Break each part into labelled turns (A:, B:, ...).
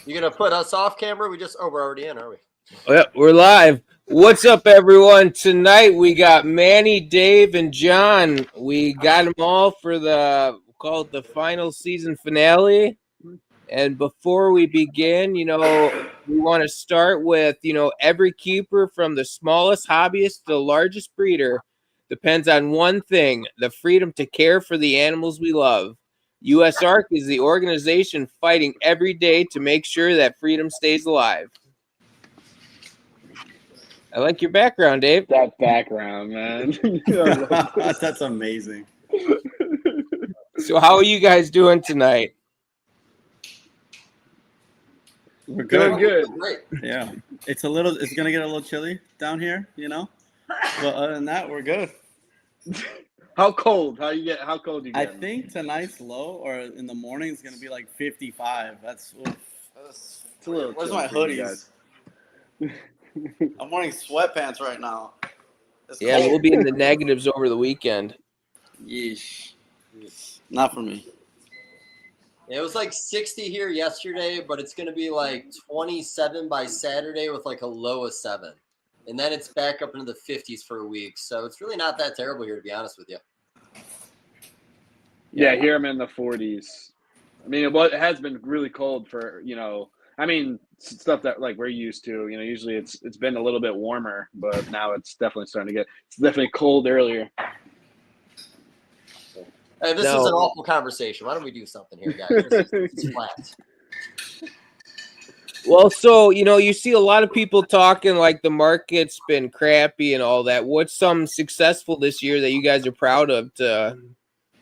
A: You gonna put us off camera? We're already in, are we?
B: Yeah, we're live. What's up, everyone? Tonight we got Manny, Dave, and John. We got them all for the final season finale. And before we begin, we want to start with, every keeper from the smallest hobbyist to the largest breeder depends on one thing: the freedom to care for the animals we love. USARC is the organization fighting every day to make sure that freedom stays alive. I like your background, Dave.
C: That background, man.
D: That's amazing.
B: So how are you guys doing tonight?
D: We're
C: Doing
D: good.
C: good.
A: Great.
D: Yeah. It's gonna get a little chilly down here, But other than that, we're good.
C: How cold? How cold you
D: I
C: get?
D: think tonight's low or in the morning is gonna be like 55. That's
C: It's a little
D: where's
C: chilly
D: my
C: for you
D: hoodies?
C: guys.
D: I'm wearing sweatpants right now. It's
B: Yeah,
D: cold.
B: we'll be in the negatives over the weekend.
D: Yeesh. Not for me.
A: It was like 60 here yesterday, but it's gonna be like 27 by Saturday with like a low of 7. And then it's back up into the 50s for a week. So it's really not that terrible here, to be honest with you.
C: Yeah, here I'm in the 40s. I mean, it has been really cold for, stuff that like we're used to. Usually it's been a little bit warmer, but now it's definitely cold earlier.
A: This is an awful conversation. Why don't we do something here, guys? It's flat.
B: Well, so, you see a lot of people talking like the market's been crappy and all that. What's some successful this year that you guys are proud of to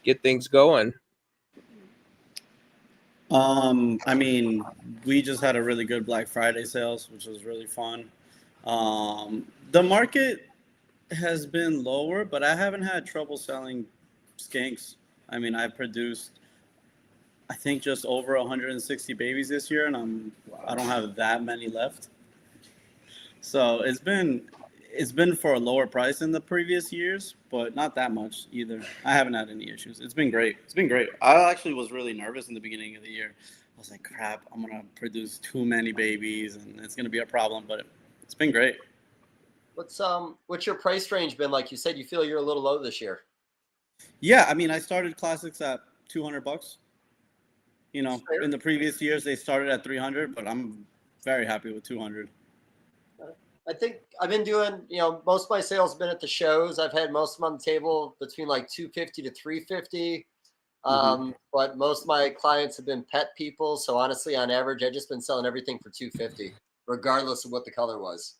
B: get things going?
D: We just had a really good Black Friday sales, which was really fun. The market has been lower, but I haven't had trouble selling skinks. I produced, I think, just over 160 babies this year, and I don't have that many left. So it's been for a lower price than the previous years, but not that much either. I haven't had any issues. It's been great. I actually was really nervous in the beginning of the year. I was like, crap, I'm gonna produce too many babies, and it's gonna be a problem. But it's been great.
A: What's your price range been like? You said you feel you're a little low this year.
D: Yeah, I started classics at $200. In the previous years they started at 300, but I'm very happy with 200.
A: I think I've been doing, most of my sales have been at the shows. I've had most of them on the table between like 250 to 350. But most of my clients have been pet people. So honestly, on average, I've just been selling everything for 250, regardless of what the color was.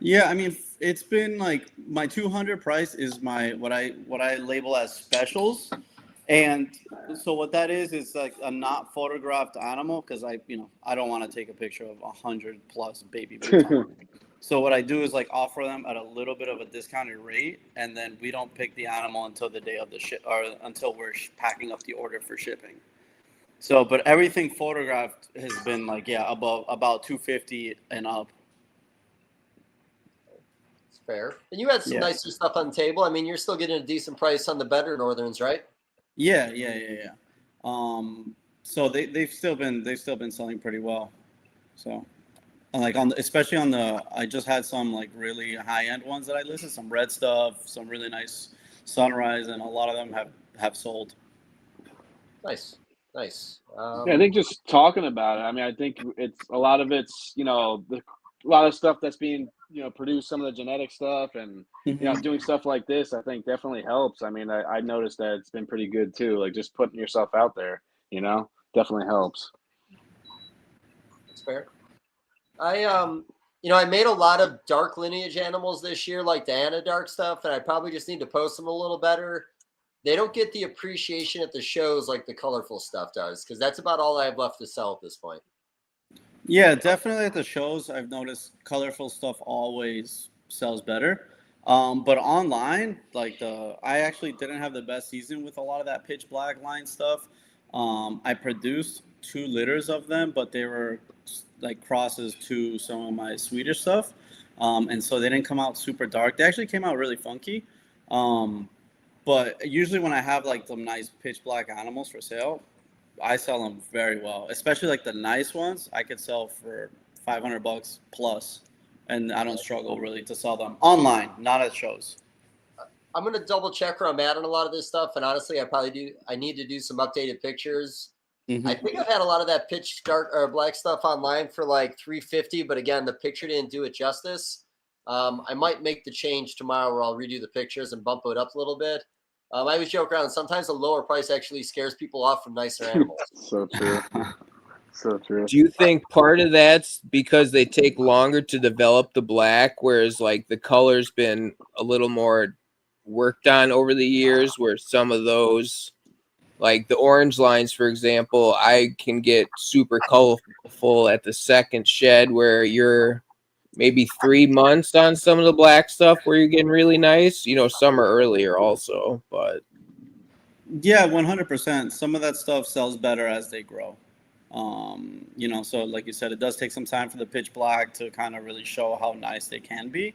D: Yeah, it's been like my 200 price is my what I label as specials, and so what that is like a not photographed animal because I don't want to take a picture of 100+ baby blues. So what I do is like offer them at a little bit of a discounted rate, and then we don't pick the animal until the day of the ship or until we're packing up the order for shipping. So, but everything photographed has been like above about 250 and up.
A: Fair. And you had some nicer stuff on the table. You're still getting a decent price on the better Northerns, right?
D: Yeah. So they've still been selling pretty well. So, like especially on I just had some like really high end ones that I listed, some red stuff, some really nice sunrise, and a lot of them have sold.
A: Nice.
C: I think just talking about it. I think it's a lot of a lot of stuff that's being produce some of the genetic stuff and doing stuff like this. I think definitely helps. I noticed that it's been pretty good too. Like just putting yourself out there, definitely helps.
A: That's fair. I made a lot of dark lineage animals this year, like the Anadark stuff, and I probably just need to post them a little better. They don't get the appreciation at the shows like the colorful stuff does, because that's about all I have left to sell at this point.
D: Yeah, definitely at the shows, I've noticed colorful stuff always sells better. But online, I actually didn't have the best season with a lot of that pitch black line stuff. I produced 2 litters of them, but they were like crosses to some of my Swedish stuff. And so they didn't come out super dark. They actually came out really funky. But usually when I have like some nice pitch black animals for sale, I sell them very well, especially like the nice ones. I could sell for $500 plus, and I don't struggle really to sell them online, not at shows.
A: I'm gonna double check where I'm at on a lot of this stuff, and honestly, I need to do some updated pictures. I think I've had a lot of that pitch dark or black stuff online for like 350, but again, the picture didn't do it justice. I might make the change tomorrow where I'll redo the pictures and bump it up a little bit. I always joke around. Sometimes a lower price actually scares people off from nicer animals.
C: So true. So true.
B: Do you think part of that's because they take longer to develop the black, whereas like the color's been a little more worked on over the years, where some of those, like the orange lines, for example, I can get super colorful at the second shed, where you're maybe 3 months on some of the black stuff where you're getting really nice. You know, some are earlier also, but
D: Yeah, 100%. Some of that stuff sells better as they grow. You know, so like you said, it does take some time for the pitch black to kind of really show how nice they can be.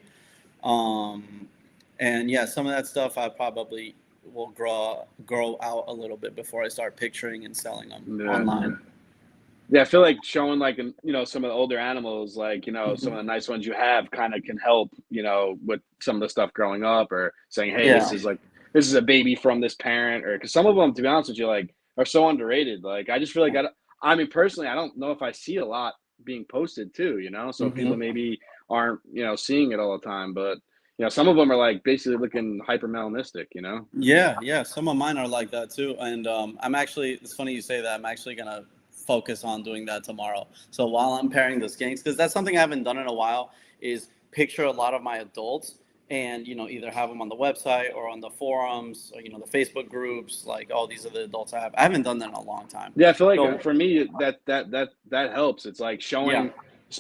D: And yeah, some of that stuff I probably will grow out a little bit before I start picturing and selling them online.
C: Yeah, I feel like showing like, you know, some of the older animals, like, you know, some of the nice ones you have kind of can help, you know, with some of the stuff growing up, or saying, hey, this is a baby from this parent, or because some of them, to be honest with you, like are so underrated. Like, I just feel like I mean, personally, I don't know if I see a lot being posted too, you know, so people maybe aren't, you know, seeing it all the time, but you know, some of them are like basically looking hyper melanistic, you know?
D: Yeah. Some of mine are like that too. And I'm actually, it's funny you say that. I'm actually going to focus on doing that tomorrow. So while I'm pairing the skinks, because that's something I haven't done in a while, is picture a lot of my adults and, you know, either have them on the website or on the forums or, you know, the Facebook groups, like, oh, these are the adults I have. I haven't done that in a long time.
C: Yeah, I feel like for me, that helps. It's like showing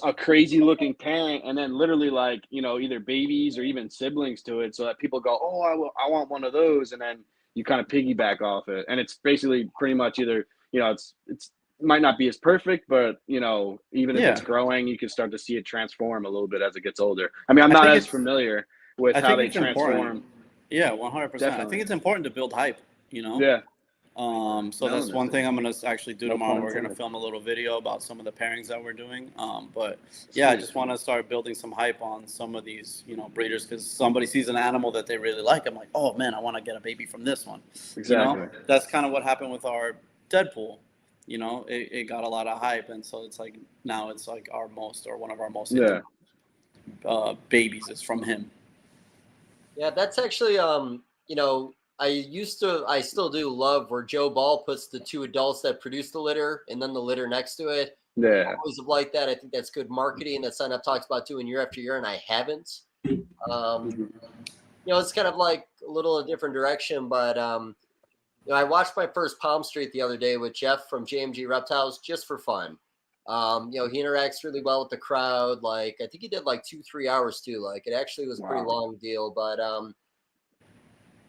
C: a crazy looking parent and then literally like, you know, either babies or even siblings to it, so that people go, oh, I want one of those, and then you kind of piggyback off it. And it's basically pretty much either, you know, it might not be as perfect, but you know, even if it's growing, you can start to see it transform a little bit as it gets older. I mean, I'm not as familiar with how they transform.
D: Important. Yeah, 100%. I think it's important to build hype, you know?
C: Yeah.
D: So that's one thing I'm going to actually do tomorrow. We're going to film a little video about some of the pairings that we're doing. But yeah, I just want to start building some hype on some of these, you know, breeders, because somebody sees an animal that they really like. I'm like, oh man, I want to get a baby from this one.
C: Exactly.
D: You know? That's kind of what happened with our Deadpool. You know, it got a lot of hype, and so it's like now it's like one of our most babies is from him.
A: Yeah, that's actually you know, I still do love where Joe Ball puts the two adults that produce the litter and then the litter next to it.
C: Yeah.
A: I always have liked that. I think that's good marketing. That's something I've talked about doing year after year, and I haven't. You know, it's kind of like a little a different direction, but you know, I watched my first Palm Street the other day with Jeff from JMG Reptiles just for fun. You know, he interacts really well with the crowd. Like, I think he did like 2-3 hours too. Like, it actually was a pretty long deal. But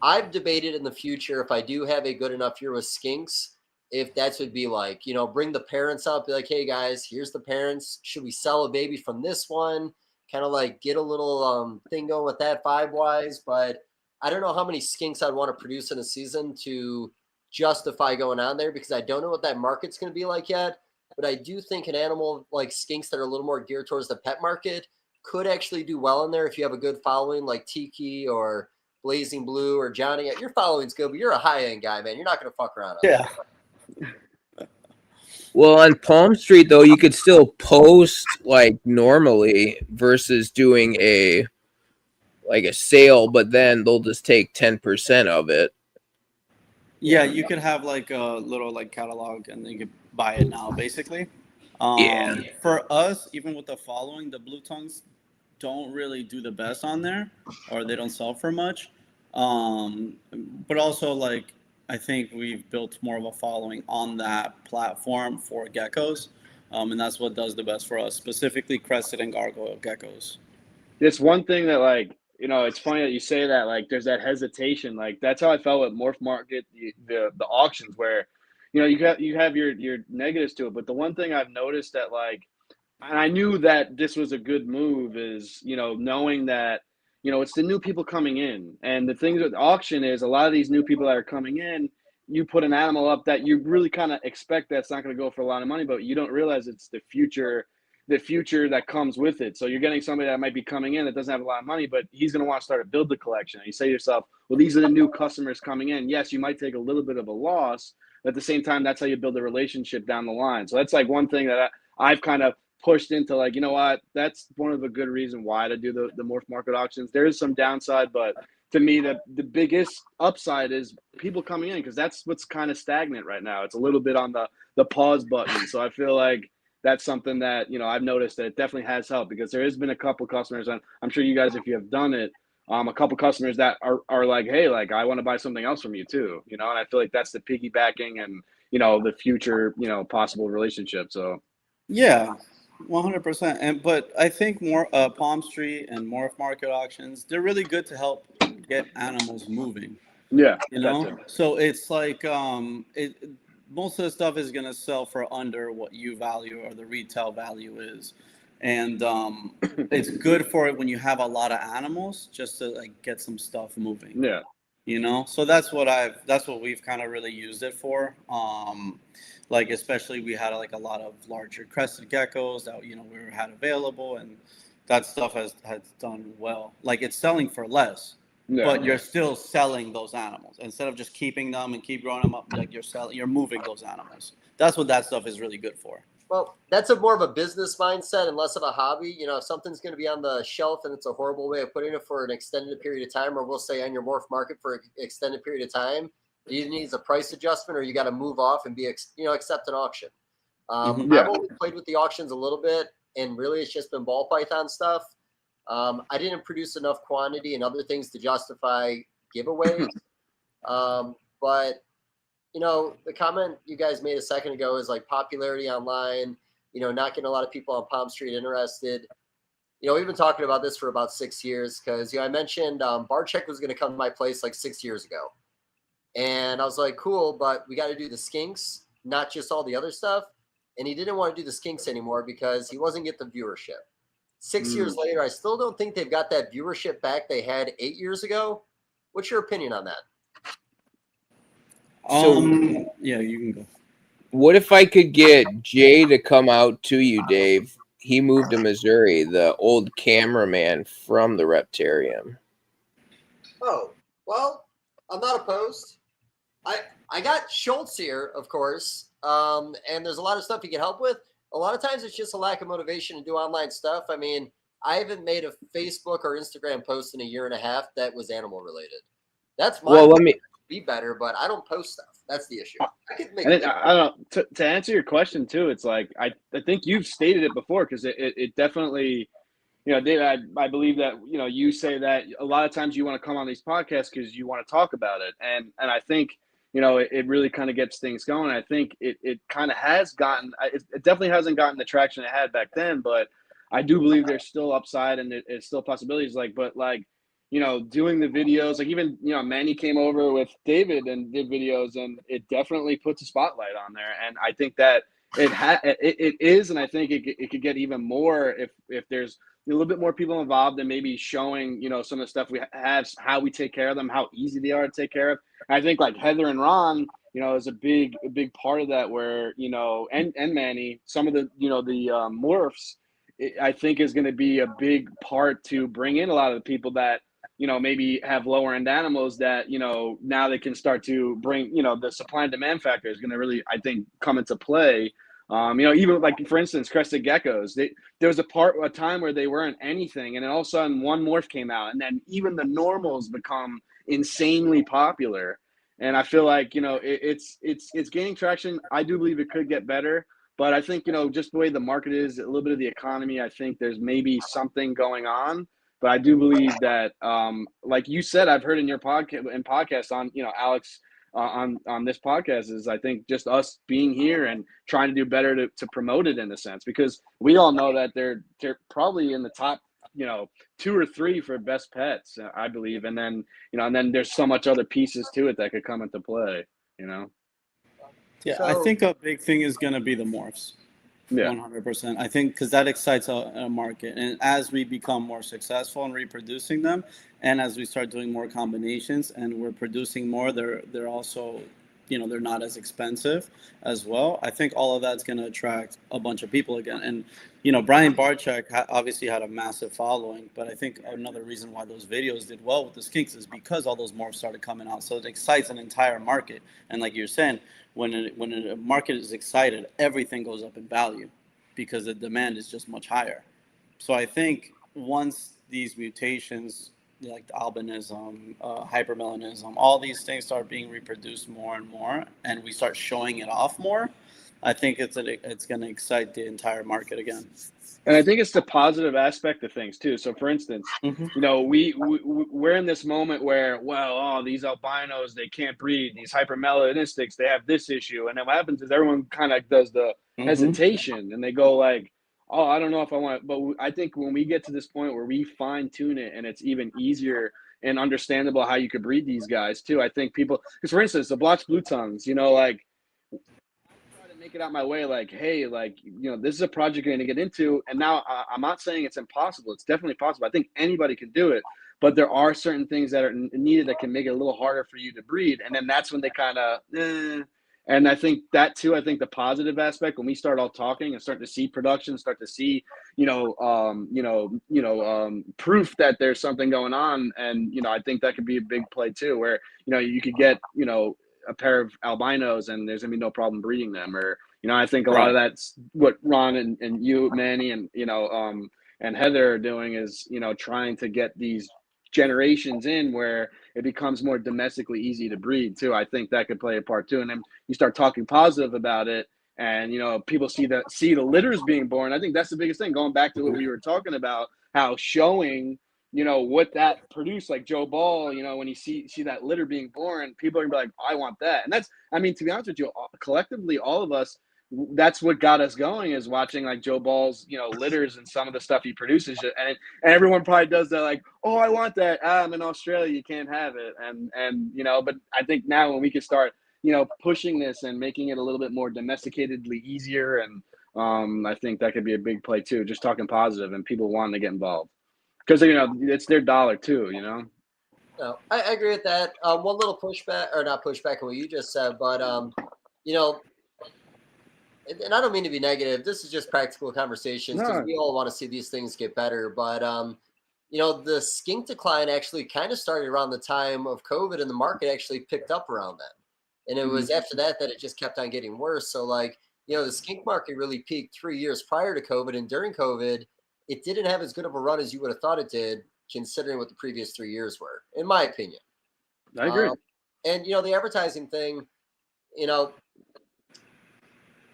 A: I've debated in the future, if I do have a good enough year with skinks, if that would be like, you know, bring the parents up, be like, hey guys, here's the parents. Should we sell a baby from this one? Kind of like get a little thing going with that vibe-wise. But I don't know how many skinks I'd want to produce in a season to justify going on there, because I don't know what that market's going to be like yet. But I do think an animal like skinks that are a little more geared towards the pet market could actually do well in there if you have a good following, like Tiki or Blazing Blue or Johnny. Your following's good, but you're a high-end guy, man. You're not going to fuck around.
B: well, on Palm Street though, you could still post like normally versus doing a sale, but then they'll just take 10% of it.
D: Yeah, you could have like a little like catalog, and then you could buy it now, basically. For us, even with the following, the blue tongues don't really do the best on there, or they don't sell for much. But also, like, I think we've built more of a following on that platform for geckos, and that's what does the best for us, specifically crested and gargoyle geckos.
C: It's one thing that, like, you know, it's funny that you say that. Like, there's that hesitation. Like, that's how I felt with Morph Market, the auctions, where, you know, you have your negatives to it. But the one thing I've noticed that, like, and I knew that this was a good move, is, you know, knowing that, you know, it's the new people coming in. And the thing with auction is a lot of these new people that are coming in, you put an animal up that you really kind of expect that's not going to go for a lot of money, but you don't realize it's the future that comes with it. So you're getting somebody that might be coming in that doesn't have a lot of money, but he's going to want to start to build the collection. And you say to yourself, well, these are the new customers coming in. Yes, you might take a little bit of a loss, but at the same time, that's how you build a relationship down the line. So that's like one thing that I've kind of pushed into, like, you know what, that's one of the good reasons why to do the morph market auctions. There is some downside, but to me, the biggest upside is people coming in, because that's what's kind of stagnant right now. It's a little bit on the pause button. So I feel like that's something that, you know, I've noticed that it definitely has helped, because there has been a couple customers, and I'm sure you guys, if you have done it, a couple customers that are like, hey, like, I want to buy something else from you too, you know, and I feel like that's the piggybacking and, you know, the future, you know, possible relationship. So
D: Yeah, 100%. But I think more Palm Street and morph market auctions, they're really good to help get animals moving.
C: yeah,
D: You know, so it's like most of the stuff is gonna sell for under what you value or the retail value is, and it's good for it when you have a lot of animals, just to like get some stuff moving.
C: yeah.
D: You know, so that's what we've kind of really used it for. Like, especially we had like a lot of larger crested geckos that, you know, we had available, and that stuff has done well. Like, it's selling for less, but you're still selling those animals instead of just keeping them and keep growing them up. Like, you're moving those animals. That's what that stuff is really good for.
A: Well, that's more of a business mindset and less of a hobby. You know, if something's going to be on the shelf and it's a horrible way of putting it for an extended period of time, or we'll say on your morph market for an extended period of time, it either needs a price adjustment or you got to move off and accept an auction. I've only played with the auctions a little bit, and really it's just been ball python stuff. I didn't produce enough quantity and other things to justify giveaways. But you know, the comment you guys made a second ago is like popularity online, you know, not getting a lot of people on Palm Street interested. You know, we've been talking about this for about 6 years, because, you know, I mentioned Barczyk was going to come to my place like 6 years ago. And I was like, cool, but we got to do the skinks, not just all the other stuff. And he didn't want to do the skinks anymore because he wasn't getting the viewership. 6 years later, I still don't think they've got that viewership back they had 8 years ago. What's your opinion on that?
B: So,
D: yeah, you can go.
B: What if I could get Jay to come out to you, Dave? He moved to Missouri, the old cameraman from the Reptarium.
A: Oh, well, I'm not opposed. I got Schultz here, of course, and there's a lot of stuff he can help with. A lot of times it's just a lack of motivation to do online stuff. I mean, I haven't made a Facebook or Instagram post in a year and a half that was animal related. That's my be better, but I don't post stuff. That's the issue. I could make.
C: I don't know. To answer your question too, it's like I think you've stated it before, because it definitely, you know, Dave, I believe that, you know, you say that a lot of times you want to come on these podcasts because you want to talk about it, and I think, you know, it really kind of gets things going. I think it kind of has gotten, it definitely hasn't gotten the traction it had back then, but I do believe there's still upside and it's still possibilities. Like, but like, you know, doing the videos, like even, you know, Manny came over with David and did videos, and it definitely puts a spotlight on there. And I think that it is, and I think it could get even more if there's a little bit more people involved and maybe showing, you know, some of the stuff we have, how we take care of them, how easy they are to take care of. And I think like Heather and Ron, you know, is a big part of that, where, you know, and Manny, some of the, you know, the morphs, I think is going to be a big part to bring in a lot of the people that, you know, maybe have lower end animals that, you know, now they can start to bring, you know, the supply and demand factor is going to really, I think, come into play. You know, even like, for instance, crested geckos, there was a time where they weren't anything, and then all of a sudden one morph came out, and then even the normals become insanely popular. And I feel like, you know, it's gaining traction. I do believe it could get better, but I think, you know, just the way the market is, a little bit of the economy, I think there's maybe something going on. But I do believe that, like you said, I've heard in your podcast on, you know, Alex, on this podcast, is I think just us being here and trying to do better to promote it in a sense, because we all know that they're probably in the top, you know, 2 or 3 for best pets, I believe. And then, you know, and then there's so much other pieces to it that could come into play, you know?
D: Yeah, I think a big thing is going to be the morphs. Yeah, 100%. I think because that excites a market, and as we become more successful in reproducing them, and as we start doing more combinations and we're producing more, they're also they're not as expensive as well. I think all of that's going to attract a bunch of people again. And Brian Barczyk obviously had a massive following, but I think another reason why those videos did well with the skinks is because all those morphs started coming out. So it excites an entire market. And like you're saying, when a market is excited, everything goes up in value because the demand is just much higher. So I think once these mutations, like the albinism, hypermelanism, all these things start being reproduced more and more, and we start showing it off more, I think it's going to excite the entire market again.
C: And I think it's the positive aspect of things too. So, for instance, we're in this moment where, these albinos, they can't breed. These hypermelanistics, they have this issue. And then what happens is everyone kind of does the hesitation, and they go like, oh, I don't know if I want it. But I think when we get to this point where we fine tune it and it's even easier and understandable how you could breed these guys too, I think people, because for instance, the blotch blue tongues, like, make it out my way, like, hey, like, this is a project you're going to get into. And now I'm not saying it's impossible. It's definitely possible. I think anybody can do it, but there are certain things that are needed that can make it a little harder for you to breed. And then that's when they kind of, and I think that too, I think the positive aspect, when we start all talking and start to see production, start to see, proof that there's something going on. And, I think that could be a big play too, where, you could get, a pair of albinos and there's gonna be no problem breeding them. Or, I think a lot of that's what Ron and you, Manny, and, and Heather are doing is, trying to get these generations in where it becomes more domestically easy to breed too. I think that could play a part too. And then you start talking positive about it, and people see the litters being born. I think that's the biggest thing. Going back to what we were talking about, how showing what that produced, like Joe Ball, when you see that litter being born, people are gonna be like, I want that. And that's, to be honest with you, collectively, all of us, that's what got us going, is watching like Joe Ball's, litters and some of the stuff he produces. And everyone probably does that, like, oh, I want that. I'm in Australia, you can't have it. And but I think now when we can start, pushing this and making it a little bit more domesticatedly easier, and I think that could be a big play too, just talking positive and people wanting to get involved. Because, it's their dollar too,
A: No, I agree with that. One little pushback, or not pushback on what you just said, but, and I don't mean to be negative. This is just practical conversations because we all want to see these things get better. But, the skink decline actually kind of started around the time of COVID, and the market actually picked up around then. And it was after that it just kept on getting worse. So, like, the skink market really peaked 3 years prior to COVID, and during COVID, it didn't have as good of a run as you would have thought it did, considering what the previous 3 years were, in my opinion.
C: I agree.
A: And, the advertising thing,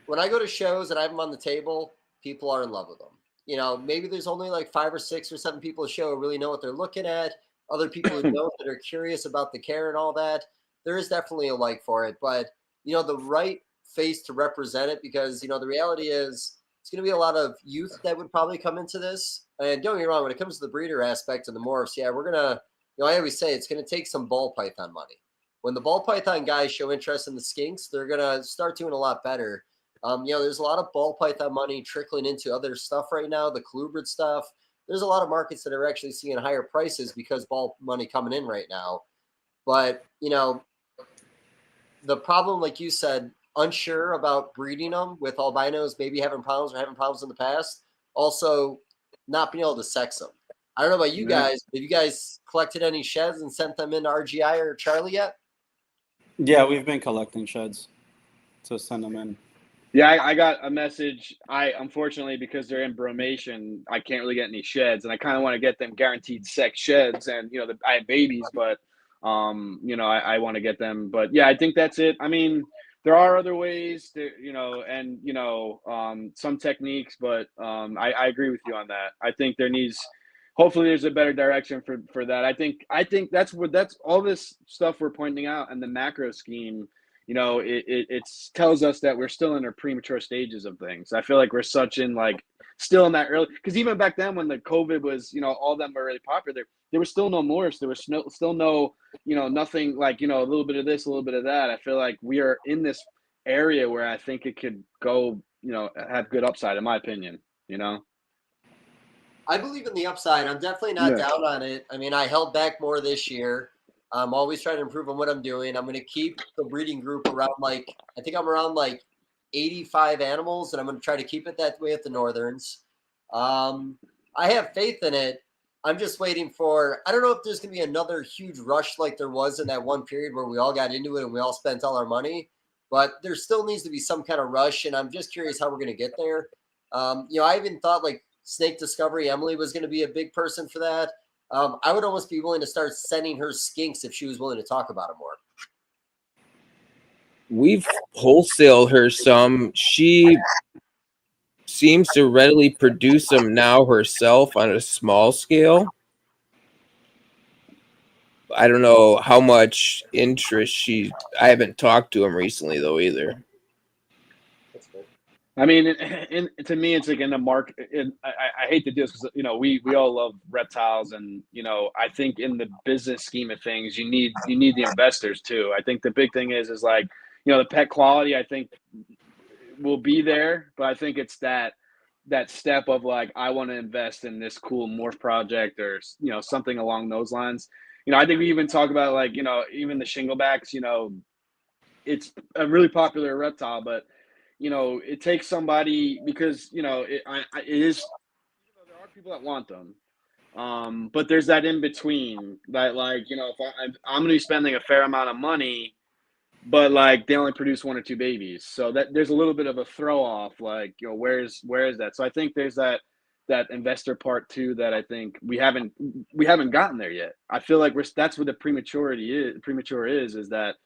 A: when I go to shows and I have them on the table, people are in love with them. Maybe there's only like 5 or 6 or 7 people a show who really know what they're looking at. Other people who don't, that are curious about the care and all that. There is definitely a like for it. But, the right face to represent it, because, the reality is, it's going to be a lot of youth that would probably come into this. And don't get me wrong, when it comes to the breeder aspect and the morphs, we're going to, I always say it's going to take some ball python money. When the ball python guys show interest in the skinks, they're going to start doing a lot better. There's a lot of ball python money trickling into other stuff right now, the colubrid stuff. There's a lot of markets that are actually seeing higher prices because ball money coming in right now. But, the problem, like you said, unsure about breeding them with albinos, maybe having problems in the past. Also, not being able to sex them. I don't know about you guys. Have you guys collected any sheds and sent them into RGI or Charlie yet?
D: Yeah, we've been collecting sheds to send them in.
C: Yeah, I got a message. Unfortunately, because they're in bromation, I can't really get any sheds, and I kind of want to get them guaranteed sex sheds. And I have babies, but I want to get them. But yeah, I think that's it. I mean, there are other ways to, some techniques, but I agree with you on that. I think hopefully there's a better direction for that. I think that's all this stuff we're pointing out, and the macro scheme, it tells us that we're still in our premature stages of things. I feel like we're still in that early, because even back then when the COVID was, all of them were really popular, there was still no morphs. There was still no, nothing like, a little bit of this, a little bit of that. I feel like we are in this area where I think it could go, have good upside, in my opinion,
A: I believe in the upside. I'm definitely not down on it. I mean, I held back more this year. I'm always trying to improve on what I'm doing. I'm going to keep the breeding group around I think I'm around 85 animals, and I'm going to try to keep it that way at the Northerns. I have faith in it. I'm just waiting for, I don't know if there's going to be another huge rush like there was in that one period where we all got into it and we all spent all our money, but there still needs to be some kind of rush. And I'm just curious how we're going to get there. I even thought Snake Discovery, Emily was going to be a big person for that. I would almost be willing to start sending her skinks if she was willing to talk about it more.
B: We've wholesaled her some. She seems to readily produce them now herself on a small scale. I don't know how much interest I haven't talked to him recently though either.
C: I mean, to me, it's in the market. I hate to do this because we all love reptiles, and I think in the business scheme of things, you need the investors too. I think the big thing is the pet quality. I think will be there, but I think it's that step of I want to invest in this cool morph project or something along those lines. I think we even talk about even the shinglebacks. It's a really popular reptile, but it takes somebody because it is. There are people that want them, but there's that in between that if I'm going to be spending a fair amount of money, but they only produce 1 or 2 babies, so that there's a little bit of a throw off. Where is that? So I think there's that investor part too that I think we haven't gotten there yet. I feel like that's what the premature is that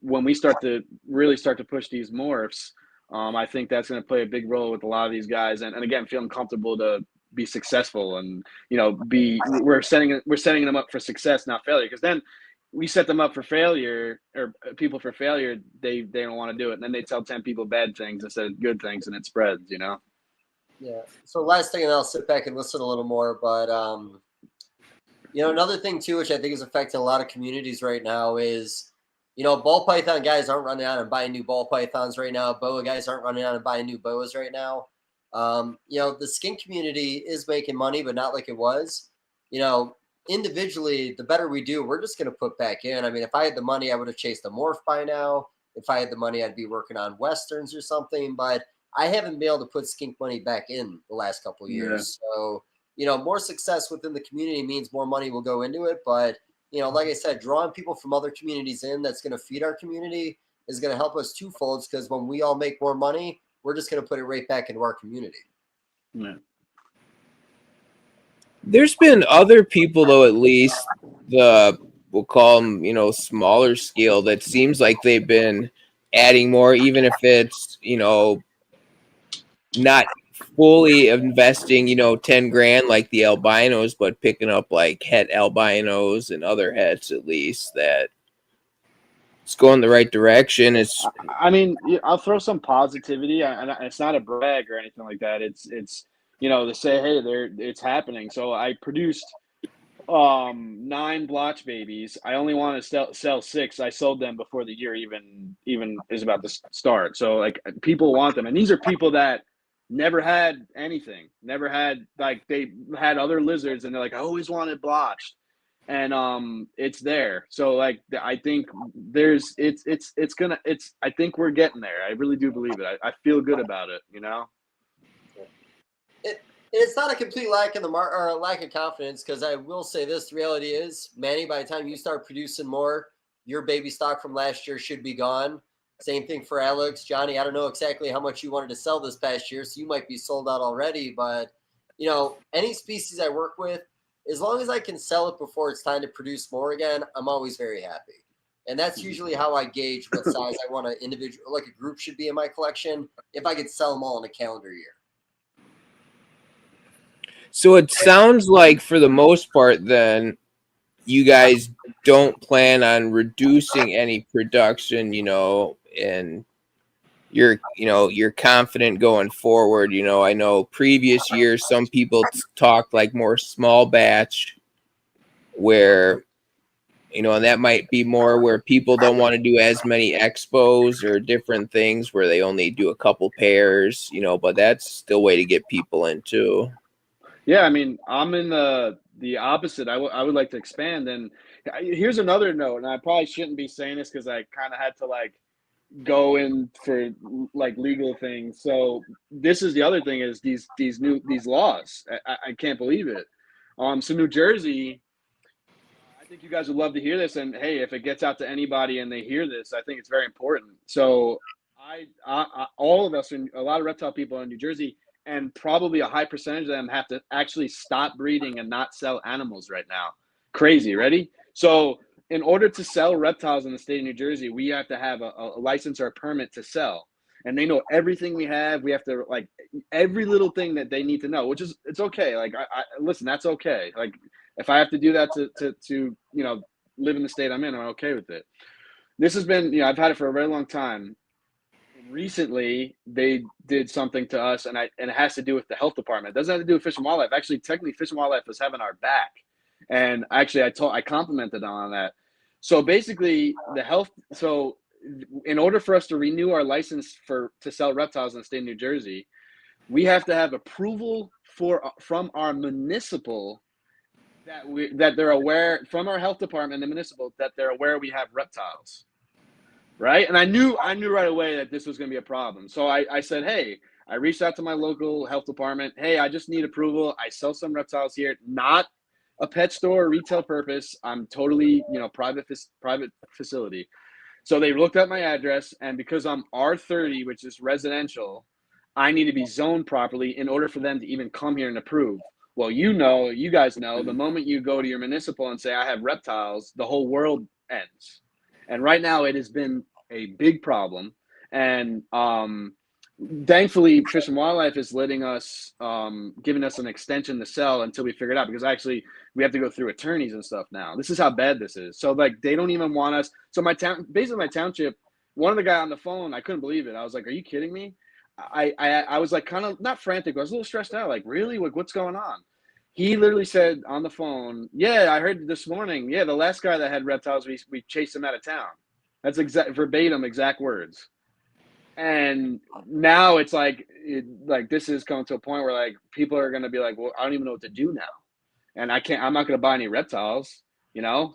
C: when we start to push these morphs, I think that's going to play a big role with a lot of these guys, and again, feeling comfortable to be successful, and we're setting them up for success, not failure. Because then we set them up for failure, or people for failure, they don't want to do it, and then they tell 10 people bad things instead of good things, and it spreads.
A: Yeah. So last thing, and I'll sit back and listen a little more, but another thing too, which I think is affecting a lot of communities right now, is ball python guys aren't running out and buying new ball pythons right now. Boa guys aren't running out and buying new boas right now. The skink community is making money, but not like it was. Individually, the better we do, we're just going to put back in. I mean, if I had the money, I would have chased a morph by now. If I had the money, I'd be working on Westerns or something, but I haven't been able to put skink money back in the last couple of years. Yeah. So, more success within the community means more money will go into it. But, like I said, drawing people from other communities in that's going to feed our community is going to help us twofold, because when we all make more money, we're just going to put it right back into our community.
C: Yeah.
B: There's been other people, though, at least we'll call them, smaller scale, that seems like they've been adding more, even if it's, not fully investing, 10 grand like the albinos, but picking up het albinos and other hets, at least, that it's going the right direction.
C: I'll throw some positivity, and it's not a brag or anything like that. It's to say, hey, it's happening. So I produced 9 blotch babies. I only want to sell 6. I sold them before the year even is about to start. So people want them, and these are people that never had anything, never had they had other lizards, and they're I always wanted blotched, and it's there. So I think I think we're getting there. I really do believe it. I feel good about it.
A: It's not a complete lack in the or a lack of confidence, because I will say this: the reality is, Manny, by the time you start producing more, your baby stock from last year should be gone. Same thing for Alex. Johnny, I don't know exactly how much you wanted to sell this past year, so you might be sold out already. But any species I work with, as long as I can sell it before it's time to produce more again, I'm always very happy. And that's usually how I gauge what size I want a group should be in my collection, if I could sell them all in a calendar year.
B: So it sounds like, for the most part, then, you guys don't plan on reducing any production, and you're confident going forward. I know previous years some people talked more small batch, where and that might be more where people don't want to do as many expos or different things, where they only do a couple pairs, but that's still a way to get people in too.
C: Yeah, I'm in the the opposite. I would like to expand. And here's another note, and I probably shouldn't be saying this because I kind of had to like go in for like legal things. So this is the other thing is these laws. I can't believe it. So New Jersey, I think you guys would love to hear this. And hey, if it gets out to anybody and they hear this, I think it's very important. So all of us, a lot of reptile people in New Jersey, and probably a high percentage of them have to actually stop breeding and not sell animals right now. Crazy, ready? So in order to sell reptiles in the state of New Jersey, we have to have a license or a permit to sell. And they know everything we have. We have to like every little thing that they need to know, which is, it's okay. Like, I listen, that's okay. Like if I have to do that to live in the state I'm in, I'm okay with it. This has been, I've had it for a very long time. Recently, they did something to us, and it has to do with the health department. It doesn't have to do with Fish and Wildlife. Actually, technically, Fish and Wildlife was having our back, and actually, I complimented on that. So basically, So in order for us to renew our license to sell reptiles in the state of New Jersey, we have to have approval from our municipal that they're aware, from our health department, the municipal, that they're aware we have reptiles. Right. And I knew right away that this was going to be a problem. So I said, hey, I reached out to my local health department. Hey, I just need approval. I sell some reptiles here, not a pet store or retail purpose. I'm totally, private facility. So they looked at my address, and because I'm R30, which is residential, I need to be zoned properly in order for them to even come here and approve. Well, you guys know, the moment you go to your municipal and say, I have reptiles, the whole world ends. And right now it has been a big problem. And thankfully, Fish and Wildlife is letting us, giving us an extension to sell until we figure it out, because actually we have to go through attorneys and stuff now. This is how bad this is. So like, they don't even want us. So my township, one of the guy on the phone, I couldn't believe it. I was like, are you kidding me? I was like, kind of not frantic, but I was a little stressed out. Like, really? What's going on? He literally said on the phone, yeah, I heard this morning. Yeah, the last guy that had reptiles, we chased him out of town. That's verbatim, exact words. And now it's like, this is coming to a point where like people are going to be like, well, I don't even know what to do now. And I'm not going to buy any reptiles,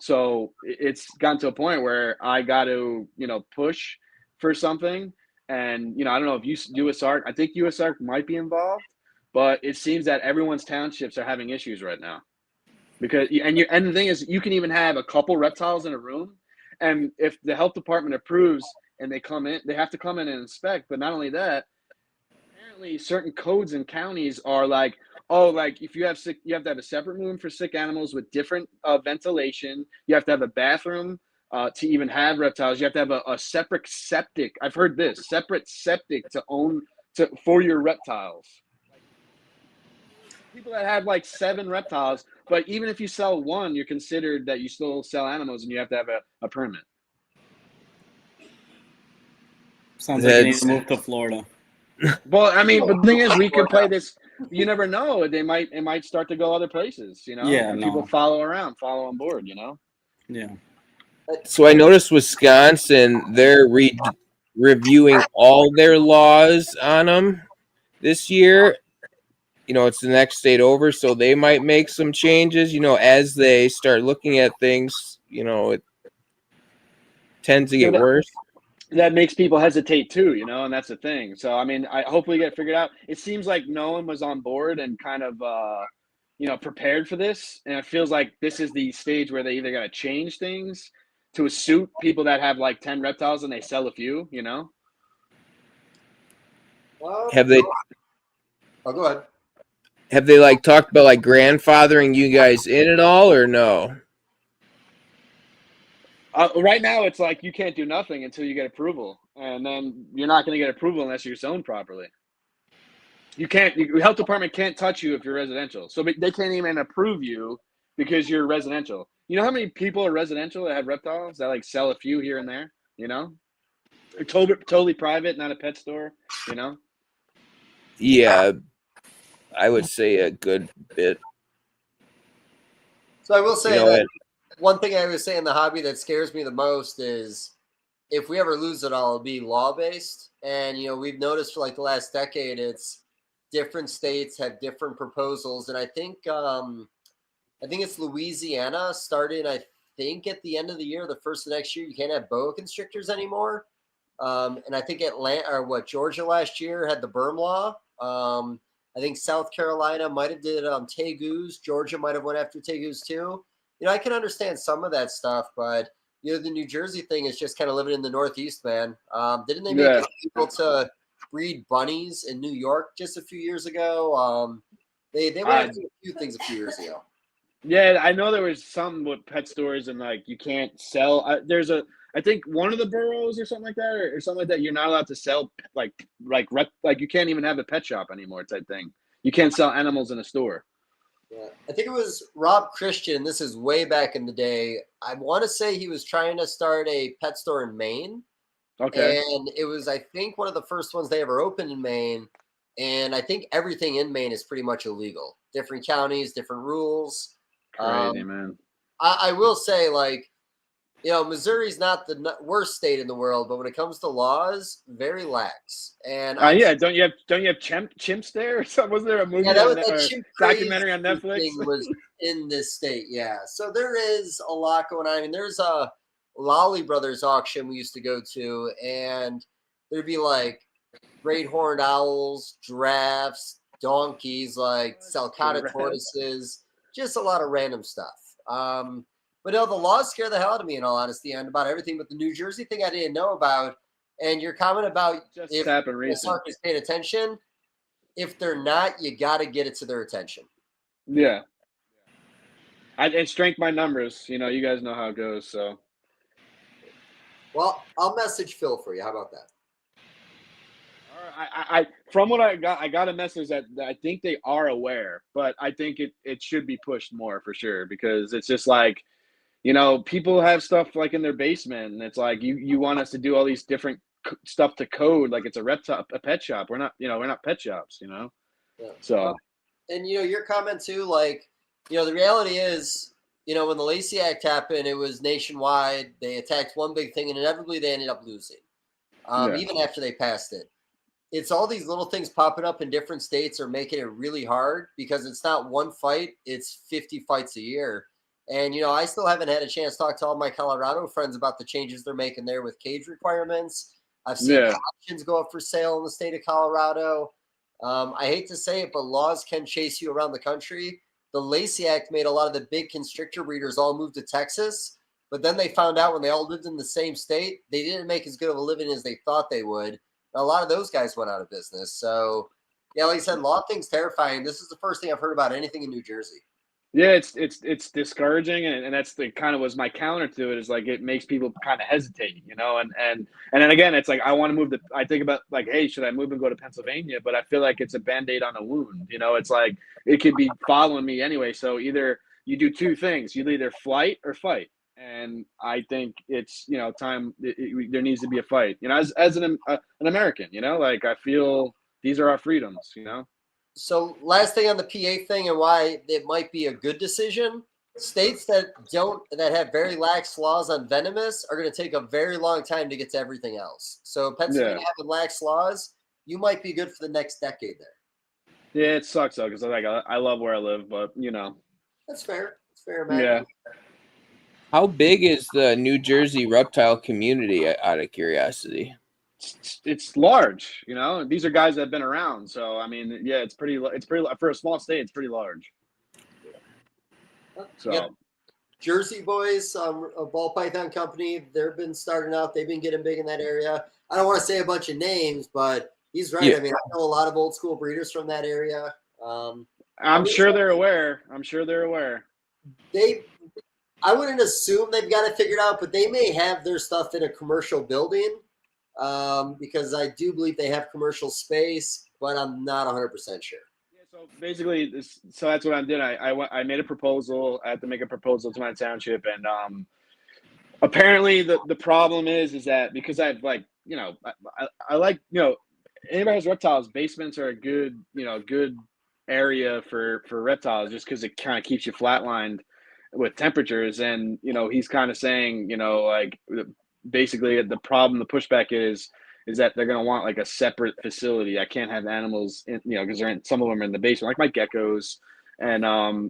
C: So it's gotten to a point where I got to, push for something. And, I don't know if USARK, I think USARK might be involved. But it seems that everyone's townships are having issues right now, because and the thing is, you can even have a couple reptiles in a room, and if the health department approves and they come in, they have to come in and inspect. But not only that, apparently certain codes in counties are like, oh, like if you have sick, you have to have a separate room for sick animals with different ventilation. You have to have a bathroom to even have reptiles. You have to have a separate septic. I've heard this, separate septic for your reptiles. People that have like 7 reptiles, but even if you sell one, you're considered that you still sell animals, and you have to have a permit.
D: Sounds like you need to move to Florida.
C: Well, I mean, but the thing is, we could play this. You never know. It might start to go other places,
D: Yeah,
C: and people follow on board,
D: Yeah.
B: So I noticed Wisconsin, they're reviewing all their laws on them this year. It's the next state over, so they might make some changes, as they start looking at things, it tends to get worse.
C: That makes people hesitate too, and that's the thing. So, I mean, I hopefully get it figured out. It seems like no one was on board and kind of, prepared for this. And it feels like this is the stage where they either got to change things to suit people that have like 10 reptiles and they sell a few,
B: Have they?
A: Oh, go ahead.
B: Have they like talked about like grandfathering you guys in at all, or no?
C: Right now, it's like you can't do nothing until you get approval, and then you're not going to get approval unless you're zoned properly. You can't. Your health department can't touch you if you're residential, so they can't even approve you because you're residential. You know how many people are residential that have reptiles that like sell a few here and there? They're totally private, not a pet store.
B: Yeah. I would say a good bit.
A: So I will say that one thing I always say in the hobby that scares me the most is if we ever lose it all, it'll be law-based. And, we've noticed for like the last decade, it's different states have different proposals. And I think I think it's Louisiana, starting, I think, at the end of the year, the first of next year, you can't have boa constrictors anymore. And I think Georgia last year had the berm law. I think South Carolina might have did tegus. Georgia might have went after tegus too. I can understand some of that stuff, but the New Jersey thing is just kind of living in the Northeast, man. Didn't they make it able to breed bunnies in New York just a few years ago? They went after a few things a few years ago.
C: Yeah, I know there was some with pet stores and like you can't sell. I think one of the boroughs or something like that, or something like that. You're not allowed to sell like you can't even have a pet shop anymore type thing. You can't sell animals in a store.
A: Yeah, I think it was Rob Christian. This is way back in the day. I want to say he was trying to start a pet store in Maine.
C: Okay.
A: And it was, I think, one of the first ones they ever opened in Maine. And I think everything in Maine is pretty much illegal. Different counties, different rules.
C: Crazy, man.
A: I will say, like, Missouri's not the worst state in the world, but when it comes to laws, very lax. And
C: don't you have chimps there? Or something? Wasn't there a movie?
A: Yeah, that chimp
C: documentary on Netflix
A: thing was in this state. Yeah, so there is a lot going on. I mean, there's a Lolly Brothers auction we used to go to, and there'd be like great horned owls, giraffes, donkeys, like Salcata tortoises, just a lot of random stuff. But no, the laws scare the hell out of me, in all honesty, and about everything. But the New Jersey thing I didn't know about, and your comment about
C: just
A: if the Sark is paying attention, if they're not, you got to get it to their attention.
C: Yeah. It strength my numbers. You guys know how it goes, so.
A: Well, I'll message Phil for you. How about that?
C: I from what I got a message that I think they are aware, but I think it should be pushed more for sure, because it's just like, people have stuff like in their basement, and it's like you want us to do all these different stuff to code like it's a pet shop. We're not pet shops,
A: Yeah.
C: So.
A: And your comment too, like, the reality is, when the Lacey Act happened, it was nationwide. They attacked one big thing, and inevitably they ended up losing, even after they passed it. It's all these little things popping up in different states are making it really hard, because it's not one fight, it's 50 fights a year. And, I still haven't had a chance to talk to all my Colorado friends about the changes they're making there with cage requirements. I've seen options go up for sale in the state of Colorado. I hate to say it, but laws can chase you around the country. The Lacey Act made a lot of the big constrictor breeders all move to Texas, but then they found out when they all lived in the same state, they didn't make as good of a living as they thought they would. A lot of those guys went out of business. So, yeah, like I said, law thing's terrifying. This is the first thing I've heard about anything in New Jersey.
C: Yeah, it's discouraging, and that's the kind of was my counter to it, is like it makes people kind of hesitate, and then again, it's like I want to move I think about like, hey, should I move and go to Pennsylvania? But I feel like it's a Band-Aid on a wound, it's like it could be following me anyway. So either you do two things, you either flight or fight, and I think it's time. There needs to be a fight, as an American, like I feel these are our freedoms,
A: So last thing on the PA thing and why it might be a good decision, states that have very lax laws on venomous are going to take a very long time to get to everything else. So Pennsylvania having lax laws, you might be good for the next decade there.
C: Yeah, it sucks though, because I love where I live, but
A: That's fair. It's fair, man.
C: Yeah.
B: How big is the New Jersey reptile community, out of curiosity?
C: It's large, These are guys that have been around, so I mean, yeah, it's pretty for a small state. It's pretty large. So,
A: Jersey Boys, a ball python company, they've been starting out. They've been getting big in that area. I don't want to say a bunch of names, but he's right. Yeah. I mean, I know a lot of old school breeders from that area.
C: I'm sure they're aware.
A: I wouldn't assume they've got it figured out, but they may have their stuff in a commercial building. Because I do believe they have commercial space, but I'm not 100% sure.
C: Yeah, so basically, that's what I did. I made a proposal. I had to make a proposal to my township, and apparently the problem is that because I've like I like anybody has reptiles, basements are a good good area for reptiles, just because it kind of keeps you flatlined with temperatures, and he's kind of saying like. Basically, the pushback is that they're going to want like a separate facility. I can't have animals, because some of them are in the basement, like my geckos, And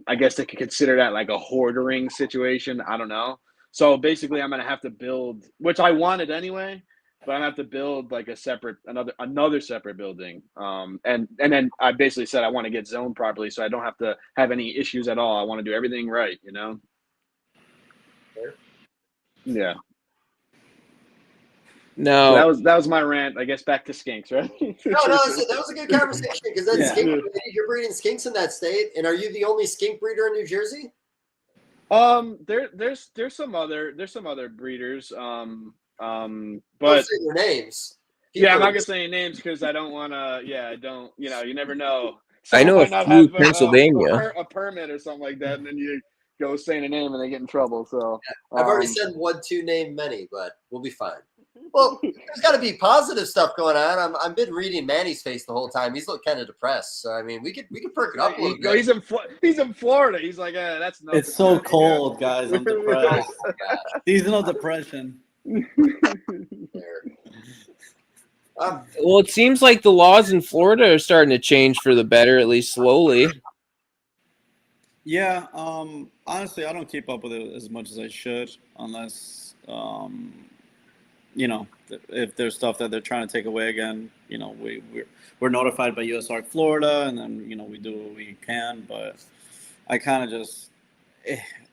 C: I guess they could consider that like a hoarding situation. I don't know. So basically, I'm gonna have to build, which I wanted anyway, but I'm gonna have to build like a separate another separate building. And then I basically said I want to get zoned properly, so I don't have to have any issues at all. I want to do everything right, you know. Yeah.
B: No,
C: So that was my rant. I guess back to skinks, right?
A: No, that was a good conversation because that's skink. You're breeding skinks in that state, and are you the only skink breeder in New Jersey?
C: There's some other breeders.
A: Don't
C: But
A: say their names.
C: yeah, I'm not gonna say any names because I don't want to. Yeah, I don't. You know, you never know.
B: I
C: Someone
B: know a
C: might not
B: few
C: have
B: Pennsylvania.
C: a permit or something like that, and then you go saying a name and they get in trouble. So
A: I've already said 1, 2, named many, but we'll be fine. Well, there's got to be positive stuff going on. I've been reading Manny's face the whole time. He's looked kind of depressed. So I mean, we could perk it up a little bit.
C: He's in Florida. He's like, that's nothing.
D: It's so cold, guys. I'm depressed. Seasonal depression.
B: Well, it seems like the laws in Florida are starting to change for the better, at least slowly.
D: Yeah. Honestly, I don't keep up with it as much as I should, unless you know, if there's stuff that they're trying to take away again. You know, we're notified by USARK Florida, and then you know we do what we can. But I kind of just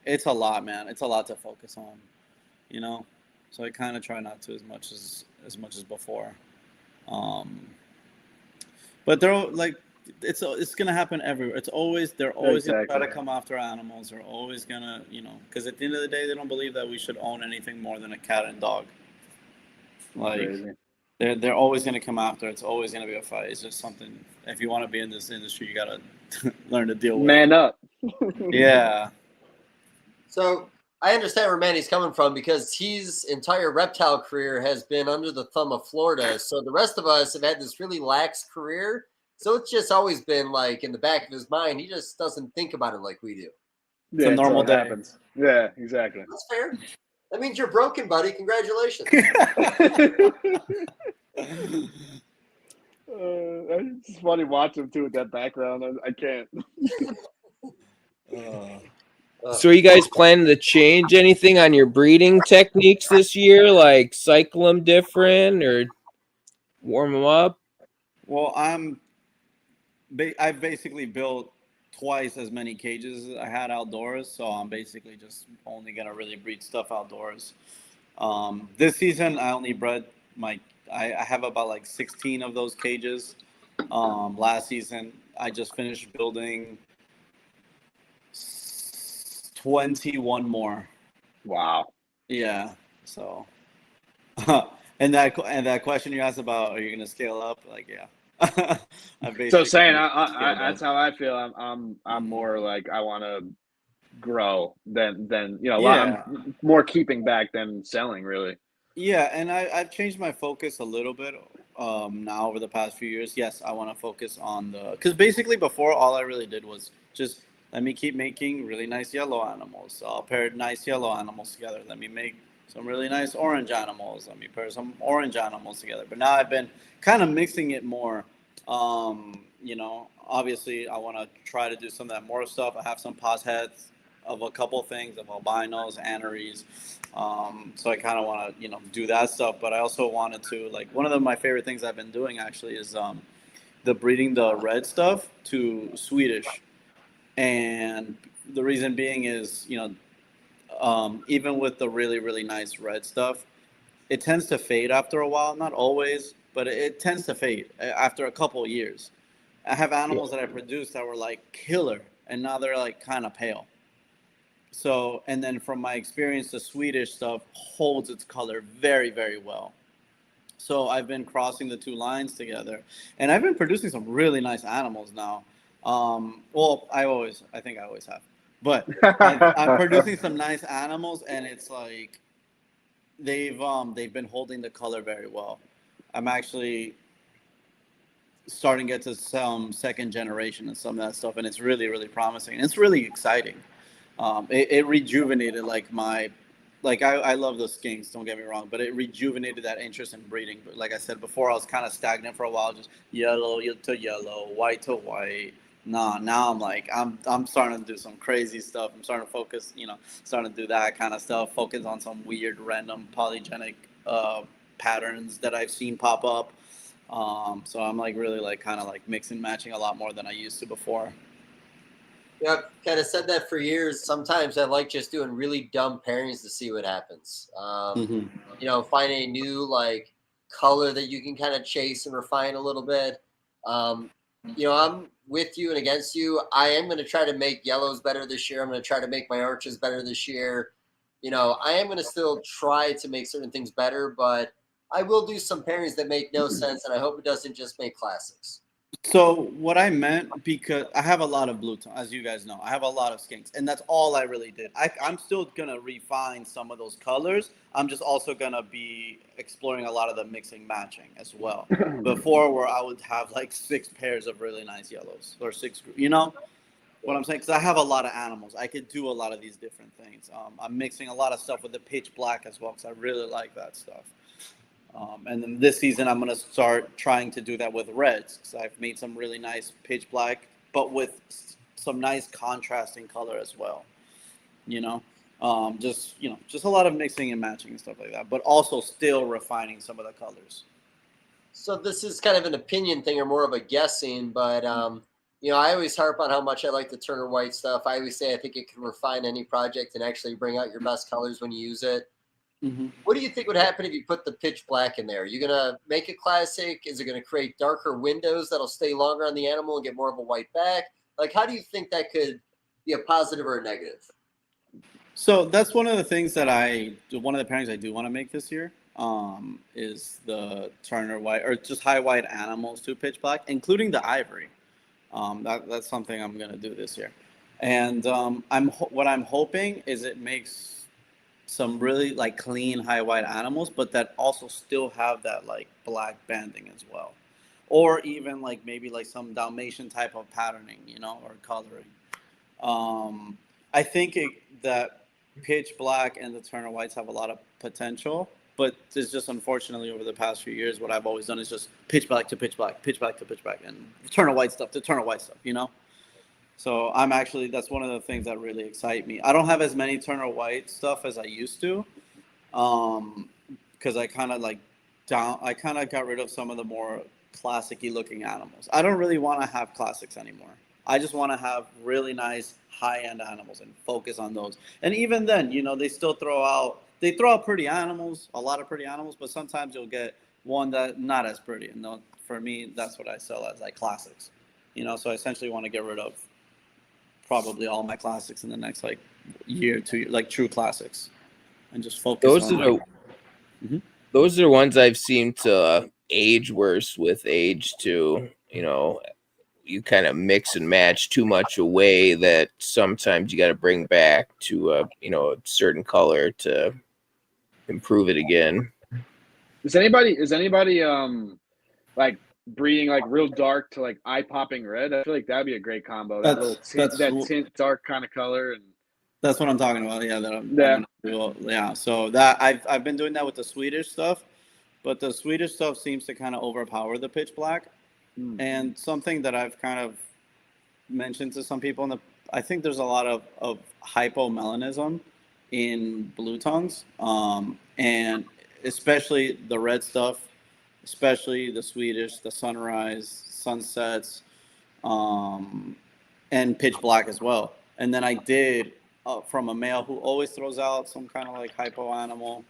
D: it's a lot, man. It's a lot to focus on. You know, so I kind of try not to as much as before. But they're like, it's gonna happen everywhere. They're always gonna try to come after animals. They're always gonna, you know, because at the end of the day, they don't believe that we should own anything more than a cat and dog. Like, they're always gonna come after. It's always gonna be a fight. It's just something. If you want to be in this industry, you gotta learn to deal with.
C: Man up.
D: Yeah.
A: So I understand where Manny's coming from because his entire reptile career has been under the thumb of Florida. So the rest of us have had this really lax career. So it's just always been like in the back of his mind. He just doesn't think about it like we do.
D: It's a normal day.
C: Happens. Yeah, exactly.
A: That's fair. That means you're broken, buddy. Congratulations.
C: It's funny watching him too with that background. I can't.
B: So are you guys planning to change anything on your breeding techniques this year? Like cycle them different or warm them up?
D: Well, I've basically built twice as many cages as I had outdoors, so I'm basically just only gonna really breed stuff outdoors. This season, I only bred I have about like 16 of those cages. Last season, I just finished building 21 more.
C: Wow.
D: Yeah. So, and that question you asked about, are you gonna scale up? Like, yeah.
C: So saying that's how I feel. I'm more like I want to grow than you know. I'm more keeping back than selling, really.
D: Yeah, and I've changed my focus a little bit now over the past few years. Yes, I want to focus on because basically before all I really did was just let me keep making really nice yellow animals. I'll pair nice yellow animals together. Let me make some really nice orange animals. Let me pair some orange animals together. But now I've been kind of mixing it more. You know, obviously I want to try to do some of that more stuff. I have some pos heads of a couple things, of albinos, aneries. So I kind of want to, you know, do that stuff. But I also wanted to, like, one of my favorite things I've been doing actually is the breeding the red stuff to Swedish. And the reason being is, you know, even with the really, really nice red stuff, it tends to fade after a while. Not always, but it tends to fade after a couple of years. I have animals that I produced that were like killer, and now they're like kind of pale. So, and then from my experience, the Swedish stuff holds its color very, very well. So I've been crossing the two lines together, and I've been producing some really nice animals now. Well, I think I always have, but I'm producing some nice animals, and it's like they've been holding the color very well. I'm actually starting to get to some second generation and some of that stuff, and it's really, really promising. And it's really exciting. It rejuvenated I love the skinks, don't get me wrong, but it rejuvenated that interest in breeding. But like I said before, I was kind of stagnant for a while, just yellow to yellow, white to white, No, now I'm like I'm starting to do some crazy stuff. I'm starting to focus, starting to do that kind of stuff. Focus on some weird, random polygenic patterns that I've seen pop up. So I'm like really like kind of like mixing matching a lot more than I used to before.
A: Yeah, I've kind of said that for years. Sometimes I like just doing really dumb pairings to see what happens. Find a new like color that you can kind of chase and refine a little bit. I'm with you and against you. I am going to try to make yellows better this year. I'm going to try to make my arches better this year. I am going to still try to make certain things better, but I will do some pairings that make no sense, and I hope it doesn't just make classics.
D: So what I meant, because I have a lot of blue tone, as you guys know, I have a lot of skinks, and that's all I really did. I'm still gonna refine some of those colors. I'm just also gonna be exploring a lot of the mixing matching as well. Before, where I would have like 6 pairs of really nice yellows or 6, what I'm saying? Because I have a lot of animals. I could do a lot of these different things. I'm mixing a lot of stuff with the pitch black as well, because I really like that stuff. And then this season, I'm going to start trying to do that with reds, because I've made some really nice pitch black, but with some nice contrasting color as well. Just a lot of mixing and matching and stuff like that, but also still refining some of the colors.
A: So this is kind of an opinion thing or more of a guessing, but I always harp on how much I like the Turner White stuff. I always say I think it can refine any project and actually bring out your best colors when you use it. Mm-hmm. What do you think would happen if you put the pitch black in there? Are you going to make it classic? Is it going to create darker windows that'll stay longer on the animal and get more of a white back? Like, how do you think that could be a positive or a negative?
D: So that's one of the things that one of the pairings I do want to make this year is the Turner White, or just high white animals to pitch black, including the ivory. That's something I'm going to do this year. And what I'm hoping is it makes some really like clean high white animals, but that also still have that like black banding as well, or even like maybe like some Dalmatian type of patterning, or coloring. I think that pitch black and the Turner Whites have a lot of potential, but it's just unfortunately over the past few years, what I've always done is just pitch black to pitch black, pitch black to pitch black, and Turner White stuff to Turner White stuff, So that's one of the things that really excite me. I don't have as many Turner White stuff as I used to, because I kind of got rid of some of the more classic-y looking animals. I don't really want to have classics anymore. I just want to have really nice high-end animals and focus on those. And even then, they still throw out pretty animals, a lot of pretty animals, but sometimes you'll get one that not as pretty. And for me, that's what I sell as like classics. So I essentially want to get rid of probably all my classics in the next like year or 2, like true classics, and just focus
B: those are ones I've seen to age worse with age too. You kind of mix and match too much away that sometimes you got to bring back to a certain color to improve it again.
C: Is anybody like breeding like real dark to like eye-popping red? I feel like that'd be a great combo. That tint dark kind of color, and
D: that's what I'm talking about. Yeah, I'm gonna do. Yeah, so that I've been doing that with the Swedish stuff, but the Swedish stuff seems to kind of overpower the pitch black. And something that I've kind of mentioned to some people I think there's a lot of hypomelanism in blue tongues, and especially the red stuff, especially the Swedish, the sunrise, sunsets, and pitch black as well. And then I did from a male who always throws out some kind of like hypo animal.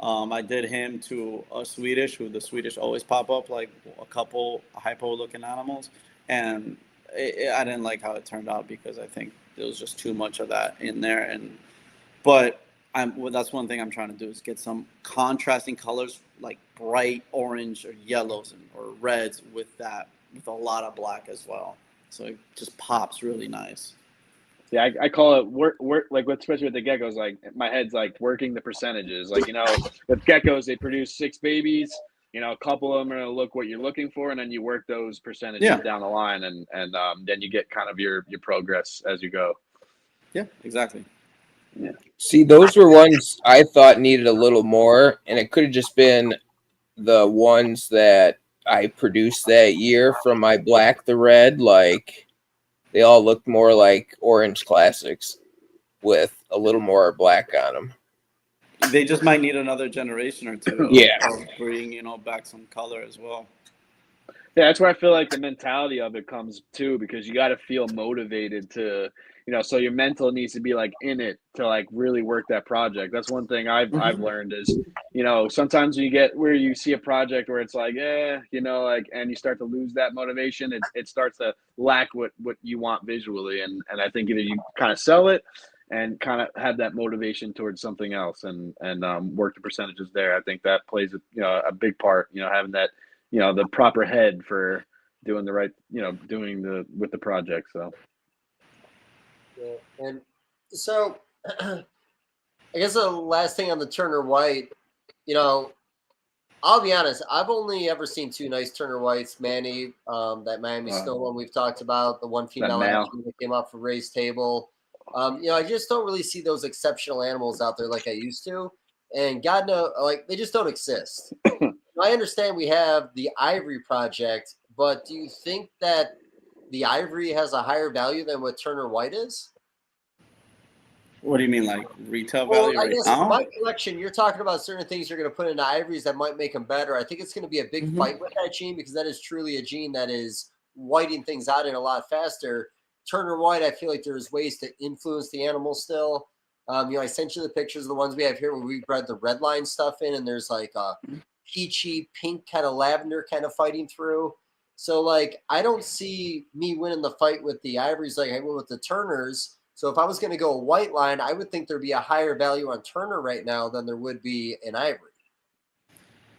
D: I did him to a Swedish, who the Swedish always pop up like a couple hypo looking animals. And I didn't like how it turned out, because I think there was just too much of that in there. But that's one thing I'm trying to do, is get some contrasting colors, like bright orange or yellows or reds with a lot of black as well. So it just pops really nice.
C: Yeah, I call it work like especially with the geckos. Like my head's like working the percentages. Like with geckos, they produce 6 babies. A couple of them are gonna look what you're looking for, and then you work those percentages down the line, and then you get kind of your progress as you go.
D: Yeah, exactly.
C: Yeah.
B: See, those were ones I thought needed a little more, and it could have just been the ones that I produced that year from my black the red, like they all looked more like orange classics with a little more black on them.
D: They just might need another generation or two of bringing, back some color as well.
C: Yeah, that's where I feel like the mentality of it comes too, because you got to feel motivated to, so your mental needs to be like in it to like really work that project. That's one thing I've learned is, sometimes you get where you see a project where it's like, and you start to lose that motivation. It starts to lack what you want visually, and I think either you kind of sell it and kind of have that motivation towards something else, and work the percentages there. I think that plays a big part. Having that. The proper head for doing the right, with the project. So,
A: yeah. And so I guess the last thing on the Turner White, I'll be honest, I've only ever seen two nice Turner Whites, Manny, that Miami Snow one we've talked about, the one female action that came up for Ray's Table. I just don't really see those exceptional animals out there like I used to. And God knows, they just don't exist. I understand we have the Ivory Project, but do you think that the Ivory has a higher value than what Turner White is?
D: What do you mean, like retail value
A: I
D: right
A: guess
D: now?
A: my collection, you're talking about certain things you're going to put into Ivories that might make them better. I think it's going to be a big fight with that gene because that is truly a gene that is whiting things out in a lot faster. Turner White, I feel like there's ways to influence the animal still. I sent you the pictures of the ones we have here where we bred the red line stuff in, and there's like a peachy pink kind of lavender kind of fighting through. So I don't see me winning the fight with the Ivories like I will with the Turners. So if I was going to go a white line, I would think there'd be a higher value on Turner right now than there would be in Ivory.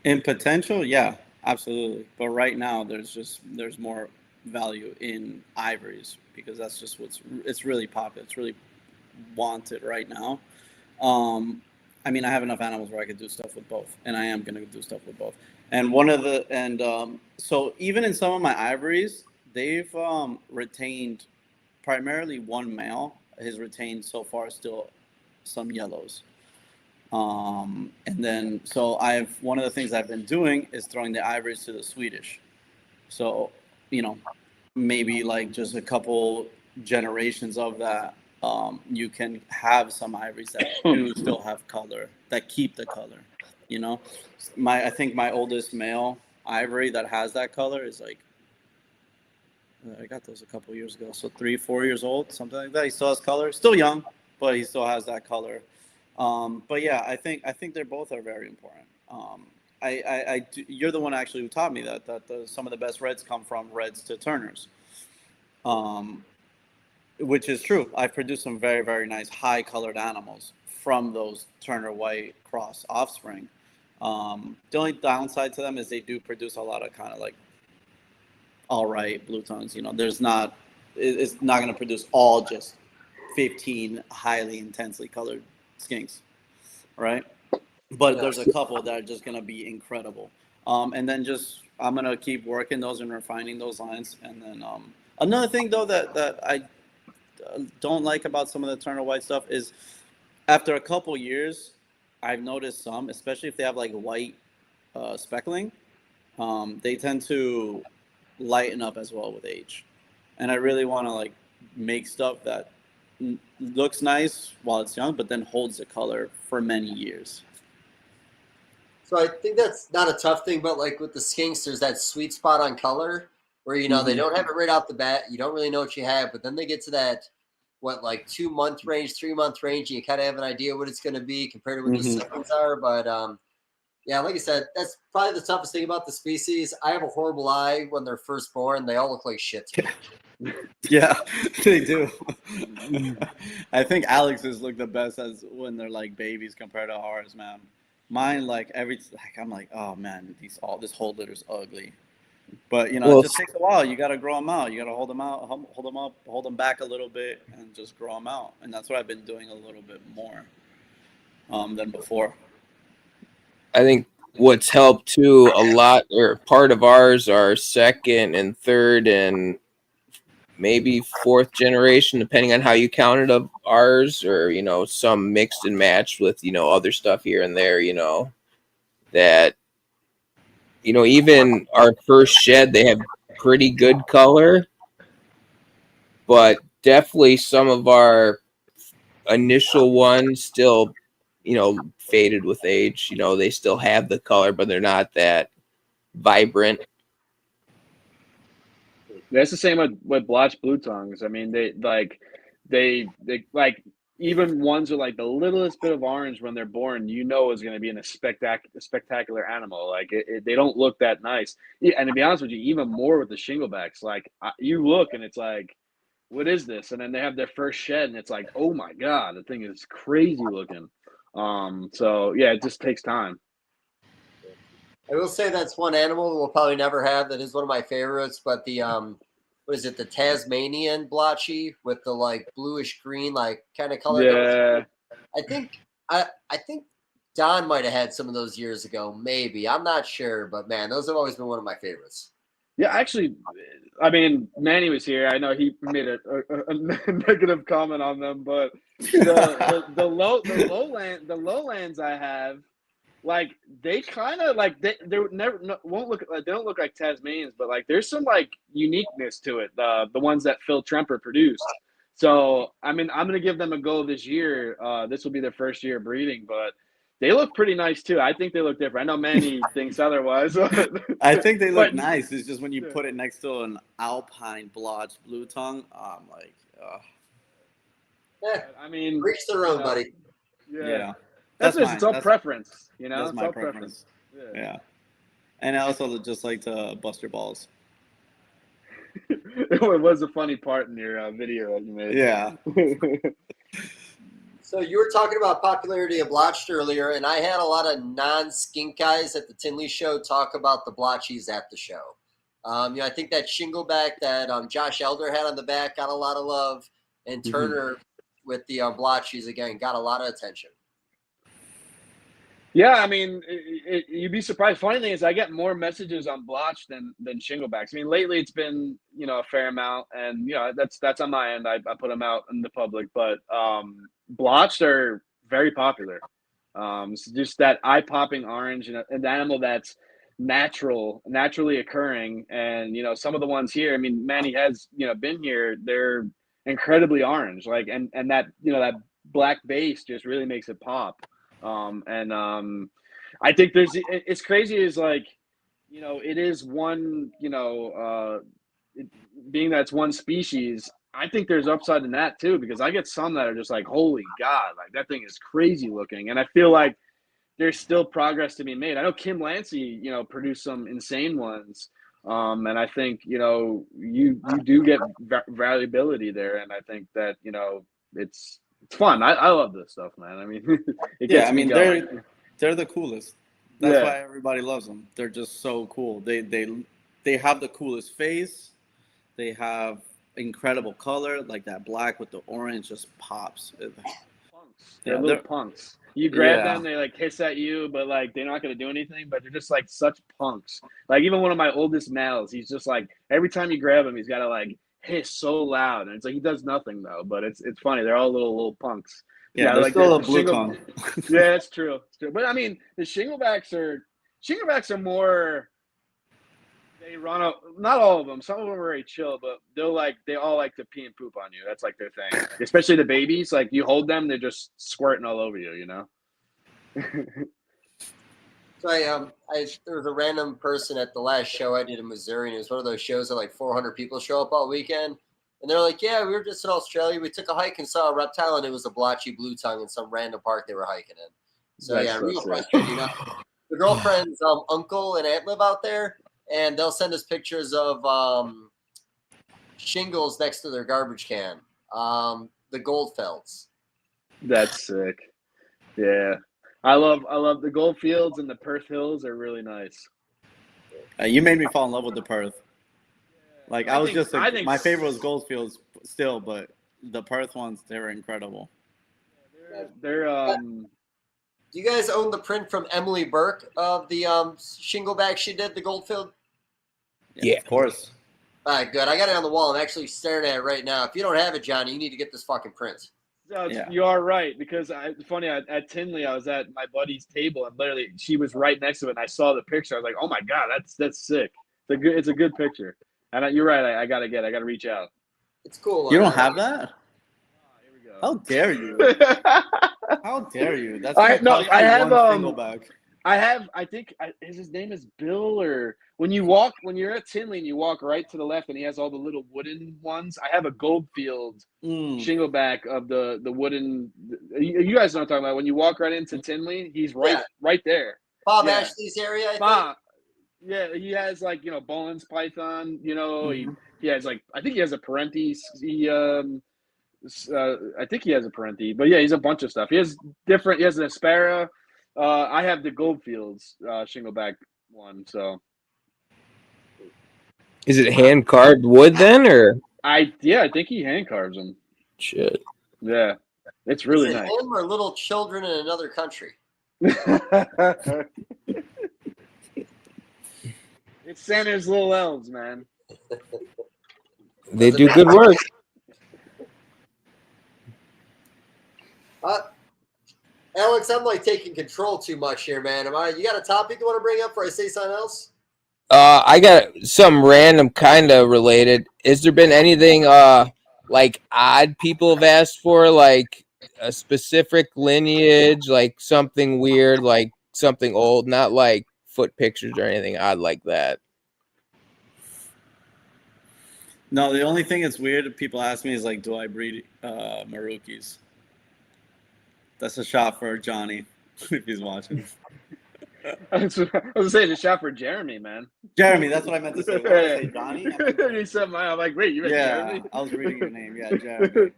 D: In potential, yeah, absolutely. But right now there's more value in Ivories because that's just it's really popular. It's really wanted right now. I have enough animals where I could do stuff with both, and I am going to do stuff with both. And so even in some of my Ivories, they've retained primarily one male. Has retained so far still some yellows. And then so one of the things I've been doing is throwing the Ivories to the Swedish. So maybe like just a couple generations of that. You can have some Ivories that do still have color, that keep the color. I think my oldest male Ivory that has that color is like, I got those a couple years ago, so 3-4 years old, something like that. He still has color, still young, but he still has that color. But yeah, I think they both are very important. You're the one actually who taught me that some of the best reds come from reds to Turners. Which is true. I've produced some very, very nice high-colored animals from those Turner White cross offspring. The only downside to them is they do produce a lot of kind of like all right blue tones. It's not going to produce all just 15 highly intensely colored skinks, right? But there's a couple that are just going to be incredible. And then I'm going to keep working those and refining those lines. And then another thing though that I don't like about some of the Turner White stuff is after a couple years, I've noticed some, especially if they have like white speckling, they tend to lighten up as well with age. And I really want to like make stuff that looks nice while it's young, but then holds the color for many years.
A: So I think that's not a tough thing, but like with the skinks, there's that sweet spot on color where, they don't have it right out the bat. You don't really know what you have, but then they get to that, 2-month range, 3-month range, and you kind of have an idea what it's going to be compared to what the siblings are. But yeah, like I said, that's probably the toughest thing about the species. I have a horrible eye when they're first born. They all look like shit to me.
D: Yeah, they do. I think Alex's look the best as when they're like babies compared to ours, man. Mine, I'm like, oh man, this whole litter's ugly. But it just takes a while. You got to grow them out. You got to hold them out, hold them up, hold them back a little bit, and just grow them out. And that's what I've been doing a little bit more than before.
B: I think what's helped too a lot, or part of ours are second and third and maybe fourth generation, depending on how you count it, of ours, or some mixed and matched with other stuff here and there. That even our first shed, they have pretty good color, but definitely some of our initial ones still, faded with age. They still have the color, but they're not that vibrant.
C: That's the same with blotched blue tongues. I mean, they like even ones with like the littlest bit of orange when they're born, is going to be in a spectacular animal. Like they don't look that nice. Yeah, and to be honest with you, even more with the shinglebacks. Like you look and it's like, what is this? And then they have their first shed and it's like, oh my god, the thing is crazy looking. So yeah, it just takes time.
A: I will say that's one animal we'll probably never have that is one of my favorites, but the what is it, the Tasmanian blotchy with the like bluish green like kind of color.
C: Yeah.
A: I think Don might have had some of those years ago, maybe. I'm not sure, but man, those have always been one of my favorites.
C: Yeah, actually, I mean, Manny was here. I know he made a negative comment on them, but the lowlands I have, like they kind of like they're never won't look like they don't look like Tasmanians, but like there's some like uniqueness to it. The ones that Phil Tremper produced. So I mean, I'm gonna give them a go this year. This will be their first year breeding, but they look pretty nice too. I think they look different. I know Manny thinks otherwise.
D: I think they look nice. It's just when you put it next to an alpine blotched blue tongue, I'm like,
A: I mean, reach their own, buddy.
C: Yeah. That's it's all preference,
D: That's my preference. Yeah. And I also just like to bust your balls.
C: It was a funny part in your video that you made.
D: Yeah.
A: So you were talking about popularity of blotched earlier, and I had a lot of non-skink guys at the Tinley show talk about the blotchies at the show. I think that shingleback that Josh Elder had on the back got a lot of love, and Turner with the blotchies again got a lot of attention.
C: Yeah, I mean, you'd be surprised. Funny thing is, I get more messages on blotch than shinglebacks. I mean, lately it's been a fair amount, and that's on my end. I put them out in the public, but blotched are very popular. It's just that eye-popping orange and an animal that's naturally occurring, and some of the ones here. I mean, Manny has been here. They're incredibly orange, like and that that black base just really makes it pop. I think it's crazy is like, it is one, being that it's one species, I think there's upside in that too, because I get some that are just like, holy God, like that thing is crazy looking. And I feel like there's still progress to be made. I know Kim Lancy, produced some insane ones. And I think, you do get variability there. And I think that, it's fun. I love this stuff, man. I mean,
D: they're the coolest. That's why everybody loves them. They're just so cool. They have the coolest face. They have incredible color, like that black with the orange just pops.
C: Punks. They're little punks. You grab them, they like hiss at you, but like they're not gonna do anything. But they're just like such punks. Like even one of my oldest males, he's just like every time you grab him, he's gotta like hiss so loud, and it's like he does nothing though. But it's funny. They're all little punks.
D: Yeah, they're like still a blue tongue.
C: Yeah, it's true. But I mean, the shinglebacks are more. They run up. Not all of them. Some of them are very chill, but they all like to pee and poop on you. That's like their thing. Especially the babies. Like you hold them, they're just squirting all over you.
A: So there was a random person at the last show I did in Missouri, and it was one of those shows that like 400 people show up all weekend. And they're like, yeah, we were just in Australia. We took a hike and saw a reptile, and it was a blotchy blue tongue in some random park they were hiking in. So real frustrating. The girlfriend's uncle and aunt live out there, and they'll send us pictures of shingles next to their garbage can. The Goldfelds.
C: That's sick. Yeah, I love the Goldfields, and the Perth Hills are really nice.
D: You made me fall in love with the Perth. Like I think my favorite was Goldfields still, but the Perth ones, they were incredible.
C: They're
A: Do you guys own the print from Emily Burke of the shingleback she did, the Goldfield?
D: Yeah, of course.
A: All right, good. I got it on the wall. I'm actually staring at it right now. If you don't have it, Johnny, you need to get this fucking print.
C: You are right, because it's funny, at Tinley, I was at my buddy's table, and literally she was right next to it, and I saw the picture. I was like, oh my God, that's sick. It's a good picture. And you're right. I gotta reach out.
A: It's cool.
D: You don't have that?
C: Here we go.
D: How dare you? How dare you? That's gonna cost you
C: I have
D: one single bag.
C: I think his name is Bill, or when you're at Tinley and you walk right to the left and he has all the little wooden ones. I have a Goldfield shingle back of the wooden. You guys know what I'm talking about. When you walk right into Tinley, he's right there.
A: Bob Ashley's area, I think.
C: Yeah, he has like, Bolin's Python, he has like, I think he has a Parentes. I think he has a Parenti, but yeah, he's a bunch of stuff. He has an Aspera. I have the Goldfields shingleback one. So,
B: Is it hand carved wood then, or?
C: I think he hand carves them.
B: Shit.
C: Yeah, it's really
A: Is it
C: nice.
A: him or little children in another country?
C: It's Santa's little elves, man.
B: They do good work.
A: Alex, I'm like taking control too much here, man. You got a topic you want to bring up before I say something else?
B: I got some random kind of related. Has there been anything like odd people have asked for, like a specific lineage, like something weird, like something old, not like foot pictures or anything odd like that?
D: No, the only thing that's weird that people ask me is like, do I breed Marukis? That's a shot for Johnny if he's watching.
C: I was gonna say the shot for Jeremy, man.
D: Jeremy, that's what I meant to say. What did I say, Johnny?
C: He said I'm like, wait, you read Jeremy?
D: I was reading your name. Yeah, Jeremy.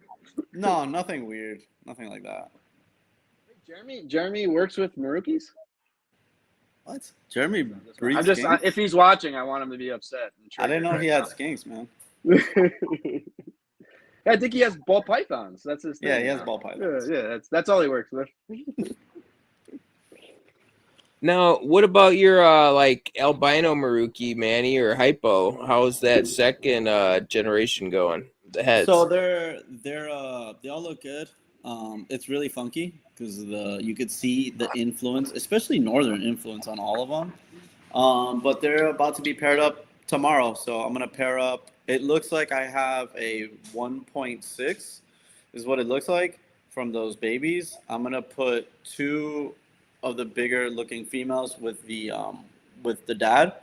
D: No, nothing weird. Nothing like that.
C: Jeremy works with Marukis?
D: What? Jeremy breeds
C: I'm just
D: skinks?
C: if he's watching, I want him to be upset.
D: I didn't know he had skinks, man.
C: I think he has ball pythons. That's his thing.
D: Yeah, he has ball pythons.
C: Yeah, that's all he works with.
B: Now, what about your like albino Maruki, Manny, or Hypo? How's that second generation going? The heads.
D: So they all look good. It's really funky because you could see the influence, especially northern influence on all of them. But they're about to be paired up tomorrow, so I'm gonna pair up. It looks like I have a 1.6, is what it looks like from those babies. I'm gonna put 2 of the bigger looking females with the dad.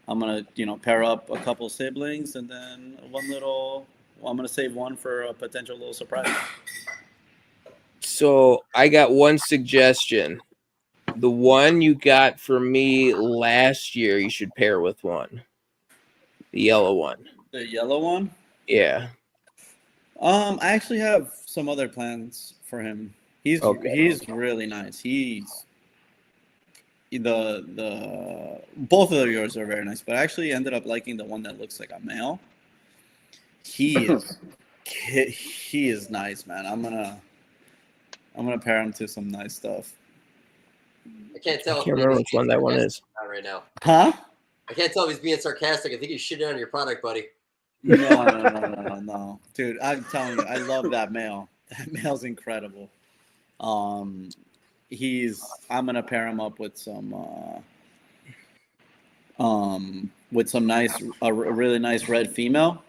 D: I'm gonna pair up a couple siblings, and then I'm gonna save one for a potential little surprise.
B: So I got one suggestion. The one you got for me last year, you should pair with one. The yellow one.
D: The yellow one?
B: Yeah.
D: I actually have some other plans for him. He's really nice. Both of yours are very nice, but I actually ended up liking the one that looks like a male. He is nice, man. I'm gonna pair him to some nice stuff.
A: I can't tell.
B: I can't remember which one that one is.
A: Right now.
D: Huh?
A: I can't tell if he's being sarcastic. I think he's shitting on your product, buddy.
D: No. Dude, I'm telling you, I love that male. That male's incredible. I'm gonna pair him up with some nice, a really nice red female,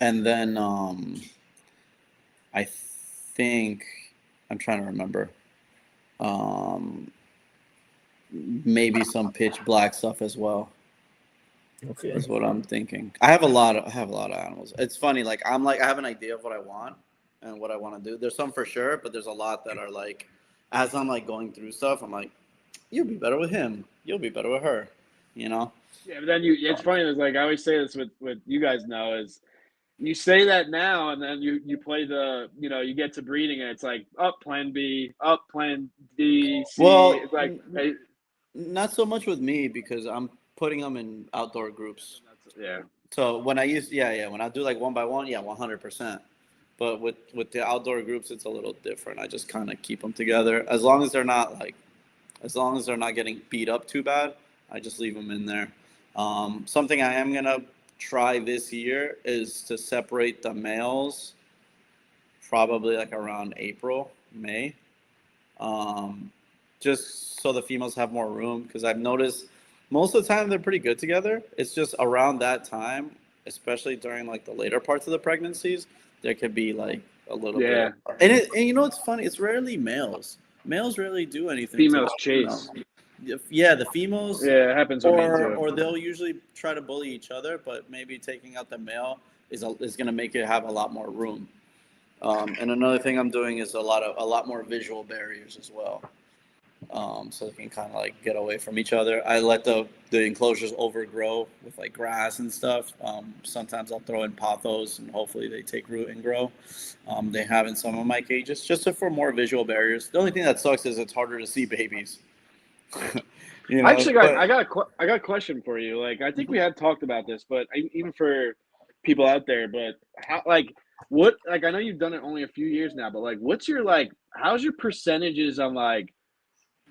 D: and then I think I'm trying to remember. Maybe some pitch black stuff as well.
B: Okay.
D: That's what I'm thinking. I have a lot of animals. It's funny, like I have an idea of what I want and what I want to do. There's some for sure, but there's a lot that are like, as I'm like going through stuff, I'm like, you'll be better with him. You'll be better with her.
C: Yeah, but then it's funny. It's like I always say this with you guys know is you say that now and then you play you get to breeding and it's like up plan B, up plan D, C.
D: Well,
C: it's like
D: not so much with me because I'm putting them in outdoor groups.
C: Yeah.
D: So when I when I do like 1 by 1, 100%. But with the outdoor groups, it's a little different. I just kind of keep them together as long as they're not getting beat up too bad. I just leave them in there. Something I am gonna try this year is to separate the males, probably like around April, May. Just so the females have more room, because I've noticed most of the time they're pretty good together. It's just around that time especially during like the later parts of the pregnancies, there could be like a little
C: Yeah.
D: bit. And you know what's funny? It's rarely males. Males rarely do anything to
C: Females
D: the
C: chase.
D: female. Yeah, the females,
C: Yeah, it happens with me
D: or
C: too.
D: they'll usually try to bully each other, but maybe taking out the male is going to make it have a lot more room. And another thing I'm doing is a lot more visual barriers as well, so they can kind of like get away from each other. I let the enclosures overgrow with like grass and stuff. Sometimes I'll throw in pothos and hopefully they take root and grow. They have in some of my cages for more visual barriers. The only thing that sucks is it's harder to see babies. You know,
C: I actually got I got a question for you. Like, I think we had talked about this, but even for people out there, but how, like, what, like, I know you've done it only a few years now, but like, what's your, like, how's your percentages on like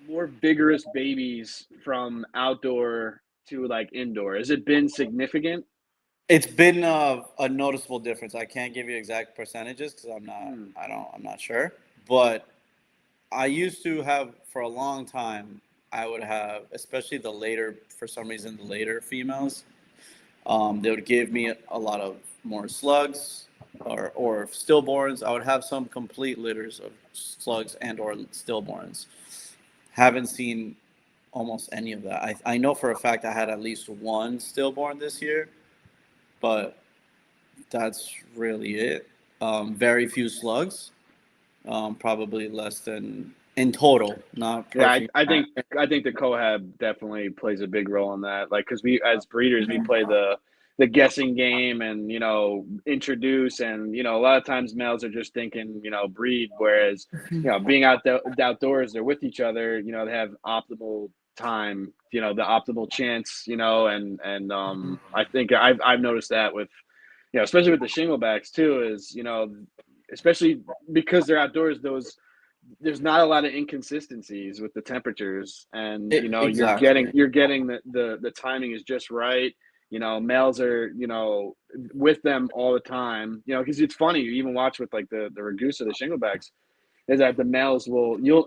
C: more vigorous babies from outdoor to like indoor? Has it been significant?
D: It's been a noticeable difference. I can't give you exact percentages because I'm not sure. But I used to have for a long time. I would have, especially for some reason, the later females. They would give me a lot of more slugs or stillborns. I would have some complete litters of slugs and or stillborns. Haven't seen almost any of that. I know for a fact I had at least one stillborn this year, but that's really it. Very few slugs, probably less than in total, not per
C: Yeah,
D: female.
C: I think the cohab definitely plays a big role in that. Like, because we as breeders we play the guessing game and introduce, and a lot of times males are just thinking breed, whereas being outdoors, they're with each other, they have optimal time, the optimal chance, and I think I've noticed that with especially with the shinglebacks too, is especially because they're outdoors, there's not a lot of inconsistencies with the temperatures, and
D: Exactly.
C: you're getting the timing is just right. Males are with them all the time. Because it's funny, you even watch with like the Ragusa, the shinglebacks, is that the males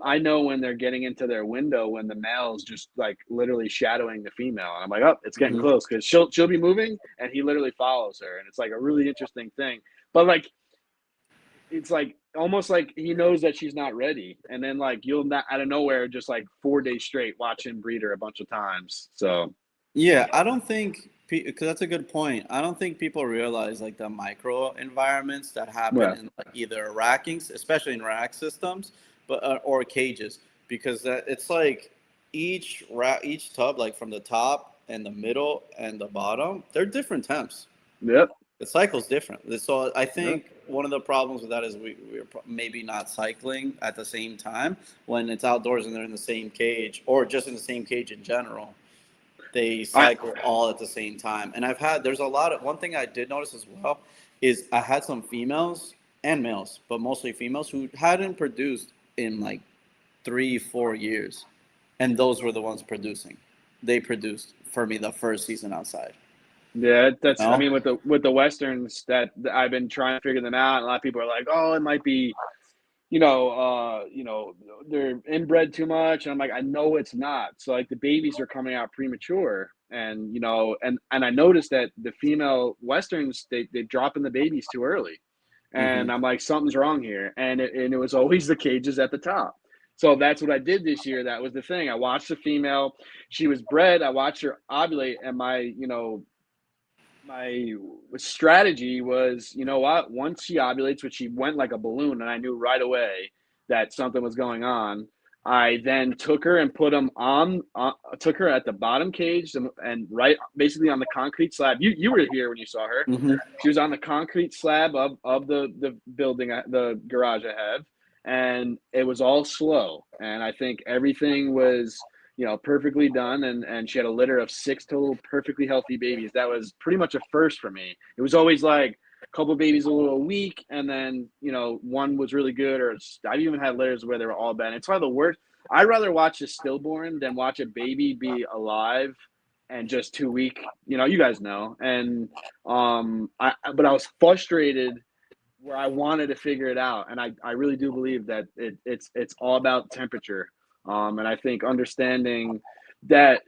C: I know when they're getting into their window, when the male's just like literally shadowing the female, and I'm like, oh, it's getting close, because she'll be moving and he literally follows her, and it's like a really interesting thing. But like, it's like almost like he knows that she's not ready, and then like you'll not out of nowhere just like 4 days straight watch him breed her a bunch of times. So
D: Yeah, I don't think because that's a good point. I don't think people realize like the micro environments that happen
C: yeah.
D: in like either rackings, especially in rack systems, but or cages, because it's like each tub, like from the top and the middle and the bottom, they're different temps.
C: Yep.
D: The cycle's different. So I
C: Yep.
D: think one of the problems with that is we're maybe not cycling at the same time when it's outdoors and they're in the same cage, or just in the same cage in general. They
C: I
D: cycle all at the same time. And there's a lot of, one thing I did notice as well is I had some females and males, but mostly females who hadn't produced in like 3-4 years. And those were the ones producing. They produced for me the first season outside.
C: Yeah,
D: You
C: that's, I
D: know?
C: mean, with the westerns, that I've been trying to figure them out, and a lot of people are like, oh, it might be they're inbred too much, and I'm like, I know it's not. So like the babies are coming out premature, and and I noticed that the female westerns, they dropping the babies too early,
D: Mm-hmm.
C: and I'm like, something's wrong here, and it was always the cages at the top. So that's what I did this year. That was the thing. I watched the female. She was bred. I watched her ovulate, and my strategy was, what? Once she ovulates, which she went like a balloon, and I knew right away that something was going on. I then took her and put them took her at the bottom cage, and right basically on the concrete slab. You were here when you saw her.
D: Mm-hmm.
C: She was on the concrete slab of the building, the garage I have, and it was all slow. And I think everything was perfectly done, and she had a litter of 6 total perfectly healthy babies. That was pretty much a first for me. It was always like a couple of babies a little weak, and then one was really good, or I've even had litters where they were all bad. It's probably the worst. I'd rather watch a stillborn than watch a baby be alive and just too weak. You guys know. And but I was frustrated where I wanted to figure it out, and I really do believe that it's all about temperature. And I think understanding that,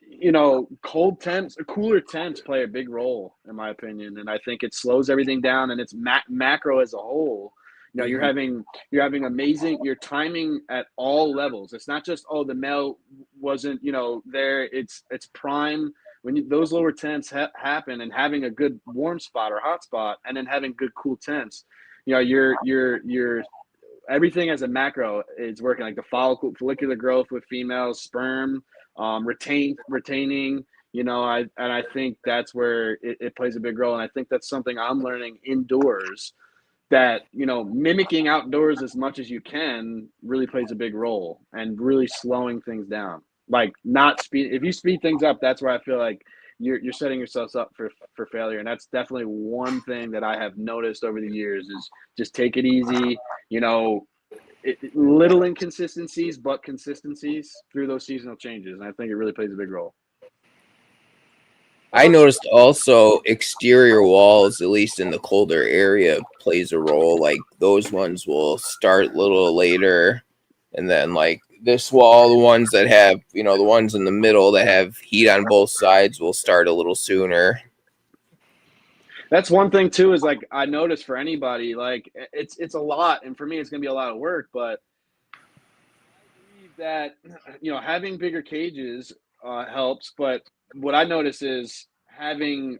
C: cold temps, cooler temps play a big role in my opinion. And I think it slows everything down, and it's macro as a whole. You're having your timing at all levels. It's not just, the male wasn't, there. It's prime when those lower temps happen, and having a good warm spot or hot spot, and then having good cool temps. You're everything as a macro is working, like the follicular growth with females, sperm, retaining. I think that's where it plays a big role, and I think that's something I'm learning indoors. That mimicking outdoors as much as you can really plays a big role, and really slowing things down. Like not speed. If you speed things up, that's where I feel like you're setting yourselves up for failure. And that's definitely one thing that I have noticed over the years is just take it easy. Little inconsistencies, but consistencies through those seasonal changes. And I think it really plays a big role.
B: I noticed also exterior walls, at least in the colder area, plays a role. Like those ones will start a little later. And then like this wall, the ones that have, the ones in the middle that have heat on both sides will start a little sooner.
C: That's one thing too, is like I noticed for anybody, like it's a lot. And for me, it's going to be a lot of work, but I believe that, having bigger cages helps. But what I notice is having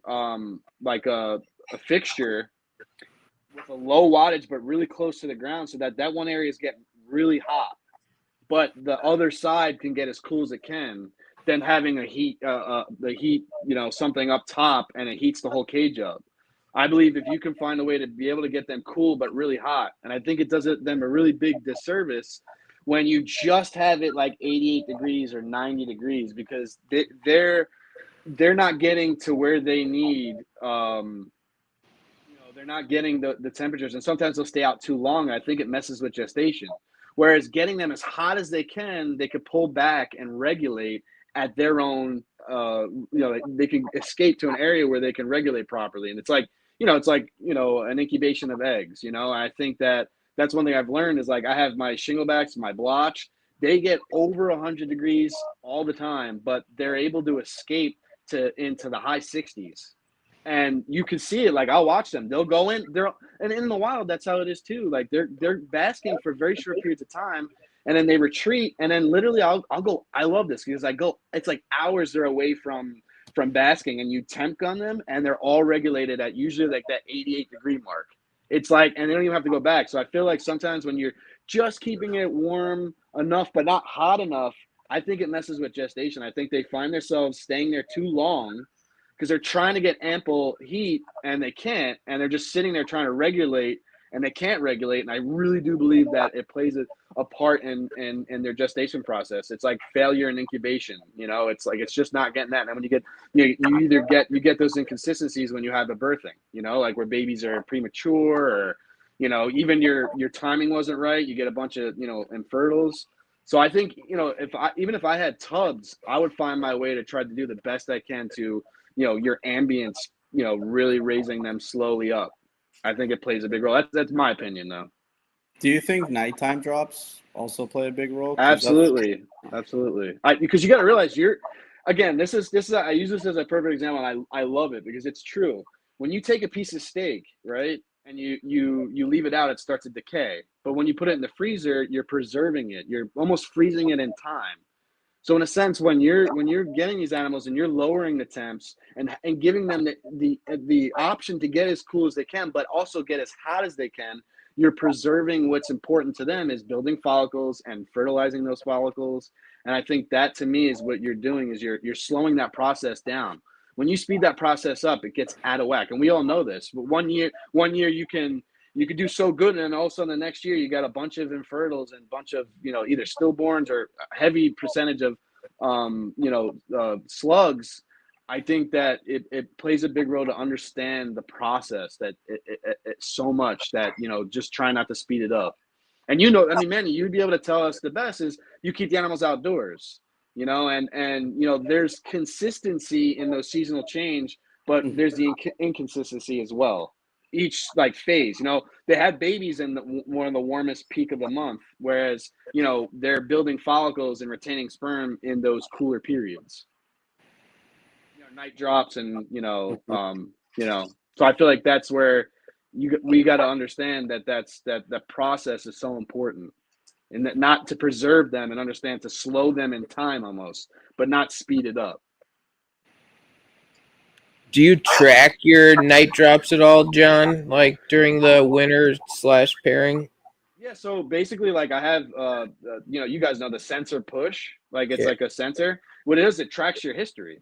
C: like a fixture with a low wattage but really close to the ground, so that one area is getting really hot, but the other side can get as cool as it can. Then having the heat, something up top, and it heats the whole cage up. I believe if you can find a way to be able to get them cool but really hot, and I think it does them a really big disservice when you just have it like 88 degrees or 90 degrees, because they're not getting to where they need. They're not getting the temperatures, and sometimes they'll stay out too long. I think it messes with gestation. Whereas getting them as hot as they can, they could pull back and regulate at their own. They can escape to an area where they can regulate properly, and it's like an incubation of eggs. I think that's one thing I've learned is like I have my shinglebacks, my blotch. They get over 100 degrees all the time, but they're able to escape into the high 60s. And you can see it. Like I'll watch them. They'll go in. And in the wild, that's how it is too. Like they're basking for very short periods of time, and then they retreat. And then literally, I'll go. I love this because I go. It's like hours they're away from basking, and you temp gun them, and they're all regulated at usually like that 88-degree mark. It's like, and they don't even have to go back. So I feel like sometimes when you're just keeping it warm enough but not hot enough, I think it messes with gestation. I think they find themselves staying there too long, because they're trying to get ample heat and they can't, and they're just sitting there trying to regulate and they can't regulate. And I really do believe that it plays a part in their gestation process. It's like failure in incubation. It's like it's just not getting that. And when you get you get those inconsistencies when you have a birthing, like where babies are premature, or even your timing wasn't right. You get a bunch of infertiles. So I think if I had tubs, I would find my way to try to do the best I can to your ambience, really raising them slowly up. I think it plays a big role. That's my opinion, though.
D: Do you think nighttime drops also play a big role?
C: Absolutely. Because you got to realize this is I use this as a perfect example, and I love it because it's true. When you take a piece of steak, right, and you leave it out, it starts to decay. But when you put it in the freezer, you're preserving it. You're almost freezing it in time. So in a sense, when you're getting these animals and you're lowering the temps and giving them the option to get as cool as they can, but also get as hot as they can, you're preserving what's important to them, is building follicles and fertilizing those follicles. And I think that to me is what you're doing, is you're slowing that process down. When you speed that process up, it gets out of whack. And we all know this. But one year you can do so good, and then all of a sudden the next year you got a bunch of infertiles and a bunch of either stillborns or a heavy percentage of slugs. I think that it plays a big role to understand the process, that it so much that just try not to speed it up. And Manny, you'd be able to tell us the best is you keep the animals outdoors, and there's consistency in those seasonal change, but there's the inconsistency as well. each like phase. You know, they have babies in one of the warmest peak of the month, whereas you know they're building follicles and retaining sperm in those cooler periods. You know, night drops and you know. So I feel like that's where we got to understand that process is so important, and that not to preserve them and understand to slow them in time almost, but not speed it up.
B: Do you track your night drops at all, John? Like during the winter / pairing?
C: Yeah, so basically, like I have, you know, you guys know the sensor push, like it's
B: Yeah.
C: like a sensor. What it is, it tracks your history.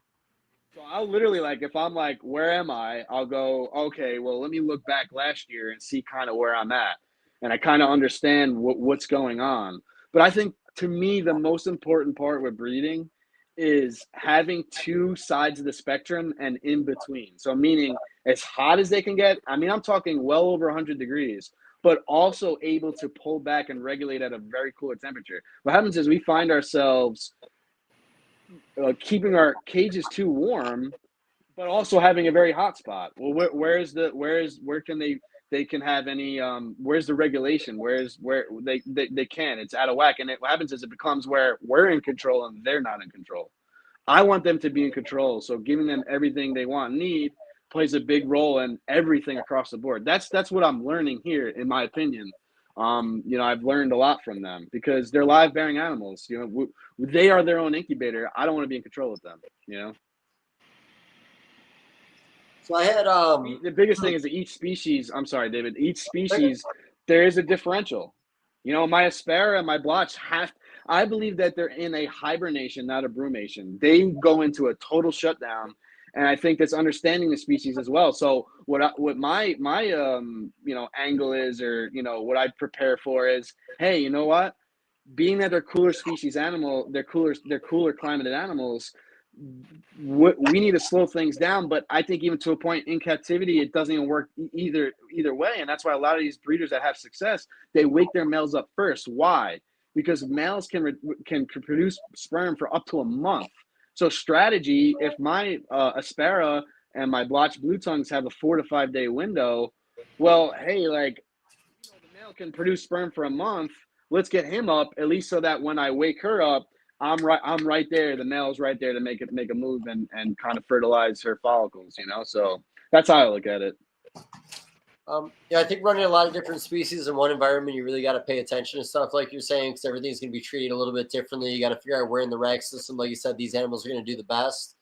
C: So I'll literally like, if I'm like, where am I? I'll go, okay, well, let me look back last year and see kind of where I'm at, and I kind of understand what's going on. But I think to me, the most important part with breeding is having two sides of the spectrum and in between. So meaning as hot as they can get. I mean, I'm talking well over 100 degrees, but also able to pull back and regulate at a very cooler temperature. What happens is we find ourselves keeping our cages too warm, but also having a very hot spot. Well, where can they can have any where's the regulation? Where they can? It's out of whack. And what happens is it becomes where we're in control and they're not in control. I want them to be in control, so giving them everything they want and need plays a big role in everything across the board. That's what I'm learning here, in my opinion. You know, I've learned a lot from them because they're live bearing animals. You know, they are their own incubator. I don't want to be in control of them. You know.
A: So I had
C: The biggest thing is that each species. I'm sorry, David. Each species, there is a differential. You know, my Aspera and my Blotch have. I believe that they're in a hibernation, not a brumation. They go into a total shutdown, and I think that's understanding the species as well. So what my you know angle is, or you know what I prepare for is, hey, you know what? Being that they're cooler species animal, they're cooler climated animals. We need to slow things down, but I think even to a point in captivity, it doesn't even work either way, and that's why a lot of these breeders that have success, they wake their males up first. Why? Because males can produce sperm for up to a month. So strategy, if my Aspera and my Blotch blue tongues have a 4 to 5 day window, well, hey, like you know, the male can produce sperm for a month. Let's get him up at least so that when I wake her up, I'm right there. The male's right there to make a move and kind of fertilize her follicles, you know. So that's how I look at it.
A: Yeah, I think running a lot of different species in one environment, you really got to pay attention to stuff like you're saying, because everything's going to be treated a little bit differently. You got to figure out where in the rack system, like you said, these animals are going to do the best.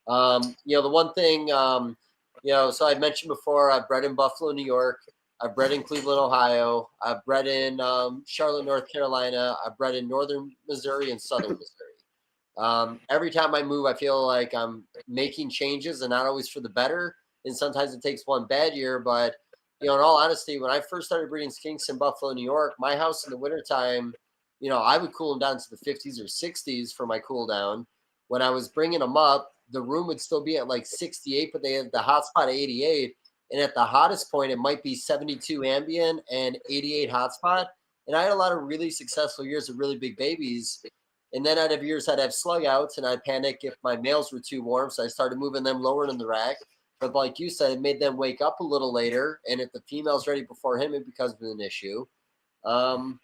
A: You know, the one thing, you know, so I mentioned before, I've bred in Buffalo, New York. I've bred in Cleveland, Ohio. I've bred in Charlotte, North Carolina. I've bred in northern Missouri and southern Missouri. Every time I move, I feel like I'm making changes, and not always for the better. And sometimes it takes one bad year. But, you know, in all honesty, when I first started breeding skinks in Buffalo, New York, my house in the wintertime, you know, I would cool them down to the 50s or 60s for my cool down. When I was bringing them up, the room would still be at like 68, but they had the hot spot at 88. And at the hottest point, it might be 72 ambient and 88 hotspot. And I had a lot of really successful years of really big babies. And then I'd have years I'd have slug outs, and I'd panic if my males were too warm. So I started moving them lower in the rack. But like you said, it made them wake up a little later. And if the female's ready before him, it becomes an issue. And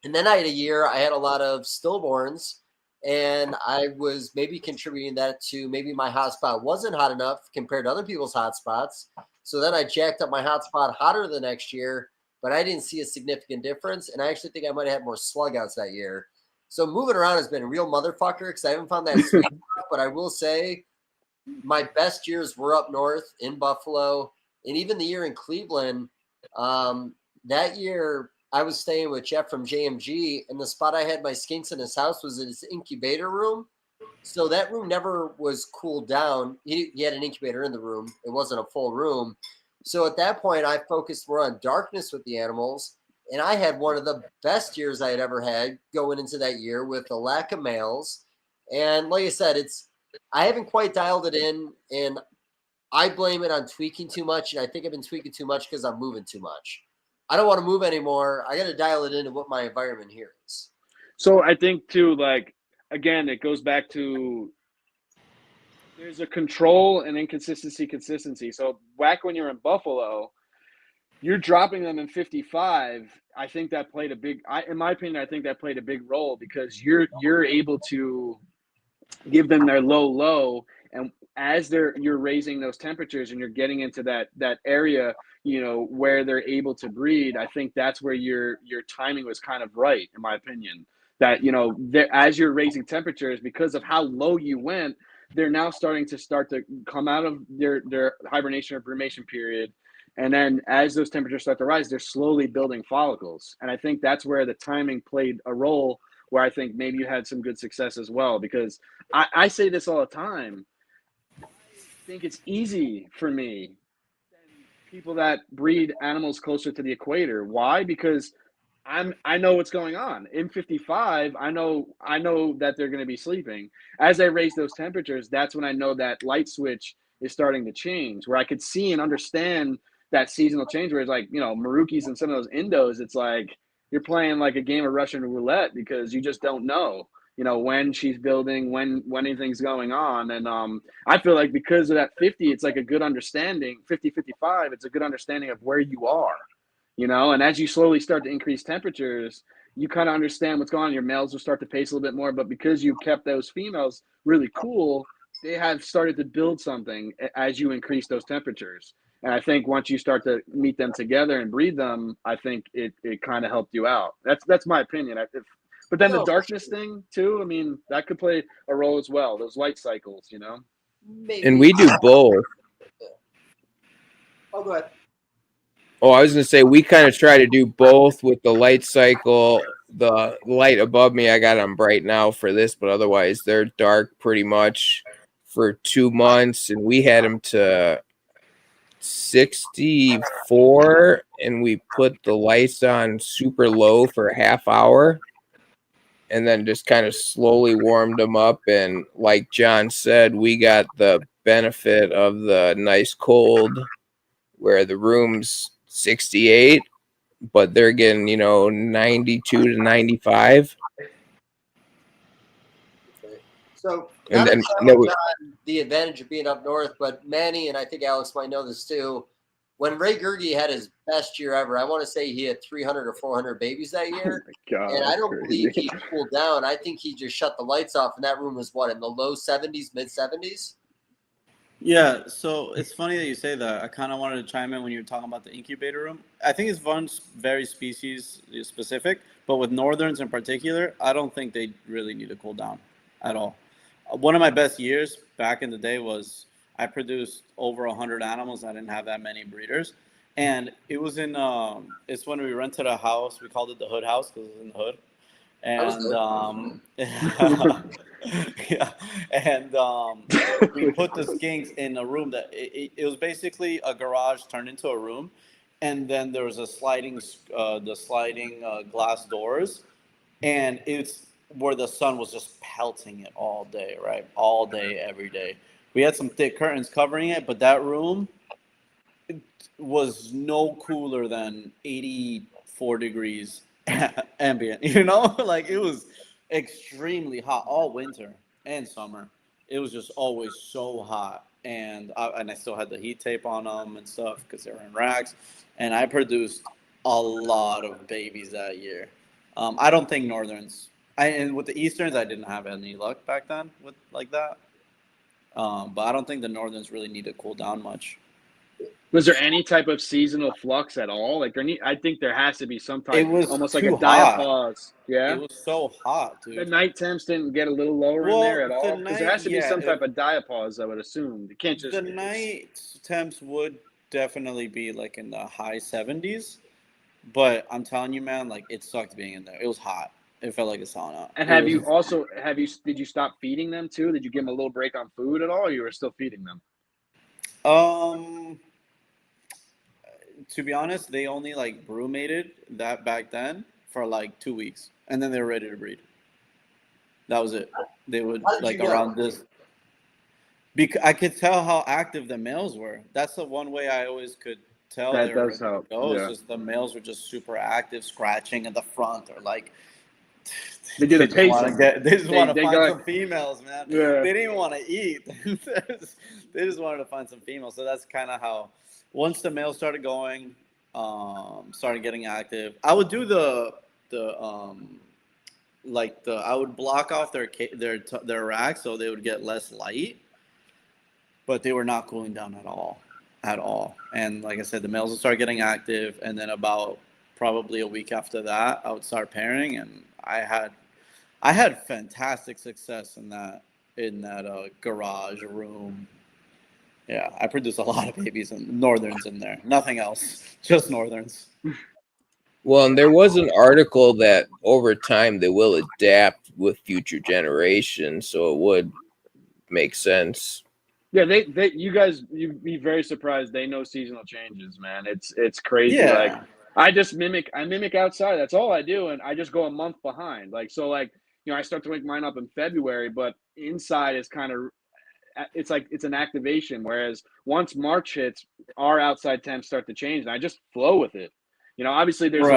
A: then I had a year, I had a lot of stillborns. And I was maybe contributing that to maybe my hotspot wasn't hot enough compared to other people's hotspots. So then I jacked up my hotspot hotter the next year, but I didn't see a significant difference. And I actually think I might have had more slug outs that year. So moving around has been a real motherfucker because I haven't found that sweet spot. But I will say my best years were up north in Buffalo. And even the year in Cleveland, that year I was staying with Jeff from JMG, and the spot I had my skinks in his house was in his incubator room. So that room never was cooled down. He had an incubator in the room. It wasn't a full room. So at that point, I focused more on darkness with the animals. And I had one of the best years I had ever had going into that year with a lack of males. And like I said, I haven't quite dialed it in. And I blame it on tweaking too much. And I think I've been tweaking too much because I'm moving too much. I don't want to move anymore. I got to dial it into what my environment here is.
C: So I think too, like, again, it goes back to there's a control and consistency. So back when you're in Buffalo, you're dropping them in 55. I think that played a big. In my opinion, I think that played a big role because you're able to give them their low, and as you're raising those temperatures and you're getting into that area, where they're able to breed. I think that's where your timing was kind of right, in my opinion. That as you're raising temperatures, because of how low you went, they're now starting to come out of their hibernation or brumation period. And then as those temperatures start to rise, they're slowly building follicles. And I think that's where the timing played a role, where I think maybe you had some good success as well. Because I say this all the time. I think it's easy for me than people that breed animals closer to the equator. Why? Because I know what's going on. In 55, I know that they're going to be sleeping. As I raise those temperatures, that's when I know that light switch is starting to change, where I could see and understand that seasonal change, where it's like, Marukis and some of those Indos, it's like you're playing like a game of Russian roulette, because you just don't know, when she's building, when anything's going on. And I feel like because of that 50, it's like a good understanding, 50, 55, it's a good understanding of where you are. And as you slowly start to increase temperatures, you kind of understand what's going on. Your males will start to pace a little bit more, but because you kept those females really cool, they have started to build something as you increase those temperatures. And I think once you start to meet them together and breed them, I think it kind of helped you out. That's my opinion. But then the darkness thing too, I mean, that could play a role as well. Those light cycles,
A: Maybe.
B: And we do both.
A: Oh, go ahead.
B: Oh, I was going to say, we kind of try to do both with the light cycle. The light above me, I got them bright now for this, but otherwise they're dark pretty much for 2 months. And we had them to 64, and we put the lights on super low for a half hour, and then just kind of slowly warmed them up. And like John said, we got the benefit of the nice cold, where the room's 68, but they're getting 92 to 95.
A: Okay. So
B: And then
A: the advantage of being up north, but Manny, and I think Alex might know this too, when Ray Gerge had his best year ever, I want to say he had 300 or 400 babies that year.
C: Oh my God,
A: and I don't
C: crazy.
A: believe he cooled down. I think he just shut the lights off, and that room was in the low 70s, mid 70s?
D: Yeah, so it's funny that you say that. I kind of wanted to chime in when you were talking about the incubator room. I think it's very species specific, but with northerns in particular, I don't think they really need to cool down at all. One of my best years back in the day was I produced over 100 animals. I didn't have that many breeders. And it was it's when we rented a house. We called it the Hood House because it was in the hood. And yeah, and we put the skinks in a room that it was basically a garage turned into a room, and then there was a sliding glass doors, and it's where the sun was just pelting it all day, right? All day, every day. We had some thick curtains covering it, but that room was no cooler than 84 degrees ambient, like it was extremely hot all winter and summer. It was just always so hot, and I still had the heat tape on them and stuff because they were in racks, and I produced a lot of babies that year. I don't think northerns, and with the easterns, I didn't have any luck back then with like that. But I don't think the northerns really need to cool down much.
C: Was there any type of seasonal flux at all? Like I think there has to be some type.
D: It was
C: almost like a
D: too hot.
C: diapause. Yeah.
D: It was so hot, dude.
C: The night temps didn't get a little lower in there at all, because there has to be some type of diapause. I would assume it can't just.
D: The night temps would definitely be like in the high 70s, but I'm telling you, man, like it sucked being in there. It was hot. It felt like a sauna.
C: And did you stop feeding them too? Did you give them a little break on food at all, or you were still feeding them?
D: To be honest, they only like brumated that back then for like 2 weeks, and then they were ready to breed. That was it. They would like around this. Because I could tell how active the males were. That's the one way I always could tell.
C: That does help.
D: Yeah. Just the males were just super active, scratching at the front, or like
C: they did a pacing.
D: They just want to find some females, man.
C: Yeah.
D: They didn't want to eat. They just wanted to find some females. So that's kind of how. Once the males started going, started getting active. I would do I would block off their racks so they would get less light, but they were not cooling down at all. And like I said, the males would start getting active, and then about probably a week after that, I would start pairing, and I had fantastic success in that garage room. Yeah, I produced a lot of babies and northerns in there. Nothing else, just northerns.
B: Well, and there was an article that over time they will adapt with future generations, so it would make sense.
C: Yeah, you'd be very surprised. They know seasonal changes, man. It's crazy.
D: Yeah.
C: Like I mimic outside. That's all I do, and I just go a month behind. Like so, like I start to wake mine up in February, but inside is kind of it's like it's an activation. Whereas once March hits, our outside temps start to change, and I just flow with it. Obviously there's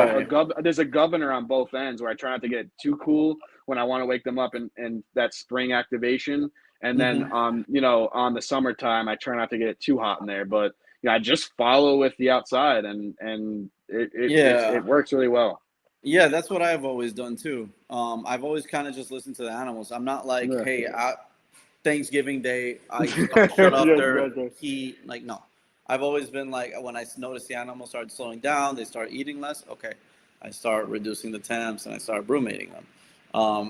C: there's a governor on both ends where I try not to get too cool when I want to wake them up and that spring activation. And then on the summertime, I try not to get too hot in there, but I just follow with the outside and it works really well.
D: Yeah, that's what I've always done too. I've always kind of just listened to the animals. I'm not like, hey, Thanksgiving Day, I shut off their heat. Like, no. I've always been like, when I notice the animals start slowing down, they start eating less. Okay, I start reducing the temps and I start brumating them.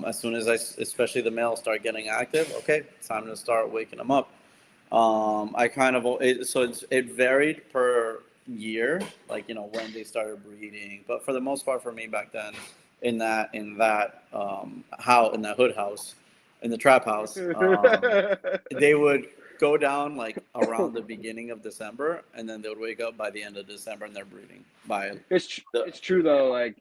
D: As soon as especially the males start getting active, okay, it's time to start waking them up. It varied per year, like when they started breeding. But for the most part, for me back then, in that hood house, in the trap house, they would go down like around the beginning of December, and then they would wake up by the end of December and they're breeding.
C: It's true though. Like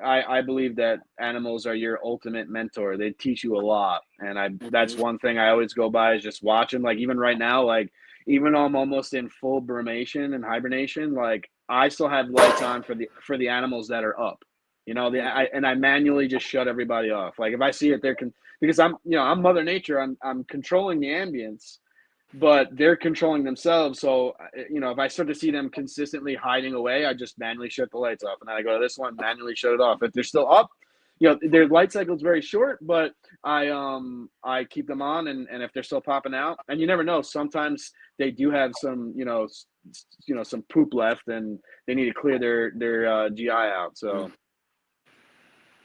C: I believe that animals are your ultimate mentor. They teach you a lot, and that's one thing I always go by is just watch them. Like even right now, like even though I'm almost in full brumation and hibernation, like I still have lights on for the animals that are up. I manually just shut everybody off. Like if I see it, because I'm Mother Nature. I'm controlling the ambience, but they're controlling themselves. So, if I start to see them consistently hiding away, I just manually shut the lights off. And then I go to this one, manually shut it off. If they're still up, their light cycle is very short, but I keep them on. And if they're still popping out, and you never know, sometimes they do have some, some poop left and they need to clear their GI out. So.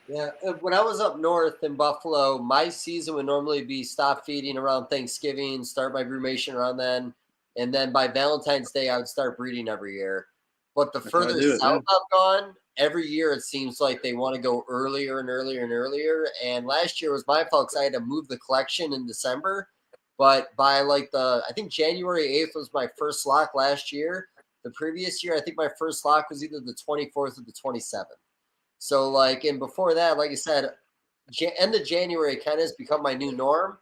A: Yeah, when I was up north in Buffalo, my season would normally be stop feeding around Thanksgiving, start my brumation around then, and then by Valentine's Day, I would start breeding every year. But the further south I've gone, every year it seems like they want to go earlier and earlier and earlier. And last year was my fault because I had to move the collection in December. But by I think January 8th was my first lock last year. The previous year, I think my first lock was either the 24th or the 27th. So, and before that, like I said, end of January kind of has become my new norm.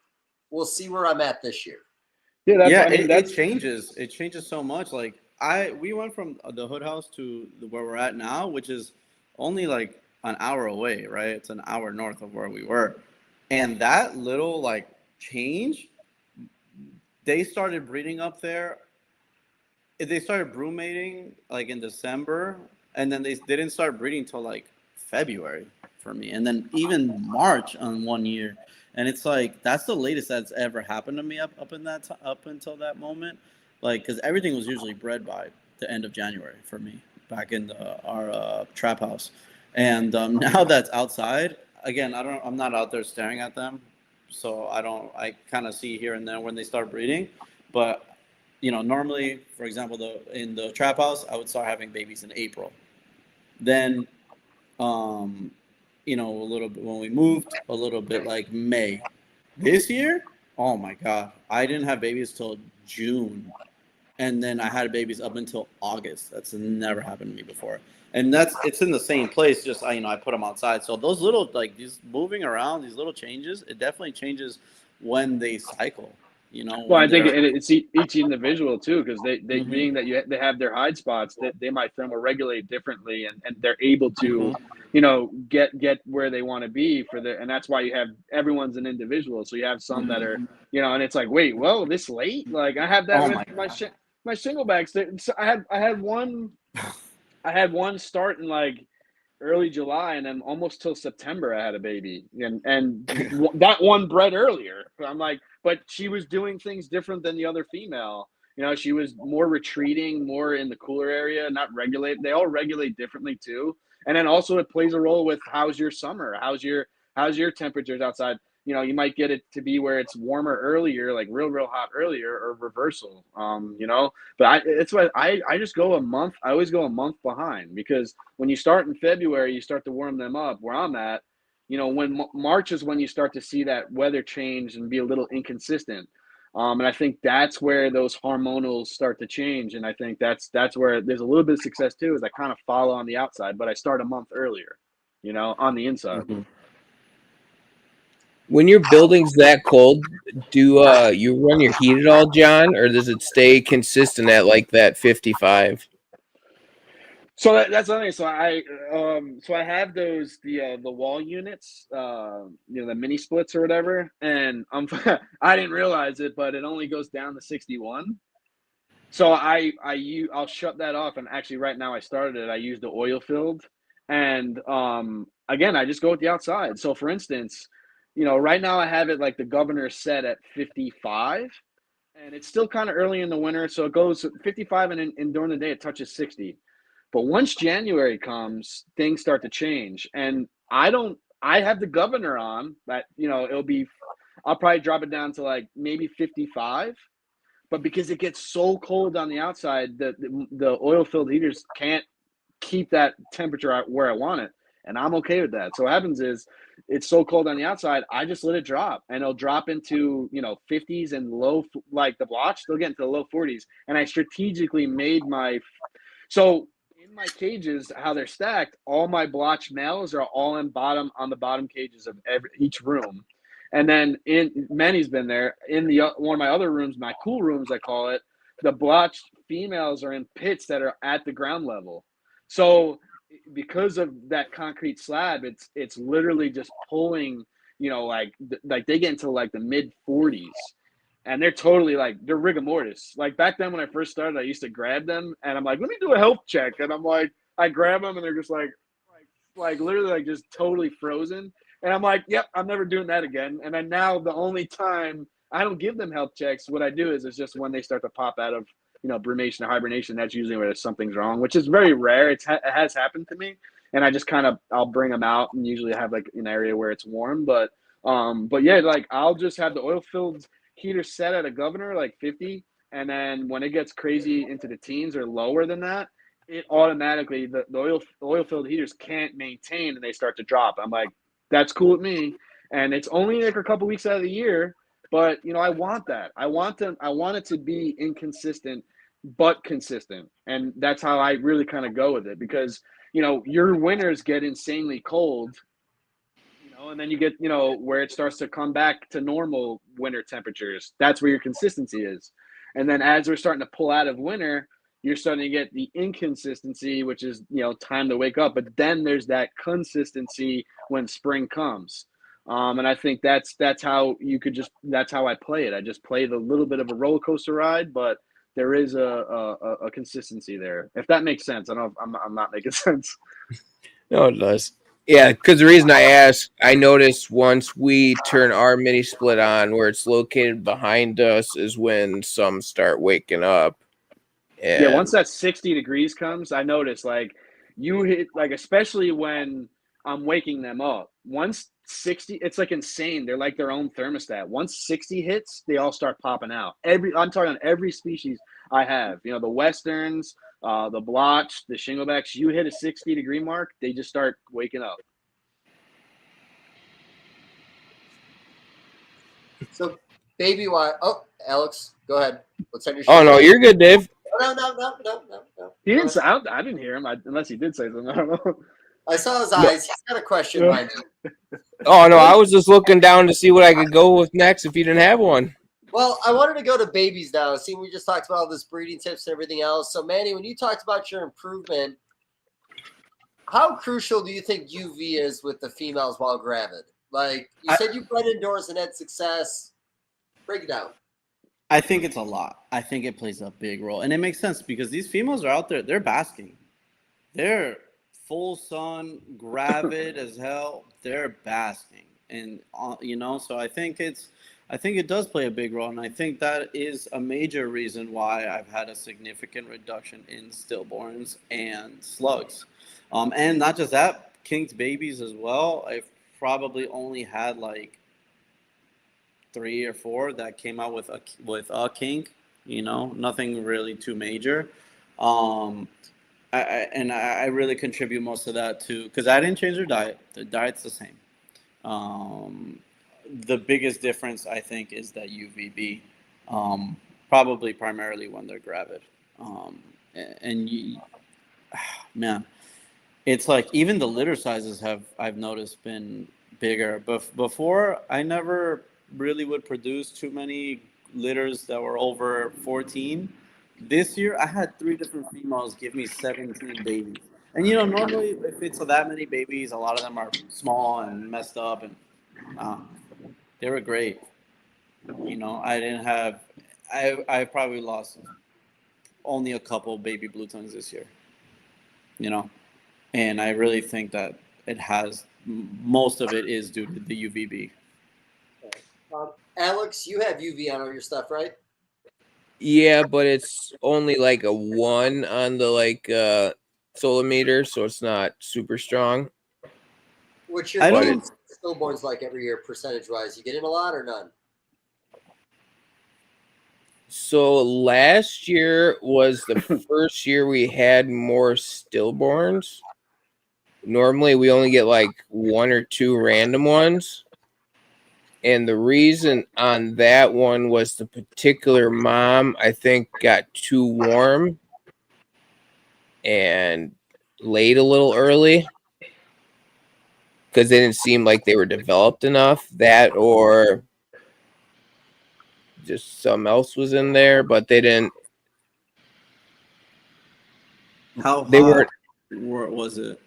A: We'll see where I'm at this year.
C: Yeah,
D: it changes. It changes so much. Like we went from the hood house to where we're at now, which is only like an hour away, right? It's an hour north of where we were, and that little change. They started breeding up there. They started brumating in December, and then they didn't start breeding till February for me, and then even March on 1 year, and it's that's the latest that's ever happened to me up until that moment, because everything was usually bred by the end of January for me back in our trap house, and now that's outside again. I'm not out there staring at them, so I kind of see here and there when they start breeding, but normally, for example, in the trap house, I would start having babies in April. Then a little bit when we moved, a little bit May. This year, oh my God, I didn't have babies till June, and then I had babies up until August. That's never happened to me before, and it's in the same place. Just I put them outside. So those little these moving around, these little changes, it definitely changes when they cycle.
C: Well, I think it's each individual too, because they being that they have their hide spots, that they might thermoregulate differently, and they're able to, get where they want to be and that's why you have everyone's an individual. So you have some that are, and it's wait, whoa, this late? I have that with my shinglebags. So I had one I had one start in like early July, and then almost till September I had a baby, and that one bred earlier. I'm like, but she was doing things different than the other female. You know, she was more retreating, more in the cooler area, not regulate. They all regulate differently too. And then also it plays a role with how's your summer, how's your temperatures outside. You know, you might get it to be where it's warmer earlier, like real hot earlier, or reversal. You know, but it's what I just go a month. I always go a month behind, because when you start in February, you start to warm them up. Where I'm at, you know, when March is when you start to see that weather change and be a little inconsistent. And I think that's where those hormonals start to change. And I think that's where there's a little bit of success too, is I kind of follow on the outside, but I start a month earlier, you know, on the inside.
B: Mm-hmm. When your building's that cold, do you run your heat at all, John, or does it stay consistent at like that 55?
C: So that's something. So I have those the wall units, you know, the mini splits or whatever, and I didn't realize it, but it only goes down to 61. So I'll shut that off, and actually right now I started it. I use the oil filled, and again I just go with the outside. So for instance, you know, right now I have it like the governor set at 55, and it's still kind of early in the winter, so it goes 55, and during the day it touches 60. But once January comes, things start to change. And I have the governor on that, you know, I'll probably drop it down to like maybe 55. But because it gets so cold on the outside, the oil filled heaters can't keep that temperature where I want it. And I'm okay with that. So what happens is it's so cold on the outside, I just let it drop, and it'll drop into, you know, 50s and low, like the blotch, they'll get into the low 40s. And I strategically made so in my cages, how they're stacked, all my blotch males are all on the bottom cages of each room. And then Manny's been there in one of my other rooms, my cool rooms, I call it. The blotched females are in pits that are at the ground level. So because of that concrete slab, it's literally just pulling, you know, like they get into like the mid 40s. And they're totally like, they're rigor mortis. Like back then when I first started, I used to grab them and I'm like, let me do a health check. And I'm like, I grab them and they're just like literally like just totally frozen. And I'm like, yep, I'm never doing that again. And then now the only time I don't give them health checks, what I do is it's just when they start to pop out of, you know, brumation or hibernation, that's usually where something's wrong, which is very rare. It has happened to me. And I just I'll bring them out and usually have like an area where it's warm. But yeah, like I'll just have the oil filled heater set at a governor like 50, and then when it gets crazy into the teens or lower than that, it automatically the oil filled heaters can't maintain and they start to drop. I'm like, that's cool with me, and it's only like a couple weeks out of the year, but you know, I want that. I want it to be inconsistent but consistent, and that's how I really kind of go with it, because you know, your winters get insanely cold, and then you get, you know, where it starts to come back to normal winter temperatures. That's where your consistency is. And then as we're starting to pull out of winter, you're starting to get the inconsistency, which is, you know, time to wake up. But then there's that consistency when spring comes. And I think that's how that's how I play it. I just play the little bit of a roller coaster ride, but there is a consistency there. If that makes sense. I don't know if I'm not making sense.
B: No, it does. Yeah, because the reason I asked, I noticed once we turn our mini split on, where it's located behind us is when some start waking up. And
C: yeah, once that 60 degrees comes, I notice like you hit, like, especially when I'm waking them up. Once 60, it's like insane. They're like their own thermostat. Once 60 hits, they all start popping out. I'm talking on every species I have. You know, the westerns, the blotch, the shinglebacks. You hit a 60-degree mark, they just start waking up.
A: So, baby, Alex, go ahead. Let's end your
B: show. Oh no, you're good, Dave.
A: No.
C: He didn't say. I didn't hear him. Unless he did say something. I don't know.
A: I saw his eyes. He's got a question, mind you.
B: Oh no, I was just looking down to see what I could go with next if you didn't have one.
A: Well, I wanted to go to babies now. See, we just talked about all this breeding tips and everything else. So, Manny, when you talked about your improvement, how crucial do you think UV is with the females while gravid? Like, you said you bred indoors and had success. Break it down.
D: I think it's a lot. I think it plays a big role. And it makes sense because these females are out there, they're basking. they're full sun, gravid as hell. They're basking, and so I think it does play a big role, and I think that is a major reason why I've had a significant reduction in stillborns and slugs, and not just that, kinked babies as well. I've probably only had like 3 or 4 that came out with a kink. Nothing really too major. Um, I really contribute most of that to because I didn't change their diet. The diet's the same. Um, the biggest difference I think is that UVB, probably primarily when they're gravid. And you, man, it's like even the litter sizes I've noticed been bigger. But before I never really would produce too many litters that were over 14. This year I had 3 different females give me 17 babies. And normally if it's that many babies, a lot of them are small and messed up, and they were great. I didn't have I probably lost only a couple baby blue tongues this year. And I really think that most of it is due to the UVB.
A: Alex, you have UV on all your stuff, right?
B: Yeah, but it's only like a 1 on the solimeter, so it's not super strong.
A: What's your stillborns like every year, percentage-wise? You get in a lot or none?
B: So last year was the first year we had more stillborns. Normally we only get like 1 or 2 random ones. And the reason on that one was the particular mom, I think, got too warm and laid a little early because they didn't seem like they were developed enough. That or just something else was in there, but they didn't.
D: How
B: they
D: hot was it?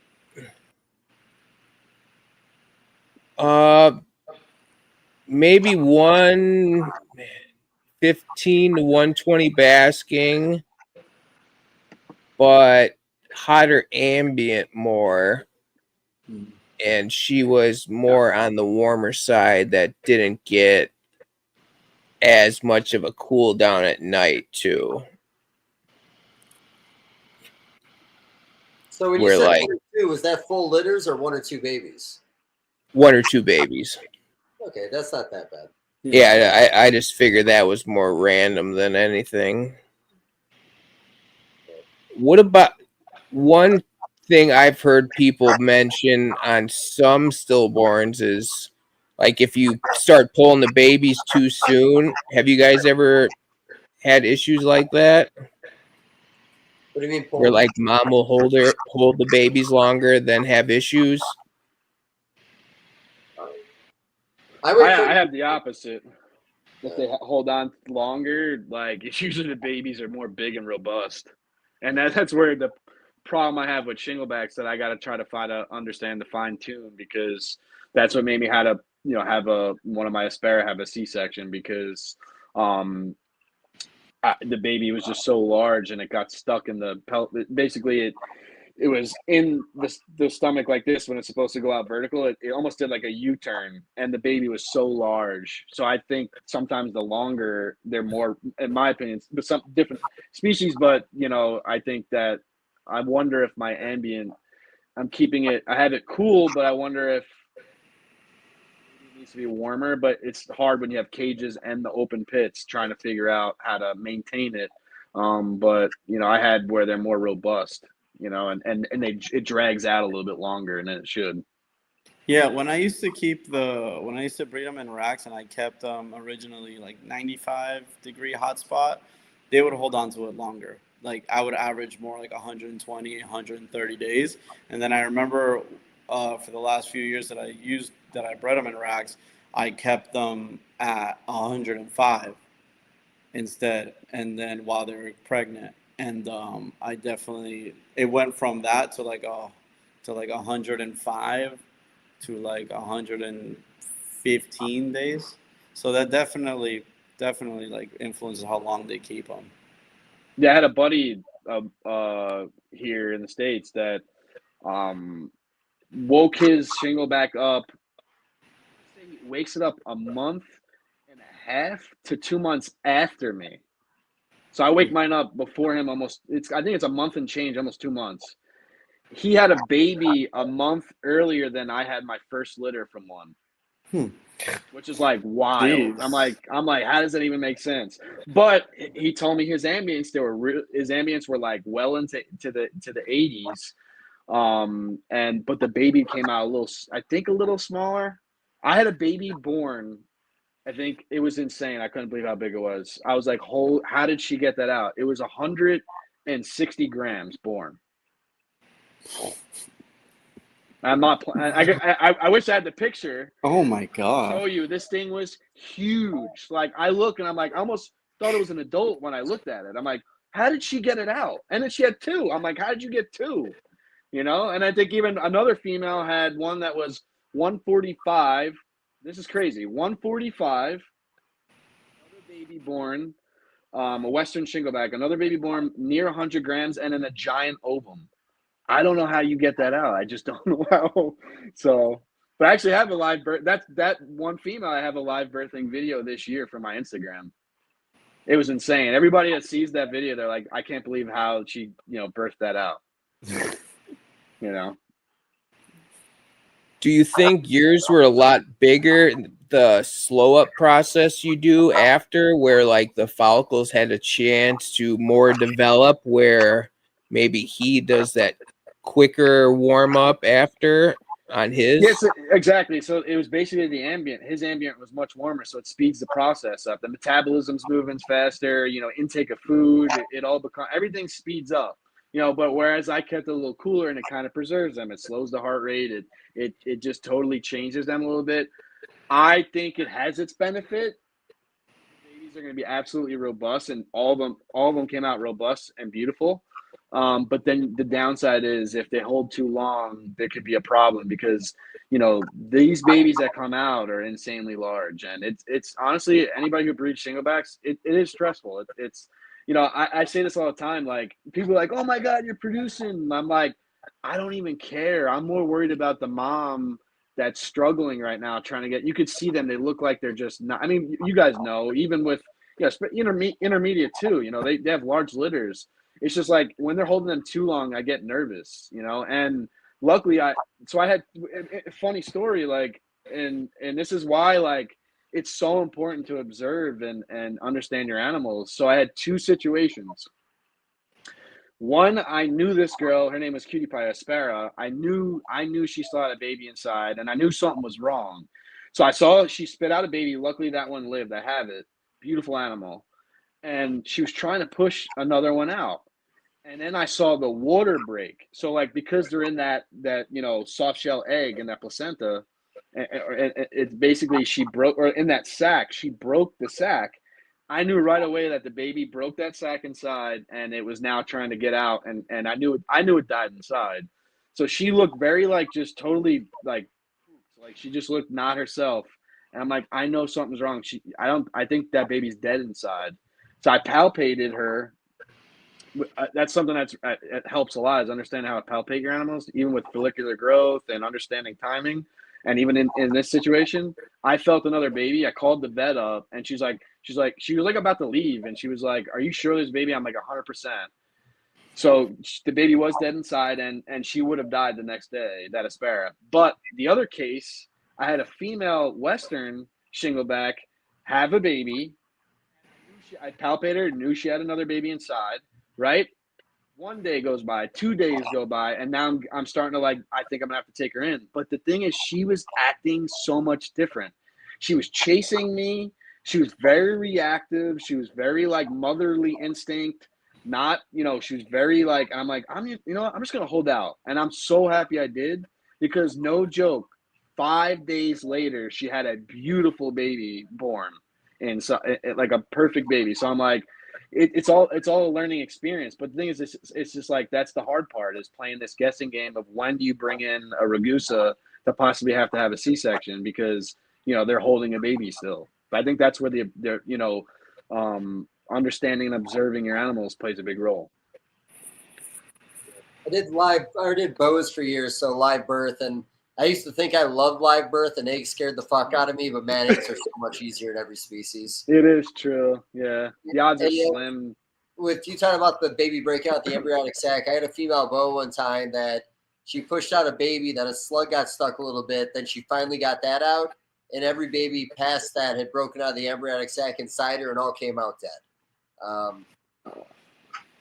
B: Maybe 115 to 120 basking, but hotter ambient more. And she was more on the warmer side that didn't get as much of a cool down at night too.
A: So when you said 1 or 2, was that full litters or 1 or 2 babies?
B: 1 or 2 babies.
A: Okay, that's not that bad.
B: Yeah, I just figured that was more random than anything. What about one thing I've heard people mention on some stillborns is like if you start pulling the babies too soon. Have you guys ever had issues like that?
A: What do you mean pulling?
B: Where like mom will hold the babies longer than have issues?
C: I have the opposite. If they hold on longer, like it's usually the babies are more big and robust, and that's where the problem I have with shinglebacks that I got to try to understand the fine tune, because that's what made me have to have one of my Aspera have a C-section, because the baby was just so large and it got stuck in the basically it was in the stomach like this when it's supposed to go out vertical. It almost did like a U-turn, and the baby was so large. So I think sometimes the longer they're more, in my opinion, but some different species. But I think that I wonder if my ambient, I'm keeping it. I have it cool, but I wonder if it needs to be warmer. But it's hard when you have cages and the open pits trying to figure out how to maintain it. But I had where they're more robust. And it drags out a little bit longer than it should.
D: Yeah, when I used to breed them in racks and I kept them originally like 95-degree hotspot, they would hold on to it longer. Like I would average more like 120, 130 days. And then I remember for the last few years that I bred them in racks, I kept them at 105 instead. And then while they were pregnant. And it went from that to like 105 to like 115 days. So that definitely like influences how long they keep them.
C: Yeah, I had a buddy here in the States that woke his shingle back up. He wakes it up a month and a half to 2 months after me. So I wake mine up before him almost. I think it's a month and change, almost 2 months. He had a baby a month earlier than I had my first litter from one, which is like wild.
D: Jeez.
C: I'm like, how does that even make sense? But he told me his ambience were like well into the 80s, but the baby came out a little smaller. I had a baby born. I think it was insane. I couldn't believe how big it was. I was like, how did she get that out? It was 160 grams born. I'm not. I wish I had the picture.
D: Oh my God.
C: Show you, this thing was huge. Like I look and I'm like, I almost thought it was an adult when I looked at it. I'm like, how did she get it out? And then she had two. I'm like, how did you get two? You know? And I think even another female had one that was 145. This is crazy. 145. Another baby born, a Western shingleback. Another baby born near 100 grams, and then a giant ovum. I don't know how you get that out. I just don't know how. So, but I actually have a live birth. That one female. I have a live birthing video this year for my Instagram. It was insane. Everybody that sees that video, they're like, I can't believe how she, birthed that out.
B: Do you think yours were a lot bigger, the slow up process you do after, where like the follicles had a chance to more develop, where maybe he does that quicker warm up after on his?
C: Yes, exactly. So it was basically the ambient. His ambient was much warmer, so it speeds the process up. The metabolism's moving faster, intake of food, everything speeds up. But whereas I kept it a little cooler and it kind of preserves them, it slows the heart rate, it just totally changes them a little bit. I think it has its benefit. Babies are going to be absolutely robust, and all of them came out robust and beautiful. But then the downside is if they hold too long, there could be a problem because these babies that come out are insanely large, and it's honestly, anybody who breeds shinglebacks, it is stressful. It's I say this all the time. Like, people are like, "Oh my God, you're producing." I'm like, I don't even care. I'm more worried about the mom that's struggling right now, trying to get. You could see them; they look like they're just not. I mean, you guys know, even with intermediate too. They have large litters. It's just like when they're holding them too long, I get nervous. And luckily, I had a funny story. Like, and this is why, like, it's so important to observe and understand your animals. So I had two situations. One, I knew this girl. Her name was Cutie Pie Aspera. I knew she still had a baby inside, and I knew something was wrong. So I saw she spit out a baby. Luckily, that one lived. I have it. Beautiful animal. And she was trying to push another one out. And then I saw the water break. So, like, because they're in that soft shell egg in that placenta, it's basically she broke, or in that sac, she broke the sac. I knew right away that the baby broke that sac inside, and it was now trying to get out, and I knew it died inside. So she looked very just totally like she just looked not herself. And I'm like, I know something's wrong. I think that baby's dead inside. So I palpated her. That's something it helps a lot, is understanding how to palpate your animals, even with follicular growth and understanding timing. And even in this situation, I felt another baby. I called the vet up, and she was about to leave, and she was like, "Are you sure there's a baby?" I'm like, 100%. So the baby was dead inside, and she would have died the next day, that Aspera. But the other case, I had a female Western shingleback have a baby. I palpated her, knew she had another baby inside, right? 1 day goes by, 2 days go by, and now I'm starting to I think I'm gonna have to take her in. But the thing is, she was acting so much different. She was chasing me. She was very reactive. She was very motherly instinct. Not, she was very I'm like, I'm just gonna hold out. And I'm so happy I did, because no joke, 5 days later, she had a beautiful baby born, and so like a perfect baby. So I'm like, it's all a learning experience. But the thing is, it's just that's the hard part, is playing this guessing game of when do you bring in a Ragusa to possibly have to have a C-section, because they're holding a baby still. But I think that's where understanding and observing your animals plays a big role.
A: I did bows for years, so live birth, and I used to think I loved live birth, and eggs scared the fuck out of me. But man, eggs are so much easier in every species.
C: It is true. Yeah, the odds are
A: And,
C: slim.
A: with you talking about the baby breaking out the embryonic sac, I had a female boa one time that she pushed out a baby that a slug got stuck a little bit. Then she finally got that out, and every baby past that had broken out of the embryonic sac inside her and all came out dead.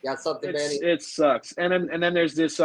A: Got something, Manny?
C: It sucks. And then there's this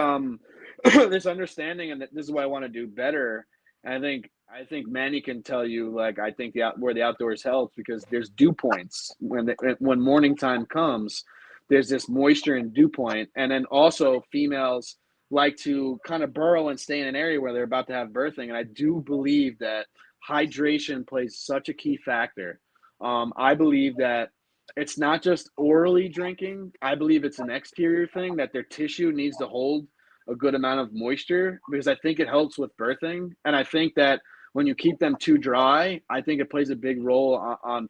C: this understanding, and this is what I want to do better. And I think Manny can tell you, like, I think where the outdoors helps, because there's dew points when morning time comes. There's this moisture and dew point, and then also females like to kind of burrow and stay in an area where they're about to have birthing. And I do believe that hydration plays such a key factor. I believe that it's not just orally drinking. I believe it's an exterior thing, that their tissue needs to hold a good amount of moisture, because I think it helps with birthing. And I think that when you keep them too dry, I think it plays a big role on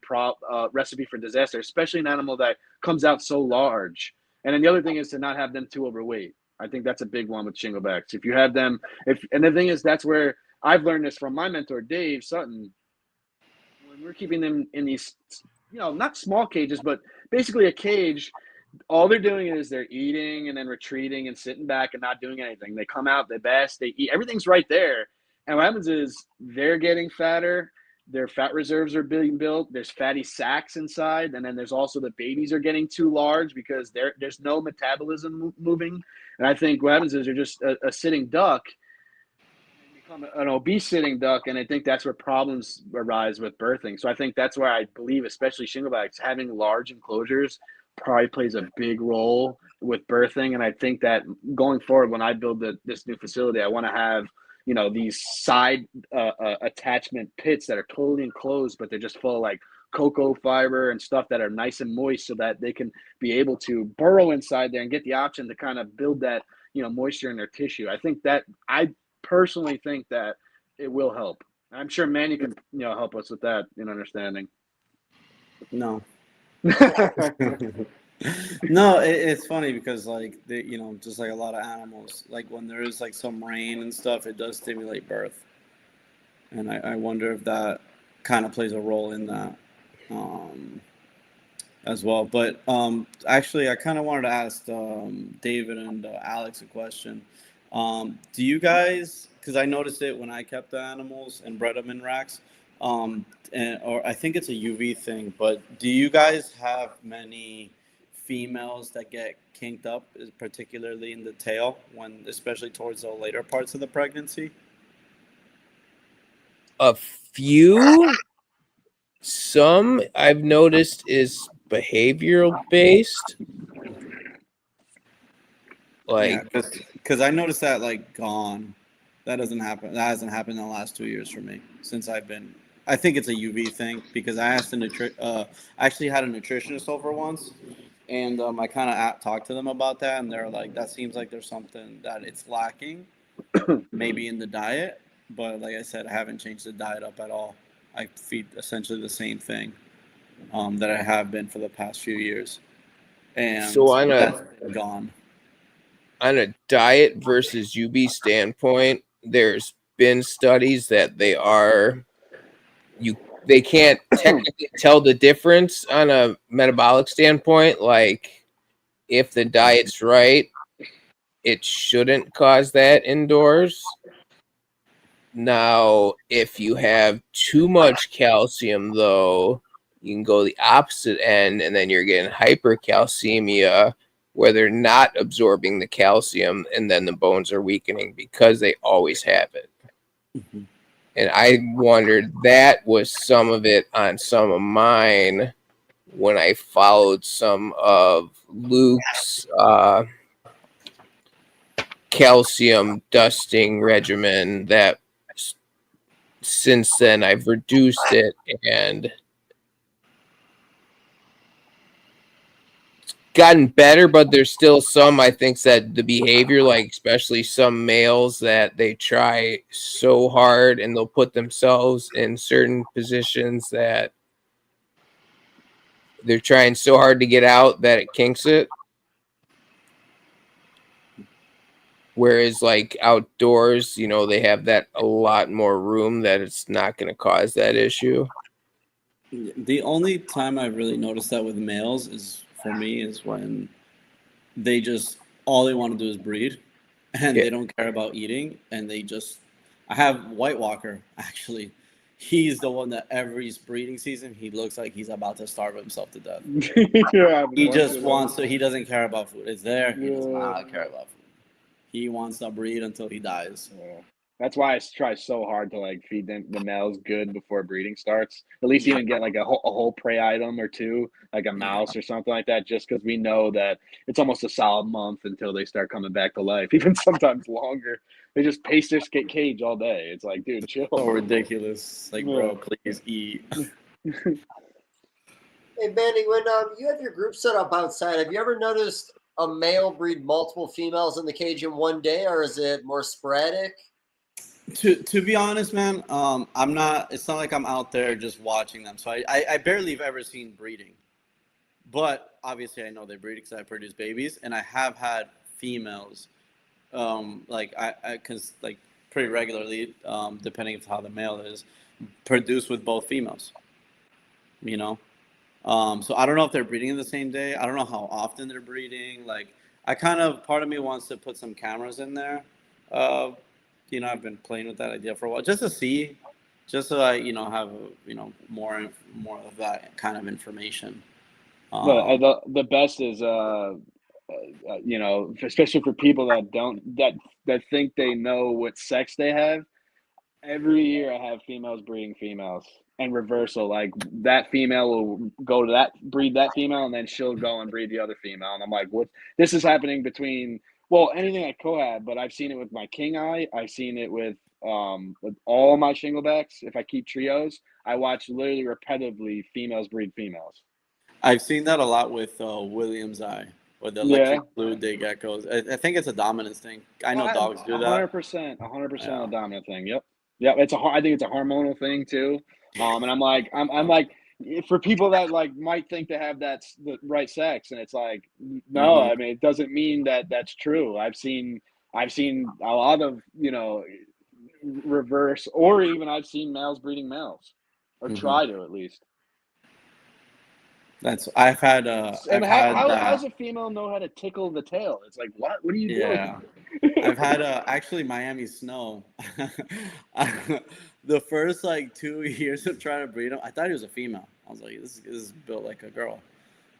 C: recipe for disaster, especially an animal that comes out so large. And then the other thing is to not have them too overweight. I think that's a big one with shinglebacks. If you have them, and the thing is, that's where I've learned this from my mentor, Dave Sutton. When we're keeping them in these, not small cages, but basically a cage, all they're doing is they're eating and then retreating and sitting back and not doing anything. They come out, they bask, they eat, everything's right there. And what happens is they're getting fatter, their fat reserves are being built, there's fatty sacs inside, and then there's also the babies are getting too large because there's no metabolism moving. And I think what happens is you're just a sitting duck, become an obese sitting duck, and I think that's where problems arise with birthing. So I think that's where I believe, especially shinglebacks, having large enclosures probably plays a big role with birthing. And I think that going forward, when I build this new facility, I want to have these side attachment pits that are totally enclosed, but they're just full of like cocoa fiber and stuff that are nice and moist, so that they can be able to burrow inside there and get the option to kind of build that moisture in their tissue. I personally think that it will help. I'm sure Manny can help us with that in understanding.
D: No. No, it's funny because like just like a lot of animals, like when there is like some rain and stuff, it does stimulate birth, and I wonder if that kind of plays a role in that as well. But actually, I kind of wanted to ask David and Alex a question. Do you guys? Because I noticed it when I kept the animals and bred them in racks. Or I think it's a UV thing, but do you guys have many females that get kinked up, particularly in the tail, especially towards the later parts of the pregnancy?
B: A few. Some I've noticed is behavioral based. Like,
D: because I noticed that like gone. That doesn't happen. That hasn't happened in the last 2 years for me since I've been. I think it's a UV thing because I asked I actually had a nutritionist over once, and I kind of talked to them about that, and they're like, "That seems like there's something that it's lacking, maybe in the diet." But like I said, I haven't changed the diet up at all. I feed essentially the same thing that I have been for the past few years, and
B: so
D: that's gone.
B: On a diet versus UV standpoint, there's been studies that they can't technically tell the difference on a metabolic standpoint. Like, if the diet's right, it shouldn't cause that indoors. Now, if you have too much calcium, though, you can go the opposite end, and then you're getting hypercalcemia, where they're not absorbing the calcium, and then the bones are weakening because they always have it.
D: Mm-hmm.
B: And I wondered, that was some of it on some of mine when I followed some of Luke's calcium dusting regimen. That since then I've reduced it, and gotten better, but there's still some, I think, that the behavior, like especially some males, that they try so hard and they'll put themselves in certain positions that they're trying so hard to get out that it kinks it. Whereas like outdoors, you know, they have that a lot more room that it's not going to cause that issue.
D: The only time I really noticed that with males is for me is when they just all they want to do is breed, and
B: Yeah.
D: they don't care about eating, and they just. I have White Walker actually. He's the one that every breeding season he looks like he's about to starve himself to death.
C: Yeah,
D: He just wants to. He doesn't care about food. It's there. He does
C: Yeah.
D: not care about food. He wants to breed until he dies.
C: Yeah. That's why I try so hard to like feed them the males good before breeding starts. At least even get like a whole prey item or two, like a mouse or something like that, just because we know that it's almost a solid month until they start coming back to life, even sometimes longer. They just pace their cage all day. It's like, dude, chill.
D: So ridiculous. Like, bro, please eat.
A: Hey Manny, when you have your group set up outside, have you ever noticed a male breed multiple females in the cage in one day, or is it more sporadic?
D: To be honest, man, I'm not. It's not like I'm out there just watching them. So I barely have ever seen breeding, but obviously I know they breed because I produce babies, and I have had females, like I cause like pretty regularly, depending on how the male is, produce with both females. You know, so I don't know if they're breeding the same day. I don't know how often they're breeding. Like I kind of part of me wants to put some cameras in there. Uh, I've been playing with that idea for a while just to see, just so I have more of that kind of information.
C: The best is especially for people that think they know what sex they have. Every year I have females breeding females and reversal. Like that female will go to that breed that female, and then she'll go and breed the other female. And I'm like, what? This is happening between anything I cohab, but I've seen it with my king eye. I've seen it with all my shinglebacks. If I keep trios, I watch literally repetitively females breed females.
D: I've seen that a lot with Williams eye or the electric blue day geckos. I think it's a dominance thing. I know dogs do that.
C: 100%, 100% a dominant thing. Yep. I think it's a hormonal thing too. And I'm like, for people that like might think they have the right sex, and it's like, no, I mean, it doesn't mean that that's true. I've seen a lot of reverse, or even I've seen males breeding males, or try to at least.
D: I've had
C: how does a female know how to tickle the tail? It's like, what are you doing?
D: I've had actually Miami Snow. The first like 2 years of trying to breed him, I thought he was a female. I was like, this is built like a girl.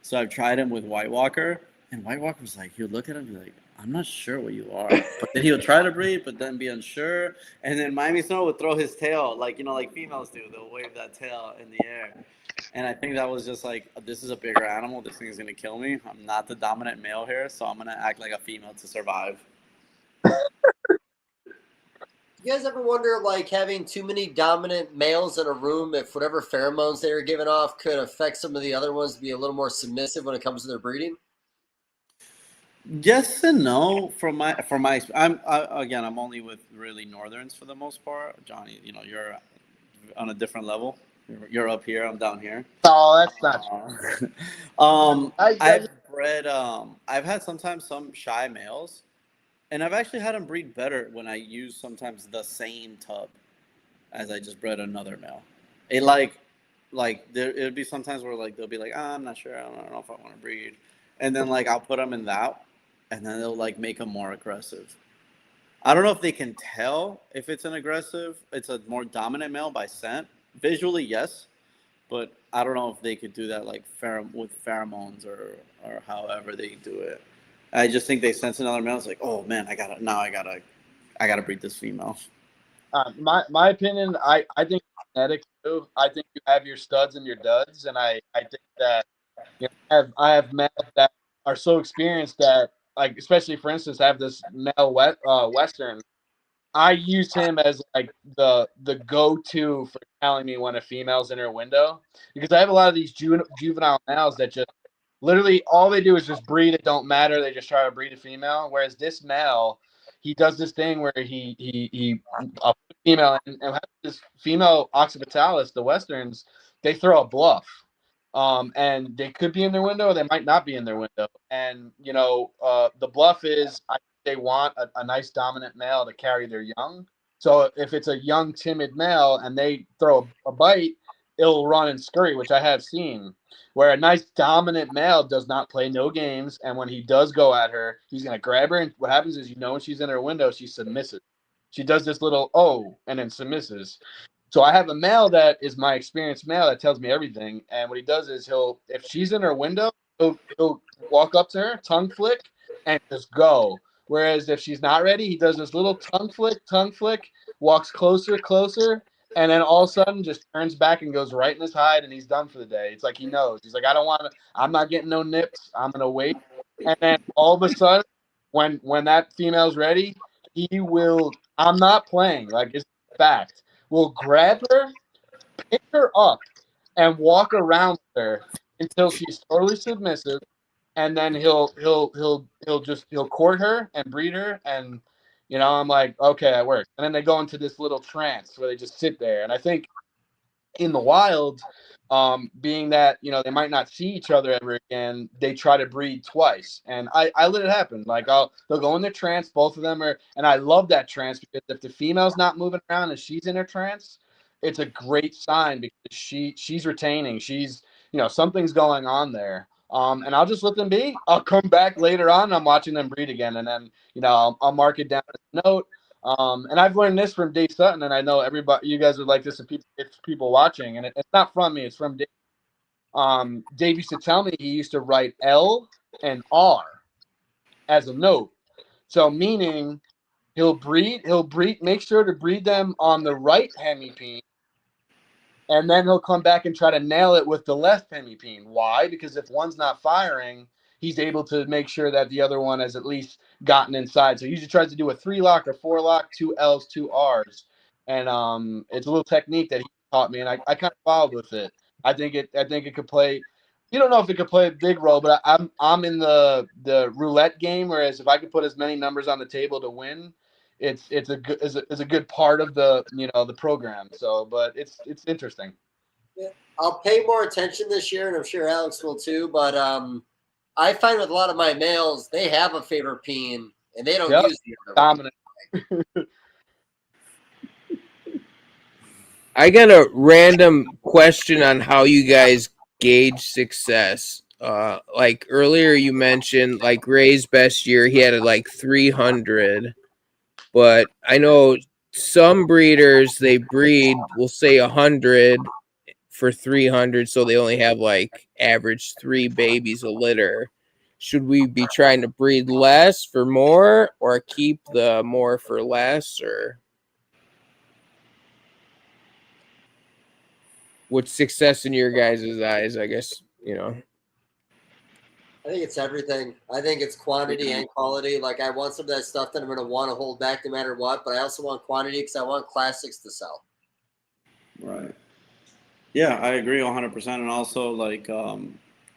D: So I've tried him with White Walker, and White Walker's like, he would look at him and be like, I'm not sure what you are. But then he would try to breed, but then be unsure. And then Miami Snow would throw his tail, like females do. They'll wave that tail in the air. And I think that was just like, this is a bigger animal. This thing is going to kill me. I'm not the dominant male here, so I'm going to act like a female to survive.
A: You guys ever wonder, like, having too many dominant males in a room, if whatever pheromones they were giving off could affect some of the other ones to be a little more submissive when it comes to their breeding?
D: Yes and no. I'm only with really northerns for the most part. Johnny, you're on a different level. You're up here. I'm down here.
C: Oh, that's not true.
D: I've had sometimes some shy males, and I've actually had them breed better when I use sometimes the same tub as I just bred another male. It it'd be sometimes where like they'll be like, I'm not sure. I don't know if I want to breed, and then like I'll put them in that, and then they'll like make them more aggressive. I don't know if they can tell if it's it's a more dominant male by scent. Visually, yes, but I don't know if they could do that like with pheromones or however they do it. I just think they sense another male. It's like, oh man, I gotta breed this female.
C: My opinion, I think genetic too. I think you have your studs and your duds, and I think that I have males that are so experienced that, like, especially for instance, I have this male Western. I use him as like the go-to for telling me when a female's in her window, because I have a lot of these juvenile males that just literally all they do is just breed. It don't matter. They just try to breed a female. Whereas this male, he does this thing where he female and this female occipitalis, the Westerns, they throw a bluff. And they could be in their window, or they might not be in their window. And the bluff is, I they want a nice dominant male to carry their young. So if it's a young, timid male and they throw a bite, it'll run and scurry, which I have seen. Where a nice dominant male does not play no games, and when he does go at her, he's gonna grab her. And what happens is, when she's in her window, she submisses. She does this little and then submisses. So I have a male that is my experienced male that tells me everything. And what he does is if she's in her window, he'll walk up to her, tongue flick, and just go. Whereas if she's not ready, he does this little tongue flick, walks closer, and then all of a sudden just turns back and goes right in his hide, and he's done for the day. It's like he knows. He's like, I don't want to. I'm not getting no nips. I'm gonna wait. And then all of a sudden, when that female's ready, he will. I'm not playing. Like, it's a fact. Will grab her, pick her up, and walk around her until she's totally submissive, and then he'll court her and breed her, and I'm like, okay, that works. And then they go into this little trance where they just sit there. And I think in the wild, being that they might not see each other ever again, they try to breed twice. And I let it happen. Like, they'll go in their trance, both of them are, and I love that trance, because if the female's not moving around and she's in her trance, it's a great sign, because she's retaining. She's something's going on there. And I'll just let them be. I'll come back later on, and I'm watching them breed again, and then I'll mark it down as a note. And I've learned this from Dave Sutton, and I know you guys would like this if people watching, and it's not from me, it's from Dave. Dave used to tell me he used to write L and R as a note. So meaning he'll breed, make sure to breed them on the right hemipene, and then he'll come back and try to nail it with the left hemipene. Why? Because if one's not firing, he's able to make sure that the other one has at least gotten inside. So he usually tries to do a 3-lock or 4-lock, 2 L's, 2 R's. And it's a little technique that he taught me, and I kind of followed with it. I think it could play. You don't know if it could play a big role, but I'm in the roulette game. Whereas if I could put as many numbers on the table to win, it's a good part of the the program. So, but it's interesting.
A: Yeah, I'll pay more attention this year, and I'm sure Alex will too. But I find with a lot of my males, they have a favorite peen, and they don't use the other
C: dominant.
B: I got a random question on how you guys gauge success. Like earlier you mentioned, like Ray's best year, he had like 300. But I know some breeders, they breed, we'll say 100 for 300, so they only have like average 3 babies a litter. Should we be trying to breed less for more, or keep the more for less, or what's success in your guys' eyes? I guess
A: I think it's everything. I think it's quantity and quality. Like, I want some of that stuff that I'm going to want to hold back no matter what, but I also want quantity because I want classics to sell.
D: Right. Yeah, I agree 100%. And also, like,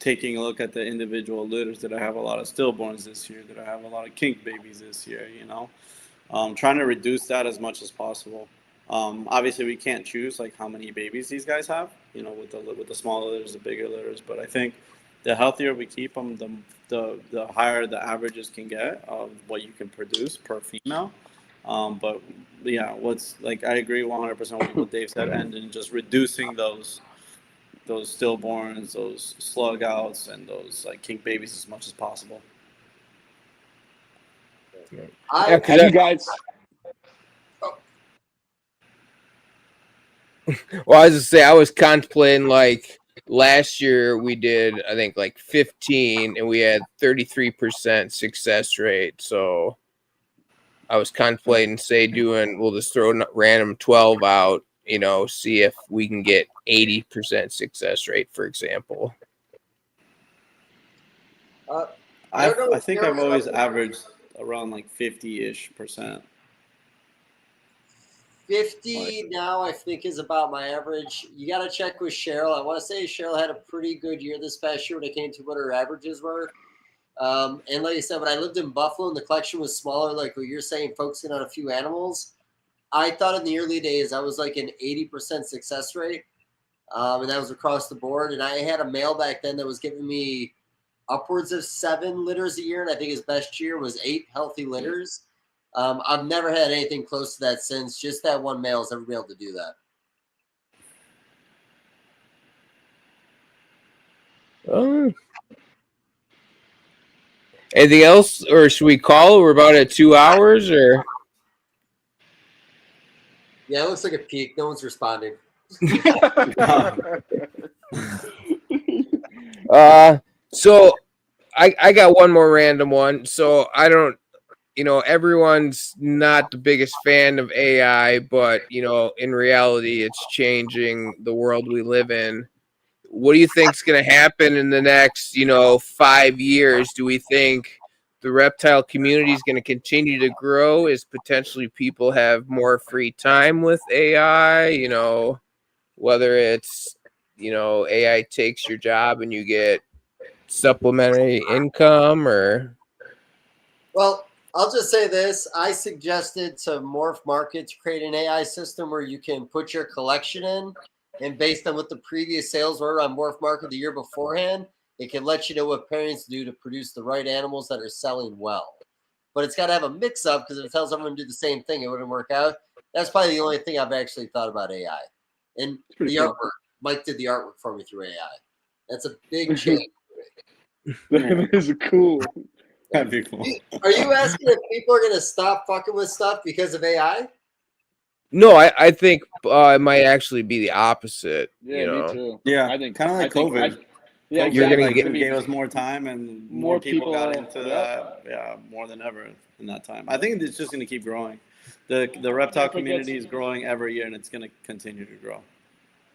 D: taking a look at the individual litters, that I have a lot of stillborns this year, that I have a lot of kink babies this year, trying to reduce that as much as possible. Obviously, we can't choose like how many babies these guys have, with the smaller litters, the bigger litters. But I think the healthier we keep them, the higher the averages can get of what you can produce per female. But yeah, I agree 100% with what Dave said, and then just reducing those stillborns, those slug outs, and those like kink babies as much as possible.
C: Have you guys?
B: Well, I was just say I was contemplating, like last year we did, I think, like 15, and we had 33% success rate. So I was contemplating, we'll just throw random 12 out, see if we can get 80% success rate, for example.
D: I think I've always averaged around like 50-ish%.
A: 50 now, I think, is about my average. You got to check with Cheryl. I want to say Cheryl had a pretty good year this past year when it came to what her averages were. And like I said, when I lived in Buffalo and the collection was smaller, like what you're saying, focusing on a few animals, I thought in the early days I was like an 80% success rate. And that was across the board. And I had a male back then that was giving me upwards of 7 litters a year, and I think his best year was 8 healthy litters. I've never had anything close to that since. Just that one male has ever been able to do that.
B: Anything else, or should we call? We're about at 2 hours, or
A: Yeah, it looks like a peak. No one's responding.
B: So I got one more random one. So I don't, everyone's not the biggest fan of AI, but in reality, it's changing the world we live in. What do you think is going to happen in the next, 5 years? Do we think the reptile community is going to continue to grow? Is potentially people have more free time with AI? Whether it's, AI takes your job and you get supplementary income, or
A: Well, I'll just say this. I suggested to Morph Market to create an AI system where you can put your collection in, and based on what the previous sales were on Morph Market the year beforehand, it can let you know what parents do to produce the right animals that are selling well. But it's got to have a mix-up, because if it tells everyone to do the same thing, it wouldn't work out. That's probably the only thing I've actually thought about AI. And the artwork. Mike did the artwork for me through AI. That's a big change.
C: That is cool.
D: That'd be cool.
A: Are you asking if people are going to stop fucking with stuff because of AI?
B: no, I think it might actually be the opposite.
C: Yeah, me too.
D: Yeah,
C: I think
D: kind of like COVID.
C: Yeah,
D: COVID,
B: You're gonna
D: like,
B: get-
D: it gave us more time, and more people got into
C: yeah.
D: that. Yeah, more than ever in that time. I think it's just going to keep growing. The reptile community is growing every year, and it's going to continue to grow.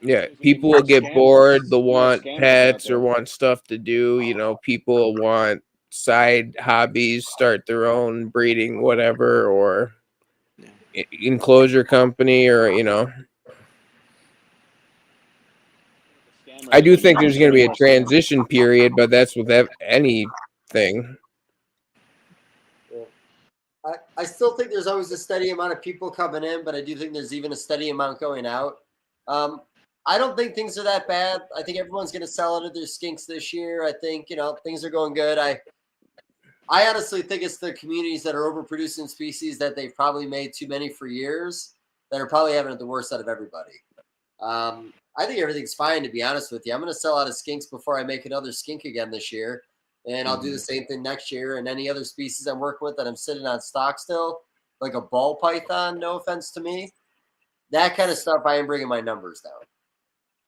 B: Yeah, people will get bored. They'll want pets or want stuff to do. People will want side hobbies, start their own breeding, whatever, or enclosure company, or I do think there's going to be a transition period, but that's with anything.
A: I still think there's always a steady amount of people coming in, but I do think there's even a steady amount going out. I don't think things are that bad. I think everyone's going to sell out of their skinks this year. I think, things are going good. I honestly think it's the communities that are overproducing species that they've probably made too many for years that are probably having it the worst out of everybody. I think everything's fine, to be honest with you. I'm going to sell out of skinks before I make another skink again this year. And I'll do the same thing next year. And any other species I'm working with that I'm sitting on stock still, like a ball python, no offense to me, that kind of stuff, I am bringing my numbers down.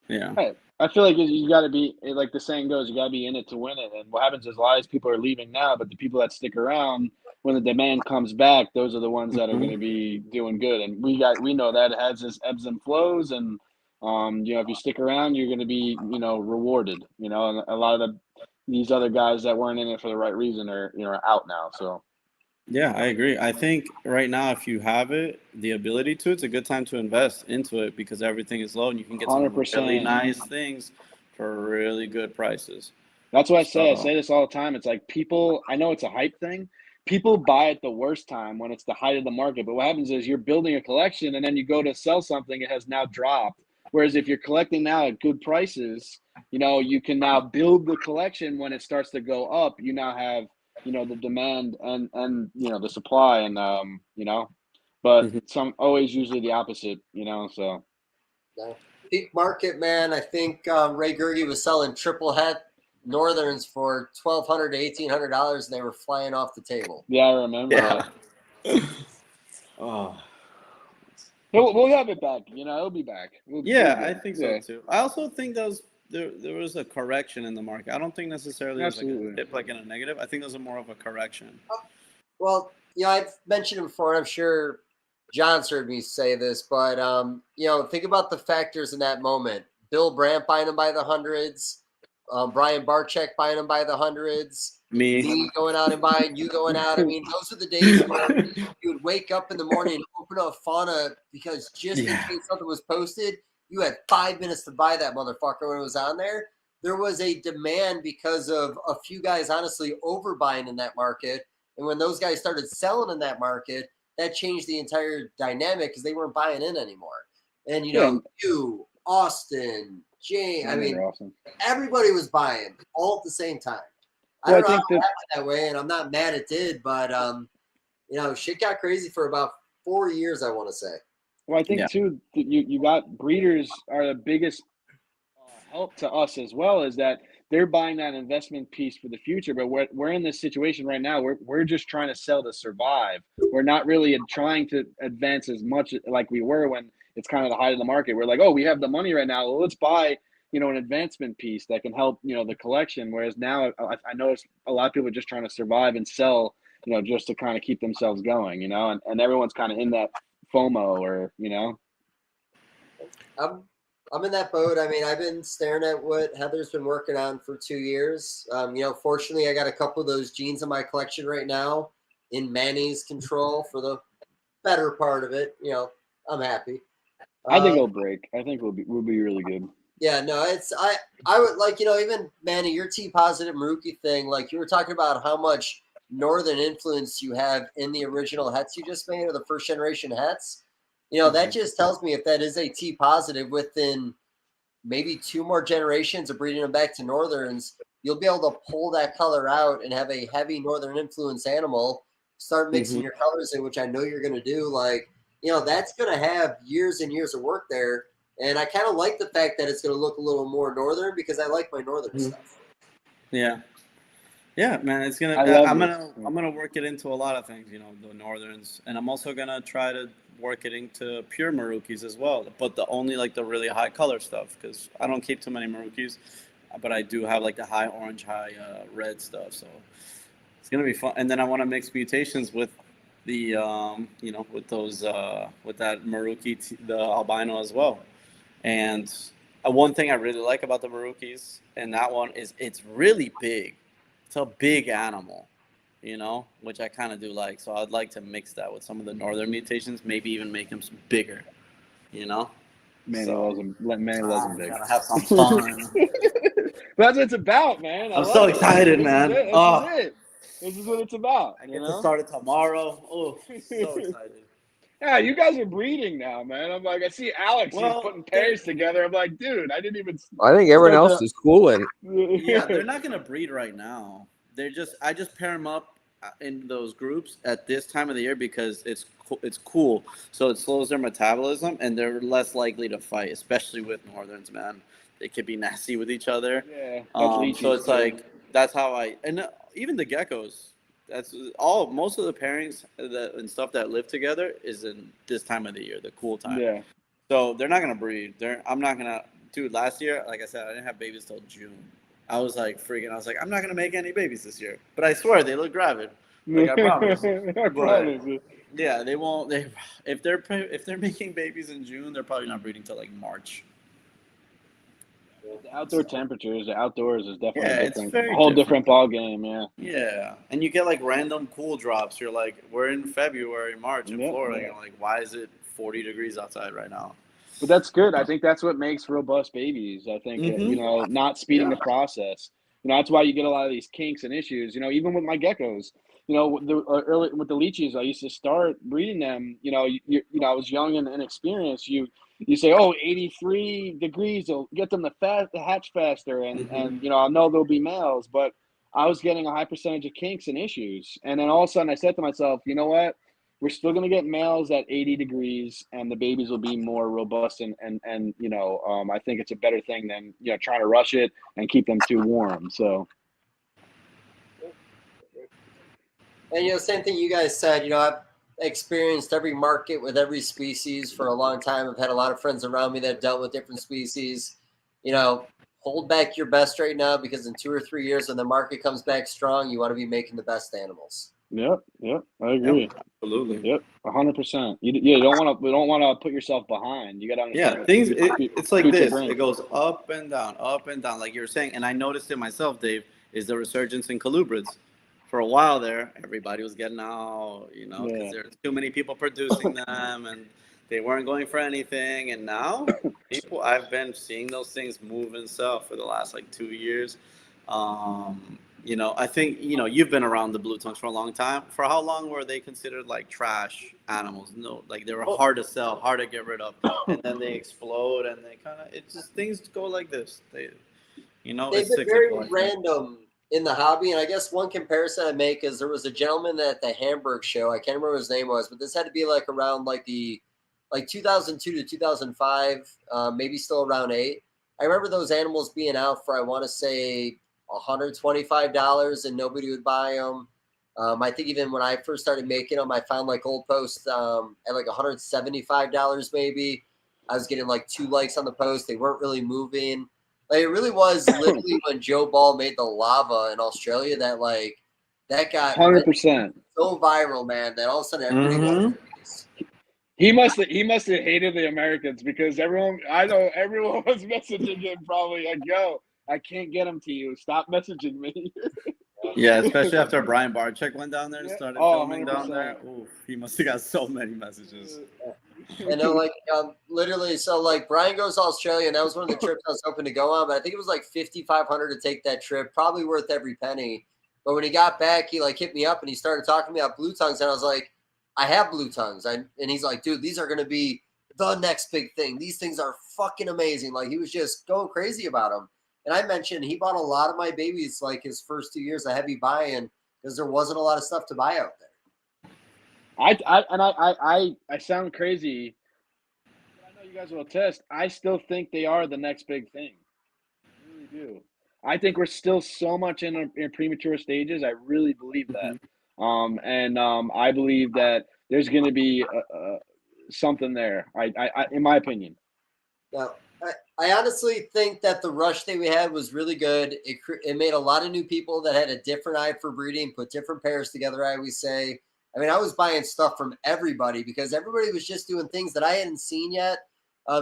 D: Yeah.
C: I feel like you got to be, like the saying goes, you got to be in it to win it. And what happens is a lot of these people are leaving now, but the people that stick around when the demand comes back, those are the ones that are going to be doing good. And we know that it has its ebbs and flows. And if you stick around, you're going to be rewarded. And a lot of these other guys that weren't in it for the right reason are out now. So.
D: Yeah, I agree. I think right now, if you have the ability to, it's a good time to invest into it, because everything is low and you can get some
C: 100%.
D: really nice things for really good prices.
C: That's what I say. I say this all the time. It's like people, I know it's a hype thing. People buy at the worst time when it's the height of the market. But what happens is you're building a collection and then you go to sell something, it has now dropped. Whereas if you're collecting now at good prices, you can now build the collection when it starts to go up. You now have the demand and the supply, and but some always usually the opposite, so.
A: Peak market, man. I think Ray Gerge was selling triple het Northerns for $1,200 to $1,800, and they were flying off the table.
C: Yeah, I remember that.
D: Oh.
C: We'll have it back. It'll be back.
D: I think so too. I also think there was a correction in the market. I don't think necessarily it was like a dip, like in a negative. I think those are more of a correction.
A: Well, I've mentioned it before, and I'm sure John's heard me say this, but think about the factors in that moment. Bill Brandt buying them by the hundreds, Brian Barczyk buying them by the hundreds, me going out and buying, you going out. I mean, those are the days where you would wake up in the morning and open up Fauna, because just in case something was posted, you had 5 minutes to buy that motherfucker when it was on there. There was a demand because of a few guys honestly overbuying in that market. And when those guys started selling in that market, that changed the entire dynamic, because they weren't buying in anymore. And, you, Austin, Jane, I mean, everybody was buying all at the same time. I don't know how it happened that way, and I'm not mad it did, but you know, shit got crazy for about 4 years, I want to say.
C: Well, I think too, you got breeders are the biggest help to us as well, is that they're buying that investment piece for the future. But we're in this situation right now. We're just trying to sell to survive. We're not really trying to advance as much like we were when it's kind of the height of the market. We're like, oh, we have the money right now. Well, let's buy, you know, an advancement piece that can help, you know, the collection. Whereas now I notice a lot of people are just trying to survive and sell, you know, just to kind of keep themselves going, you know, and everyone's kind of in that FOMO, or, you know.
A: I'm in that boat. I mean, I've been staring at what Heather's been working on for 2 years. You know, fortunately, I got a couple of those genes in my collection right now in Manny's control for the better part of it. You know, I'm happy.
C: I think it'll break. I think we'll be really good.
A: Yeah, no, it's I would like, you know, even Manny, your T positive Maruki thing, like you were talking about how much northern influence you have in the original hets you just made, or the first generation hets. You know, that just tells me if that is a T positive within maybe 2 more generations of breeding them back to northerns, you'll be able to pull that color out and have a heavy northern influence animal, start mixing your colors in, which I know you're going to do. Like, you know, that's going to have years and years of work there. And I kind of like the fact that it's going to look a little more northern, because I like my northern stuff.
D: Yeah. Yeah, man, it's gonna. I'm gonna work it into a lot of things, you know, the northerns, and I'm also gonna try to work it into pure Marukis as well, but the only like the really high color stuff, because I don't keep too many Marukis, but I do have like the high orange, high red stuff, so it's gonna be fun. And then I want to mix mutations with the you know, with those with that Maruki, the albino as well. And one thing I really like about the Marukis, and that one is it's really big. It's a big animal, you know, which I kind of do like. So I'd like to mix that with some of the northern mutations, maybe even make them bigger, you know.
C: Manny loves them. Manny loves them big.
D: Gotta have some fun.
C: That's what it's about, man.
D: I'm so excited, man.
C: This is it. This is what it's about.
D: I get to start it tomorrow. Oh, so excited.
C: Yeah, you guys are breeding now, man. I'm like, I see Alex, he's putting pairs together. I'm like, dude, I didn't even.
B: I think everyone else is schooling.
D: Yeah, they're not gonna breed right now. I just pair them up in those groups at this time of the year because it's cool. So it slows their metabolism and they're less likely to fight, especially with northerns, man. They could be nasty with each other.
C: Yeah.
D: So it's like that's how even the geckos. That's most of the pairings and stuff that live together is in this time of the year, the cool time.
C: Yeah.
D: So they're not gonna breed. I'm not gonna. Dude, last year, like I said, I didn't have babies till June. I was like freaking. I was like, I'm not gonna make any babies this year. But I swear they look gravid. Like I promise.
C: I promise.
D: Yeah, they won't. If they're making babies in June, they're probably not breeding till like March.
C: The outdoor temperatures, the outdoors is definitely
D: different.
C: It's a whole different ball game, yeah.
D: Yeah, and you get like random cool drops. You're like, we're in February, March in Florida. You're like, why is it 40 degrees outside right now?
C: But that's good. I think that's what makes robust babies. I think you know, not speeding the process. You know, that's why you get a lot of these kinks and issues. You know, even with my geckos. You know, with the leeches, I used to start breeding them. You know, you know, I was young and inexperienced. You say, 83 degrees will get them to hatch faster, and you know, I know there'll be males, but I was getting a high percentage of kinks and issues. And then all of a sudden I said to myself, you know what? We're still going to get males at 80 degrees, and the babies will be more robust, and you know, I think it's a better thing than, you know, trying to rush it and keep them too warm. So.
A: And, you know, same thing you guys said, you know, I've experienced every market with every species for a long time. I've had a lot of friends around me that have dealt with different species. You know, hold back your best right now, because in 2 or 3 years when the market comes back strong, you want to be making the best animals.
C: Yep, I agree.
D: Yep, absolutely.
C: Yep, 100%. You don't want to put yourself behind. You got to understand.
D: Yeah, things. It's like this. It goes up and down, like you were saying. And I noticed it myself, Dave. Is the resurgence in colubrids. For a while there, everybody was getting out, you know, because there's too many people producing them, and they weren't going for anything. And now, I've been seeing those things move and sell for the last like 2 years. You know, I think, you know, you've been around the blue tongues for a long time. For how long were they considered like trash animals? No, like they were hard to sell, hard to get rid of, and then they explode, and they kind of, it's just things go like this. You know,
A: they've been very random in the hobby. And I guess one comparison I make is there was a gentleman at the Hamburg show. I can't remember what his name was, but this had to be like around like 2002 to 2005, maybe still around 8. I remember those animals being out for, I want to say, $125, and nobody would buy them. I think even when I first started making them, I found like old posts at like $175 maybe. I was getting like 2 likes on the post. They weren't really moving. Like, it really was literally when Joe Ball made the lava in Australia that got
C: 100%.
A: so viral, man, that all of a sudden everybody wanted these.
C: He must have hated the Americans, because everyone was messaging him probably like, "Yo, I can't get them to you. Stop messaging me."
D: Yeah, especially after Brian Barczyk went down there and started filming
C: 100%.
D: down there. Ooh, he must have got so many messages.
A: I know, like, literally, so like Brian goes to Australia, and that was one of the trips I was hoping to go on, but I think it was like $5,500 to take that trip, probably worth every penny. But when he got back, he like hit me up and he started talking to me about blue tongues, and I was like, I have blue tongues, and he's like, dude, these are gonna be the next big thing. These things are fucking amazing. Like, he was just going crazy about them. And I mentioned he bought a lot of my babies like his first 2 years of heavy buy-in because there wasn't a lot of stuff to buy out there.
C: I sound crazy, but I know you guys will attest. I still think they are the next big thing. I really do. I think we're still so much in premature stages. I really believe that. I believe that there's going to be something there. I in my opinion.
A: Now, I honestly think that the rush that we had was really good. It made a lot of new people that had a different eye for breeding, put different pairs together, I always say. I mean, I was buying stuff from everybody because everybody was just doing things that I hadn't seen yet.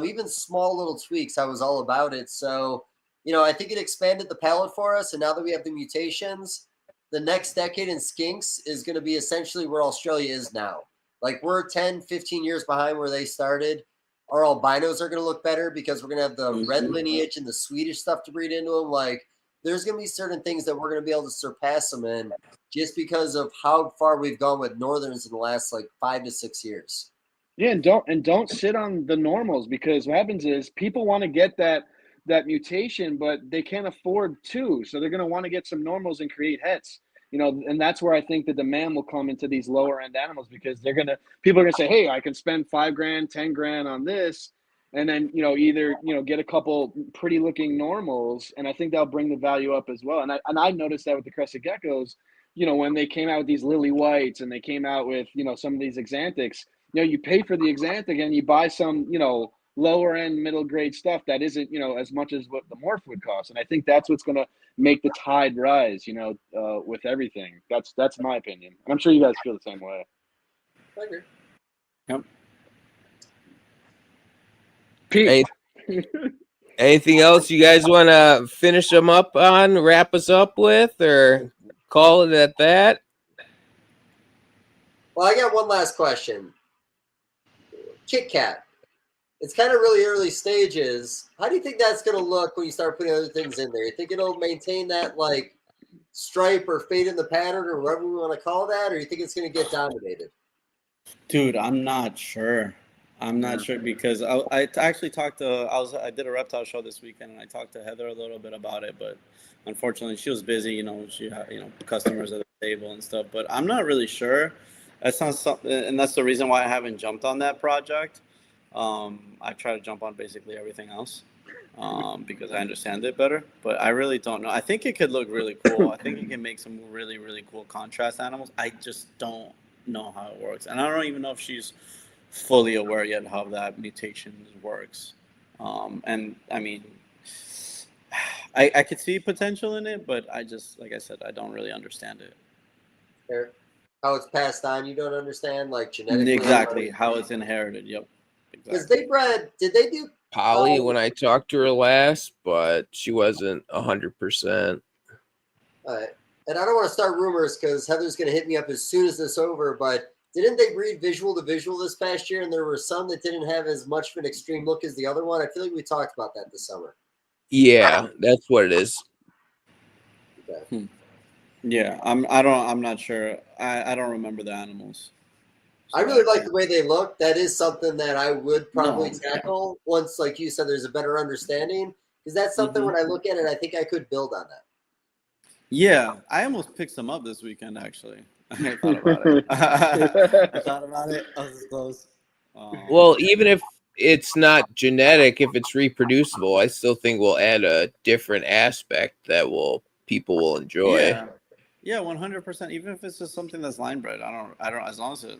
A: Even small little tweaks, I was all about it. So, I think it expanded the palette for us. And now that we have the mutations, the next decade in skinks is going to be essentially where Australia is now. Like, we're 10, 15 years behind where they started. Our albinos are going to look better because we're going to have the red lineage and the Swedish stuff to breed into them. Like, there's going to be certain things that we're going to be able to surpass them in just because of how far we've gone with northerns in the last like 5 to 6 years.
C: Yeah, and don't sit on the normals, because what happens is people want to get that mutation, but they can't afford 2, so they're going to want to get some normals and create hets. And that's where I think the demand will come into these lower end animals, because people are gonna say, hey, I can spend $5,000, $10,000 on this, and then either get a couple pretty looking normals, and I think that'll bring the value up as well. And I noticed that with the crested geckos, when they came out with these lily whites and they came out with some of these exanthics, you pay for the exanthic and you buy some lower end middle grade stuff that isn't as much as what the morph would cost. And I think that's what's gonna make the tide rise, with everything. That's my opinion. And I'm sure you guys feel the same way.
A: I agree.
D: Yep.
C: Pete.
B: Anything else you guys want to finish them up on, wrap us up with, or call it at that?
A: Well, I got one last question. Kit Kat. It's kind of really early stages. How do you think that's going to look when you start putting other things in there? You think it'll maintain that like stripe or fade in the pattern or whatever we want to call that, or you think it's going to get dominated?
D: Dude, I'm not sure. I'm not sure because I actually talked to I did a reptile show this weekend and I talked to Heather a little bit about it, but unfortunately she was busy. She had customers at the table and stuff. But I'm not really sure. That's not something, and that's the reason why I haven't jumped on that project. I try to jump on basically everything else because I understand it better, but I really don't know. I think it could look really cool. I think it can make some really, really cool contrast animals. I just don't know how it works. And I don't even know if she's fully aware yet how that mutation works. And I mean, I could see potential in it, but I just, like I said, I don't really understand it.
A: Fair. How it's passed on, you don't understand, like genetically.
D: Exactly, how it's inherited, yep.
A: Because they bred, did they do
B: Polly when I talked to her last, but she wasn't 100%.
A: All right. And I don't want to start rumors because Heather's going to hit me up as soon as this is over, but didn't they breed visual to visual this past year? And there were some that didn't have as much of an extreme look as the other one. I feel like we talked about that this summer.
B: Yeah, that's what it is.
A: Okay.
D: Yeah, I'm not sure. I don't remember the animals.
A: So I really like the way they look. That is something that I would probably tackle once, like you said, there's a better understanding. Because that's something when I look at it, I think I could build on that.
D: Yeah, I almost picked some up this weekend. Actually, I thought about it. I thought about it. I was this close.
B: Well, even if it's not genetic, if it's reproducible, I still think we'll add a different aspect that people will enjoy.
D: Yeah, 100%. Even if it's just something that's line bred, I don't. As long as it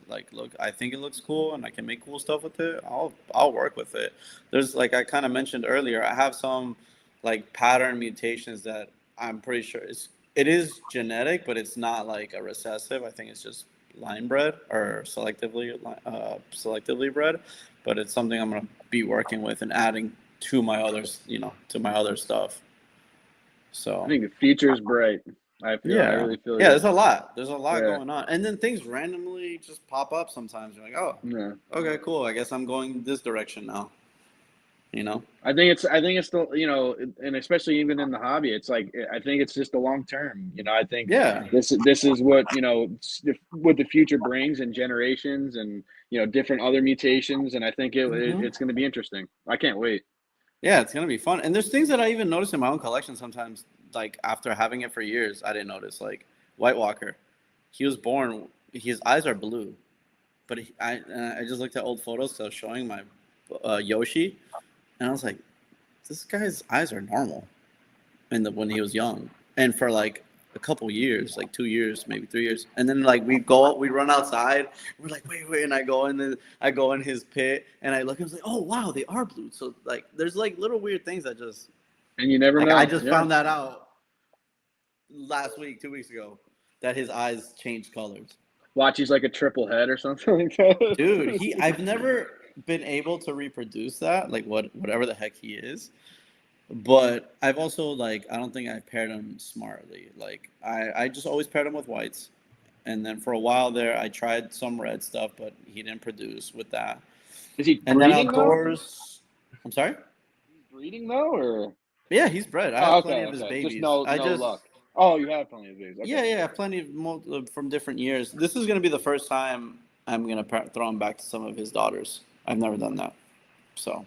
D: I think it looks cool, and I can make cool stuff with it. I'll work with it. There's like I kind of mentioned earlier. I have some like pattern mutations that I'm pretty sure it is genetic, but it's not like a recessive. I think it's just line bred or selectively bred. But it's something I'm gonna be working with and adding to my others, to my other stuff. So
C: I think the future's bright. I really feel
D: there's a lot
C: Yeah.
D: going on, and then things randomly just pop up sometimes. You're like, oh,
C: Yeah.
D: okay, cool, I guess I'm going this direction now.
C: I think it's the and especially even in the hobby, it's like I think it's just the long term. I think this is what what the future brings and generations and different other mutations, and I think it's going to be interesting. I can't wait.
D: Yeah, it's gonna be fun. And there's things that I even notice in my own collection sometimes, like after having it for years, I didn't notice. Like White Walker, he was born, his eyes are blue, but I just looked at old photos that was showing my Yoshi, and I was like, this guy's eyes are normal, when he was young, and for like a couple years, like 2 years, maybe 3 years, and then like we run outside, we're like, wait, and I go in his pit, and I look, and I was like, oh wow, they are blue. So like, there's like little weird things that just,
C: and you never know.
D: I just found that out last week, 2 weeks ago, that his eyes changed colors.
C: Watch, he's like a triple head or something like that.
D: Dude, I've never been able to reproduce that, like whatever the heck he is. But I've also I don't think I've paired them smartly. Like I just always paired them with whites, and then for a while there I tried some red stuff, but he didn't produce with that.
C: Is he
D: and then
C: breeding
D: outdoors?
C: Though?
D: I'm sorry.
C: He's breeding though, or
D: yeah, he's bred. I have plenty of his babies.
C: Just no luck. Oh, you have plenty of babies. Okay.
D: Yeah, I have plenty of from different years. This is gonna be the first time I'm gonna throw him back to some of his daughters. I've never done that, so.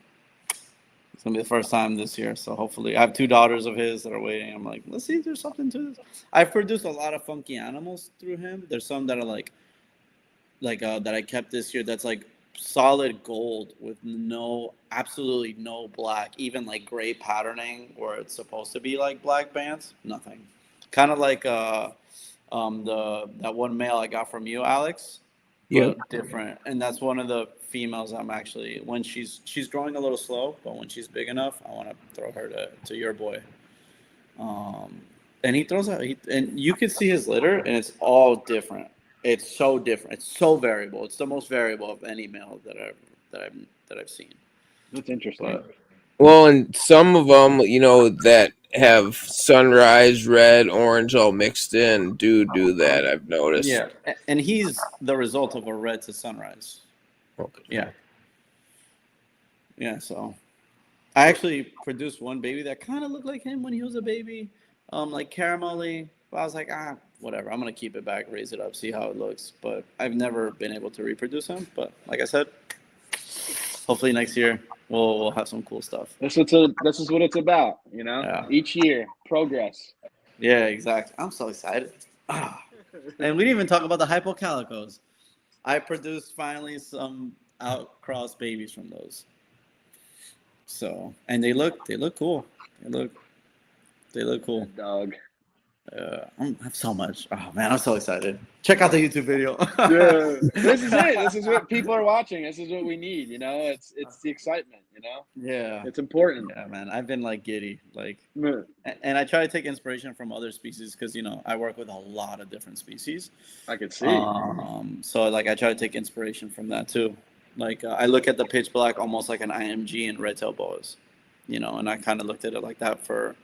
D: It's going to be the first time this year, so hopefully. I have 2 daughters of his that are waiting. I'm like, let's see if there's something to this. I've produced a lot of funky animals through him. There's some that are that I kept this year that's like solid gold with absolutely no black, even like gray patterning where it's supposed to be like black bands. Nothing. Kind of like that one male I got from you, Alex.
B: Yeah,
D: different, and that's one of the females I'm actually, when she's growing a little slow, but when she's big enough, I want to throw her to your boy. And he throws out, and you can see his litter, and it's all different. It's so different. It's so variable. It's the most variable of any male that I've seen.
C: That's interesting.
B: Well, and some of them, that have sunrise, red, orange all mixed in do that, I've noticed.
D: Yeah, and he's the result of a red to sunrise.
B: Okay.
D: Yeah, so I actually produced one baby that kind of looked like him when he was a baby, like caramelly, but I was like, whatever, I'm going to keep it back, raise it up, see how it looks, but I've never been able to reproduce him, but like I said, hopefully next year we'll have some cool stuff.
C: This is what it's about, Yeah. Each year, progress.
D: Yeah, exactly. I'm so excited. And we didn't even talk about the hypocalicos. I produced finally some outcross babies from those. So, and they look cool. They look cool.
C: Dog.
D: I have so much. Oh man, I'm so excited. Check out the YouTube video.
C: Yeah. This is it. This is what people are watching. This is what we need. It's the excitement.
D: Yeah,
C: it's important.
D: Yeah, man. I've been like giddy, and I try to take inspiration from other species because I work with a lot of different species.
C: I could see.
D: So I try to take inspiration from that too. I look at the pitch black almost like an IMG and red tail boas, and I kind of looked at it like that for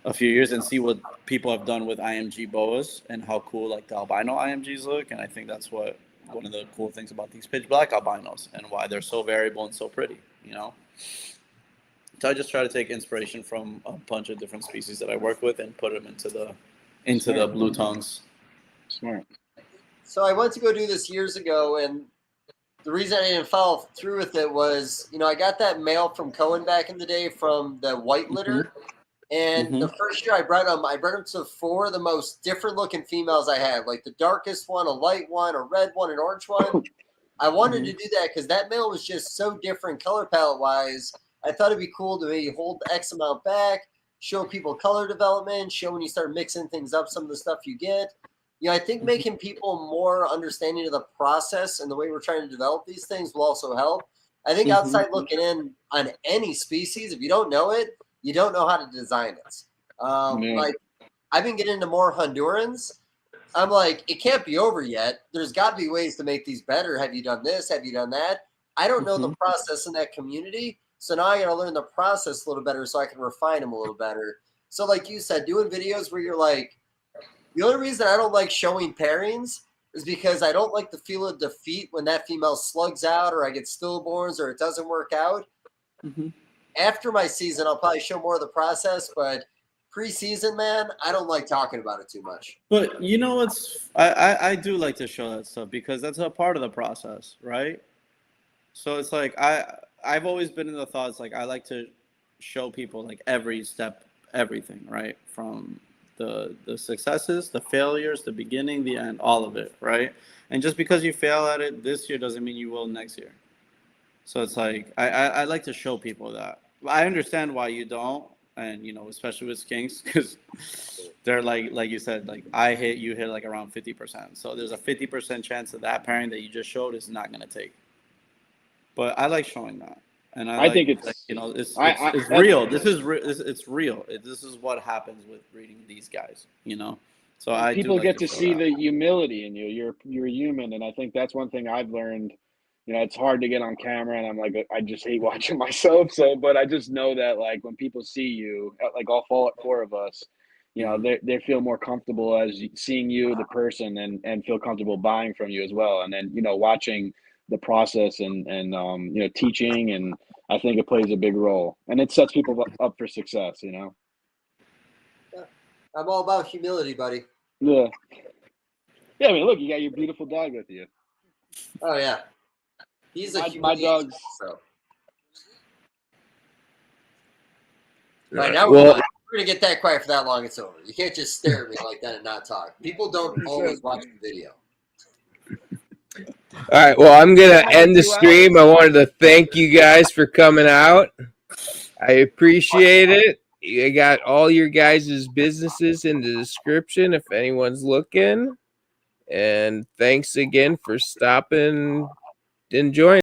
D: a few years and see what people have done with IMG boas and how cool the albino IMGs look. And I think that's one of the cool things about these pitch black albinos and why they're so variable and so pretty, So I just try to take inspiration from a bunch of different species that I work with and put them into the blue tongues.
C: Smart.
A: So I went to go do this years ago, and the reason I didn't follow through with it was, I got that male from Cohen back in the day from the white litter. And the first year I bred them to 4 of the most different looking females I had, like the darkest one, a light one, a red one, an orange one. I wanted to do that because that male was just so different color palette wise. I thought it'd be cool to maybe hold X amount back, show people color development, show when you start mixing things up, some of the stuff you get. You know, I think making people more understanding of the process and the way we're trying to develop these things will also help. I think outside looking in on any species, if you don't know it, you don't know how to design it. Like I've been getting into more Hondurans. I'm like, it can't be over yet. There's got to be ways to make these better. Have you done this? Have you done that? I don't know the process in that community. So now I got to learn the process a little better so I can refine them a little better. So like you said, doing videos where you're like, the only reason I don't like showing pairings is because I don't like the feel of defeat when that female slugs out or I get stillborns or it doesn't work out. After my season, I'll probably show more of the process, but pre-season, man, I don't like talking about it too much.
D: But you know what's I do like to show that stuff because that's a part of the process, right? So it's like I've always been in the thoughts like I like to show people like every step, everything, right? From the successes, the failures, the beginning, the end, all of it, right? And just because you fail at it this year doesn't mean you will next year. So it's like I like to show people that. I understand why you don't, and you know, especially with skinks, because they're like you said, like you hit like around 50%. So there's a 50% chance that pairing that you just showed is not gonna take. But I like showing that, and I think it's like, you know, it's real. This is it's real. This is what happens with breeding these guys, you know. So
C: people get to see the humility in you. You're human, and I think that's one thing I've learned. You know, it's hard to get on camera, and I'm like, I just hate watching myself. So, but I just know that like when people see you, like all 4 of us, you know, they feel more comfortable as seeing you, the person, and feel comfortable buying from you as well. And then, you know, watching the process and you know, teaching, and I think it plays a big role, and it sets people up for success. You know.
A: Yeah. I'm all about humility, buddy.
C: Yeah. Yeah. I mean, look, you got your beautiful dog with you.
A: Oh yeah. He's
C: my dog's.
A: So. Right now, we're going to get that quiet for that long. It's over. You can't just stare at me like that and not talk. People don't always watch the video.
B: All right. Well, I'm going to end the stream. I wanted to thank you guys for coming out. I appreciate it. I got all your guys' businesses in the description if anyone's looking. And thanks again for stopping and joining.